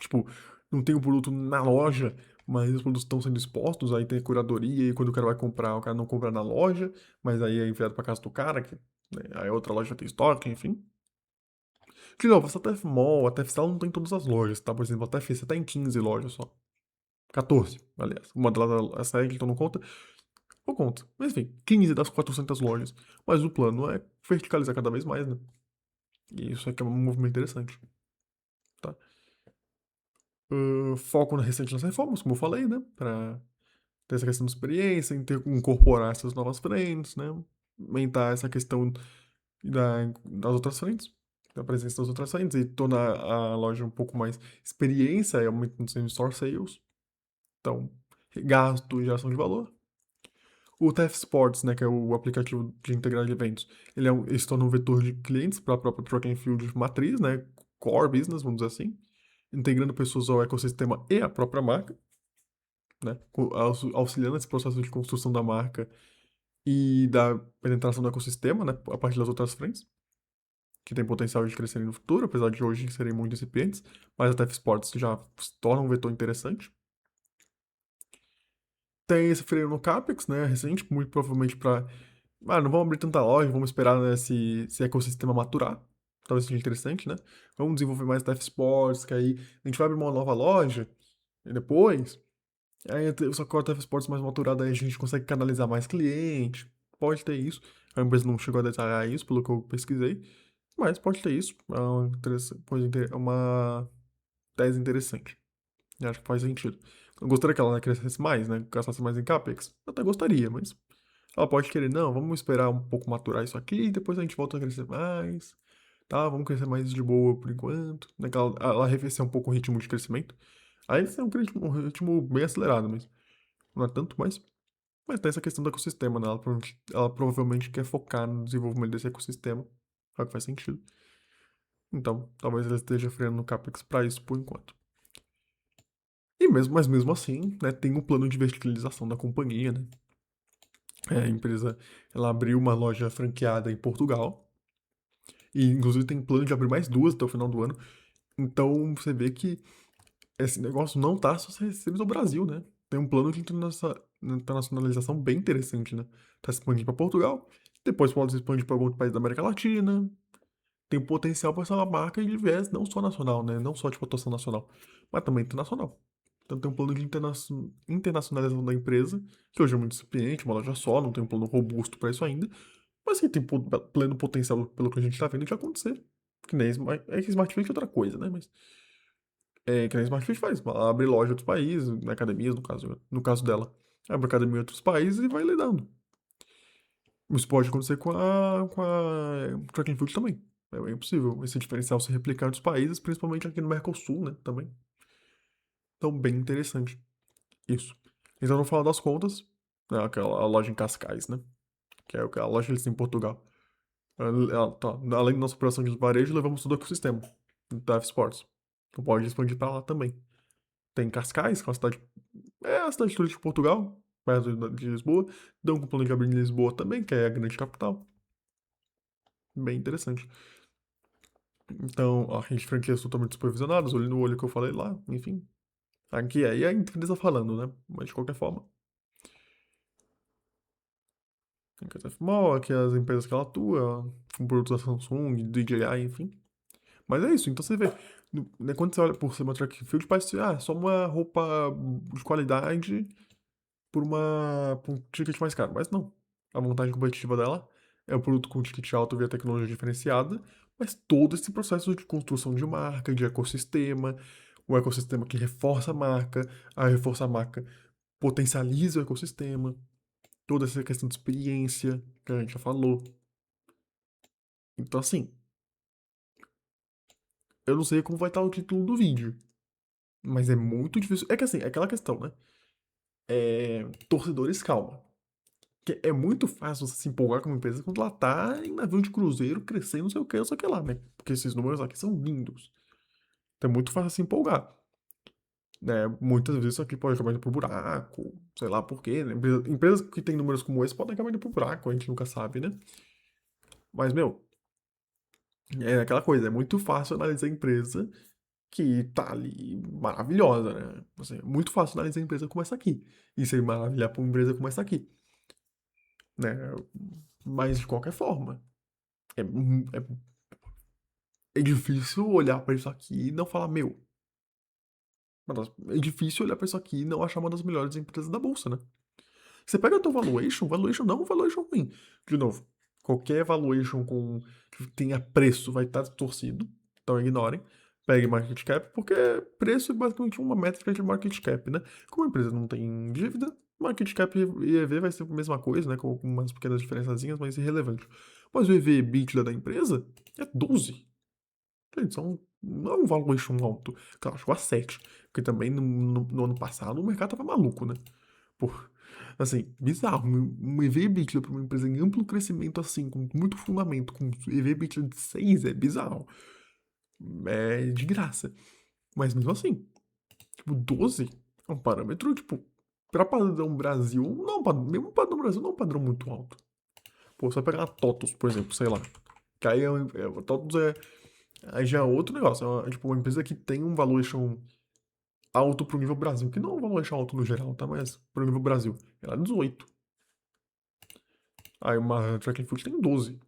Tipo, não tem o produto na loja, mas os produtos estão sendo expostos, aí tem a curadoria, e quando o cara vai comprar, o cara não compra na loja, mas aí é enviado pra casa do cara, né, aí a outra loja tem estoque, enfim. De novo, essa TF Mall, a TFC ela não tem em todas as lojas, tá? Por exemplo, a TFC tá em 15 lojas só. 14, aliás. Uma delas, essa aí que então não conta, ou conta. Mas enfim, 15 das 400 lojas. Mas o plano é verticalizar cada vez mais, né? E isso aqui é um movimento interessante, tá? Foco recente nas reformas, como eu falei, né? Pra ter essa questão de experiência, incorporar essas novas frentes, né? Aumentar essa questão das outras frentes, da presença das outras frentes e tornar a loja um pouco mais experiência e aumentando os store sales. Então, gasto e geração de valor. O TF Sports, né, que é o aplicativo de integrar de eventos, ele se torna um vetor de clientes para a própria Track and Field matriz, né, core business, vamos dizer assim, integrando pessoas ao ecossistema e à própria marca, né, auxiliando esse processo de construção da marca e da penetração do ecossistema, né, a partir das outras frentes, que tem potencial de crescerem no futuro, apesar de hoje serem muito incipientes, mas a TF Sports já se torna um vetor interessante. Tem esse freio no CAPEX, né, recente, muito provavelmente para... não vamos abrir tanta loja, vamos esperar, né, esse ecossistema maturar. Talvez seja interessante, né? Vamos desenvolver mais TF Sports, que aí a gente vai abrir uma nova loja, e depois... Aí, só que o TF Sports mais maturado, aí a gente consegue canalizar mais cliente. Pode ter isso. A empresa não chegou a detalhar isso, pelo que eu pesquisei. Mas pode ter isso. É uma tese interessante. Eu acho que faz sentido. Eu gostaria que ela crescesse mais, né? Gastasse mais em CAPEX. Eu até gostaria, mas ela pode querer, não, vamos esperar um pouco maturar isso aqui, e depois a gente volta a crescer mais. Tá, vamos crescer mais de boa por enquanto. Né? Que ela arrefecer um pouco o ritmo de crescimento. Aí é um ritmo bem acelerado, mas não é tanto, mas tem essa questão do ecossistema, né? Ela provavelmente quer focar no desenvolvimento desse ecossistema. É o que faz sentido. Então, talvez ele esteja freando no CapEx para isso por enquanto. Mas mesmo assim, né, tem um plano de verticalização da companhia, né? A empresa, ela abriu uma loja franqueada em Portugal, e inclusive tem plano de abrir mais duas até o final do ano. Então, você vê que esse negócio não tá só restrito ao Brasil, né? Tem um plano de internacionalização bem interessante, né? Tá se expandindo para Portugal, depois pode se expandir para algum país da América Latina. Tem potencial para ser uma marca de viés não só nacional, né? Não só de atuação nacional, mas também internacional. Então tem um plano de internacionalização da empresa, que hoje é muito incipiente, uma loja só, não tem um plano robusto para isso ainda, mas sim, tem pleno potencial pelo que a gente tá vendo de acontecer. Que nem é que Smart Fit é outra coisa, né? Mas é que nem Smart Fit faz, ela abre loja em outros países, na academias, no caso dela. Abre academia em outros países e vai lidando. Isso pode acontecer com a Track and Field também. É bem possível esse diferencial se replicar em outros países, principalmente aqui no Mercosul, né, também. Então, bem interessante isso. Então, no final das contas, é aquela a loja em Cascais, né, que é a loja que eles têm em Portugal. Tá, além da nossa operação de varejo, levamos todo o ecossistema da F-Sports. Então, pode expandir para lá também. Tem Cascais, que é uma cidade, é a cidade turística de Portugal, perto de Lisboa. Dão com plano de abrir em Lisboa também, que é a grande capital. Bem interessante. Então, a gente franquias totalmente supervisionadas, olho no olho que eu falei lá, enfim. Aqui aí é a empresa falando, né? Mas de qualquer forma. Tem a Mall, aqui as empresas que ela atua, com produtos da Samsung, DJI, enfim. Mas é isso, então você vê. Né, quando você olha por cima do track and field, parece só uma roupa de qualidade por um ticket mais caro. Mas não. A vantagem competitiva dela é o produto com ticket alto via tecnologia diferenciada, mas todo esse processo de construção de marca, de ecossistema, um ecossistema que reforça a marca, a reforçar a marca potencializa o ecossistema, toda essa questão de experiência que a gente já falou. Então, assim, eu não sei como vai estar o título do vídeo, mas é muito difícil. É que assim, é aquela questão, né? Torcedores, calma. Que é muito fácil você se empolgar com uma empresa quando ela tá em navio de cruzeiro, crescendo, não sei o que lá, né? Porque esses números aqui são lindos. Então é muito fácil se empolgar. Né? Muitas vezes isso aqui pode acabar indo pro buraco, sei lá por quê, né? Empresas que têm números como esse podem acabar indo pro buraco, a gente nunca sabe, né? Mas, meu, é aquela coisa, é muito fácil analisar a empresa que tá ali maravilhosa, né? Assim, é muito fácil analisar a empresa como essa aqui. E se maravilhar por uma empresa como essa aqui, né? Mas de qualquer forma, é, é é difícil olhar pra isso aqui e não falar, meu, é difícil olhar pra isso aqui e não achar uma das melhores empresas da bolsa, né? Você pega o teu valuation não é um valuation ruim. De novo, qualquer valuation que tenha preço vai estar distorcido, então ignorem. Pegue market cap, porque preço é basicamente uma métrica de market cap, né? Como a empresa não tem dívida, market cap e EV vai ser a mesma coisa, né? Com umas pequenas diferençazinhas, mas irrelevante. Mas o EV EBITDA da empresa é 12. Gente, não é um valuation alto. Claro, chegou a 7. Porque também no ano passado o mercado tava maluco, né? Por, assim, bizarro. Um EV EBITDA para uma empresa em amplo crescimento assim, com muito fundamento, com EV EBITDA de 6 é bizarro. É de graça. Mas mesmo assim, tipo, 12 é um parâmetro, tipo, pra padrão Brasil, não, mesmo padrão Brasil não é um padrão muito alto. Pô, você vai pegar a TOTUS, por exemplo, sei lá. Que aí a TOTUS aí já é outro negócio. Tipo, uma empresa que tem um valuation alto pro nível Brasil, que não é um valuation alto no geral, tá? Mas pro nível Brasil, ela é 18. Aí uma Track and Field tem 12.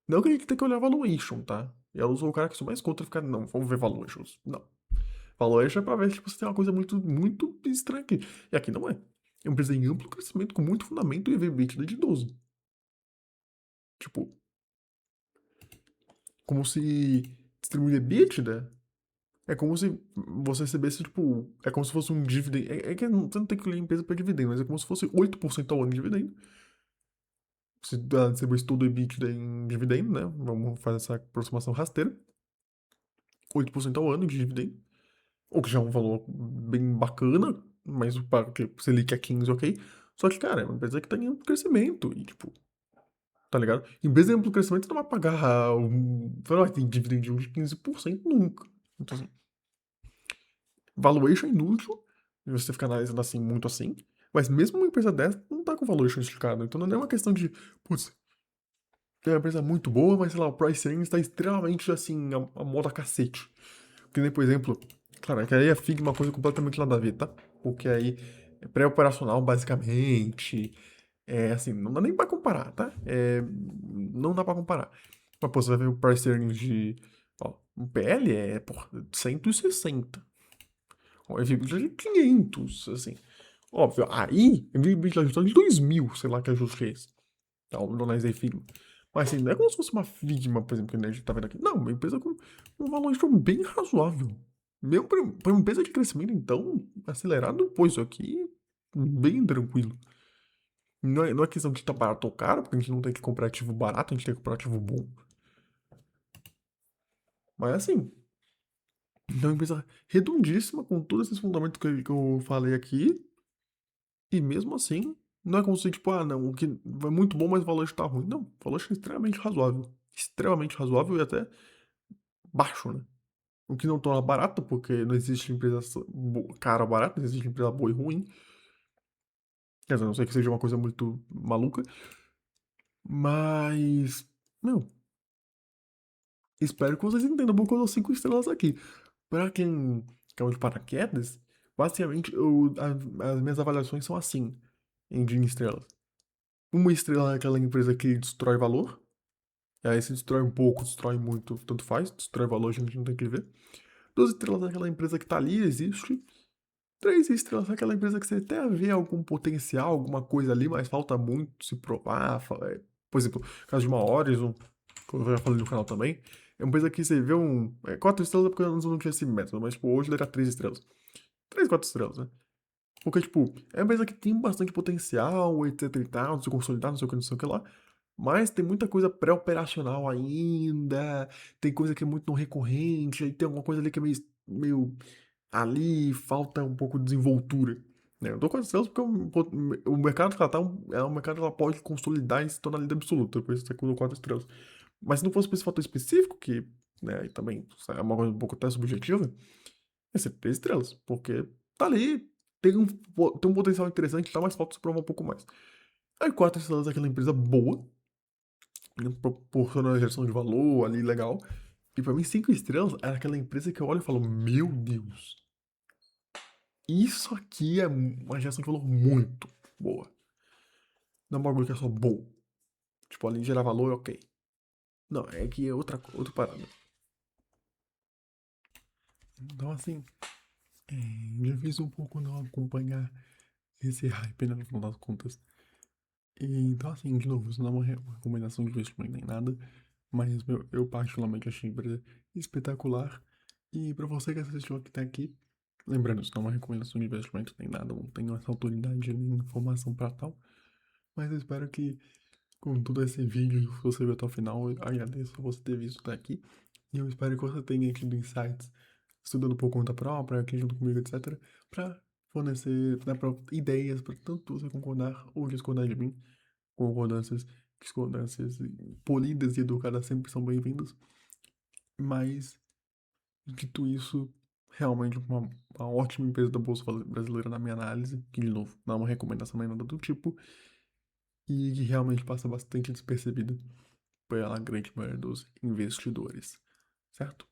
Não que a gente tem que olhar valuation, tá? Eu sou o cara que sou mais contra ficar, não, vamos ver valuations. Não. Valuation é pra ver, tipo, se tem uma coisa muito, muito estranha aqui. E aqui não é. É uma empresa em amplo crescimento, com muito fundamento e EV/EBITDA de 12. Tipo, como se distribuir EBITDA é como se você recebesse, tipo, é como se fosse um dividendo. É que você não tem que ler a empresa pra dividendo, mas é como se fosse 8% ao ano de dividendo. Se distribuísse todo o EBITDA em dividendo, né? Vamos fazer essa aproximação rasteira. 8% ao ano de dividendo. O que já é um valor bem bacana, mas para que Selic é 15, ok. Só que, cara, é uma empresa que tá em crescimento. E, tipo, tá ligado? Empresa em crescimento não vai pagar você não vai ter dividendo de 15% nunca. Então, assim, valuation é inútil, e você ficar analisando assim, muito assim, mas mesmo uma empresa dessa não tá com valuation esticado, então não é uma questão de, putz, é uma empresa muito boa, mas sei lá, o price earnings está extremamente assim, a moda cacete. Que nem, por exemplo, claro, é que aí a Figma é uma coisa completamente nada a ver, tá? Porque aí é pré-operacional, basicamente. É assim, não dá nem pra comparar, tá? Não dá pra comparar. Mas, pô, você vai ver o price earnings de. Ó, um PL é, porra, 160. Ó, EBITDA de 500, assim. Óbvio, aí, EBITDA de 2000, sei lá que ajuste que é esse. Tá, o analisei Figma. Mas assim, não é como se fosse uma Figma, por exemplo, que a gente tá vendo aqui. Não, uma empresa com um valuation bem razoável. Mesmo pra uma empresa de crescimento, então, acelerado, pô, isso aqui, bem tranquilo. Não é questão de estar barato ou caro, porque a gente não tem que comprar ativo barato, a gente tem que comprar ativo bom. Mas assim, então é uma empresa redondíssima, com todos esses fundamentos que eu falei aqui, e mesmo assim, não é como se, tipo, ah, não, o que é muito bom, mas o valor está ruim. Não, o valor está extremamente razoável. Extremamente razoável e até baixo, né? O que não torna barato, porque não existe empresa cara ou barata, não existe empresa boa e ruim. Quer dizer, a não sei que seja uma coisa muito maluca. Mas, meu, espero que vocês entendam um pouco das 5 estrelas aqui. Pra quem caiu de paraquedas, basicamente as minhas avaliações são assim, de estrelas. Uma estrela é aquela empresa que destrói valor. E aí se destrói um pouco, destrói muito, tanto faz. Destrói valor, a gente não tem que ver. 2 estrelas é aquela empresa que tá ali, existe. 3 estrelas é aquela empresa que você até vê algum potencial, alguma coisa ali, mas falta muito se provar. Por exemplo, o caso de uma Horizon, que eu já falei no canal também, é uma empresa que você vê 4 estrelas é porque eu não tinha esse método, mas tipo, hoje ele era 3 estrelas. 3, 4 estrelas, né? Porque, tipo, é uma empresa que tem bastante potencial, etc e tal, se consolidar, não sei o que, não sei o que lá. Mas tem muita coisa pré-operacional ainda, tem coisa que é muito não recorrente, aí tem alguma coisa ali que é meio ali falta um pouco de desenvoltura. Né? Eu dou 4 estrelas porque o mercado que ela tá é um mercado que ela pode consolidar e se tornar líder absoluta. Por isso que eu dou 4 estrelas. Mas se não fosse por esse fator específico, que né, também é uma coisa um pouco até subjetiva, ia ser 3 estrelas. Porque tá ali, tem um potencial interessante, tá, mas falta se provar um pouco mais. Aí 4 estrelas é aquela empresa boa, né, proporciona geração de valor ali legal. E pra mim, 5 estrelas é aquela empresa que eu olho e falo, meu Deus. Isso aqui é uma geração de valor muito boa. Não é um bagulho que é só bom. Tipo, ali gerar valor, ok. Não, é que é outra parada. Então, assim, já fiz um pouco não acompanhar esse hype, né, no final das contas. Então, assim, de novo, isso não é uma recomendação de investimento nem nada, mas eu particularmente achei a empresa espetacular. E pra você que assistiu até aqui, lembrando, isso não é uma recomendação de investimento nem nada, não tenho essa autoridade nem informação pra tal, mas eu espero que com todo esse vídeo, se você viu até o final, eu agradeço por você ter visto até aqui. E eu espero que você tenha tido insights, estudando por conta própria, aqui junto comigo, etc., para fornecer ideias para tanto você concordar ou discordar de mim. Concordâncias, discordâncias polidas e educadas sempre são bem-vindas. Mas, dito isso, realmente uma ótima empresa da Bolsa Brasileira na minha análise, que de novo, não é uma recomendação nem nada do tipo, e que realmente passa bastante despercebida pela grande maioria dos investidores, certo?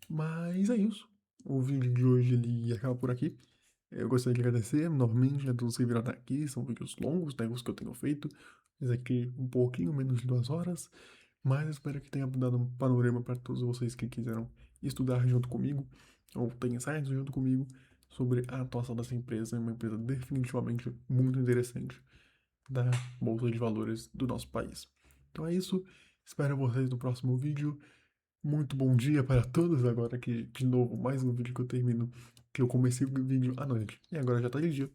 Mas é isso. O vídeo de hoje ele acaba por aqui. Eu gostaria de agradecer novamente a todos que viram até aqui. São vídeos longos, né, os que eu tenho feito. Esse aqui um pouquinho menos de 2 horas. Mas espero que tenha dado um panorama para todos vocês que quiseram estudar junto comigo, ou ter insights junto comigo sobre a atuação dessa empresa. É uma empresa definitivamente muito interessante da Bolsa de Valores do nosso país. Então é isso. Espero vocês no próximo vídeo. Muito bom dia para todos. Agora que, de novo, mais um vídeo que eu termino, que eu comecei o vídeo à noite e agora já tá de dia.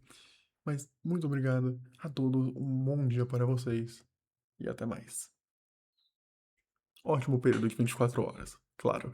Mas muito obrigado a todos. Um bom dia para vocês e até mais. Ótimo período de 24 horas, claro.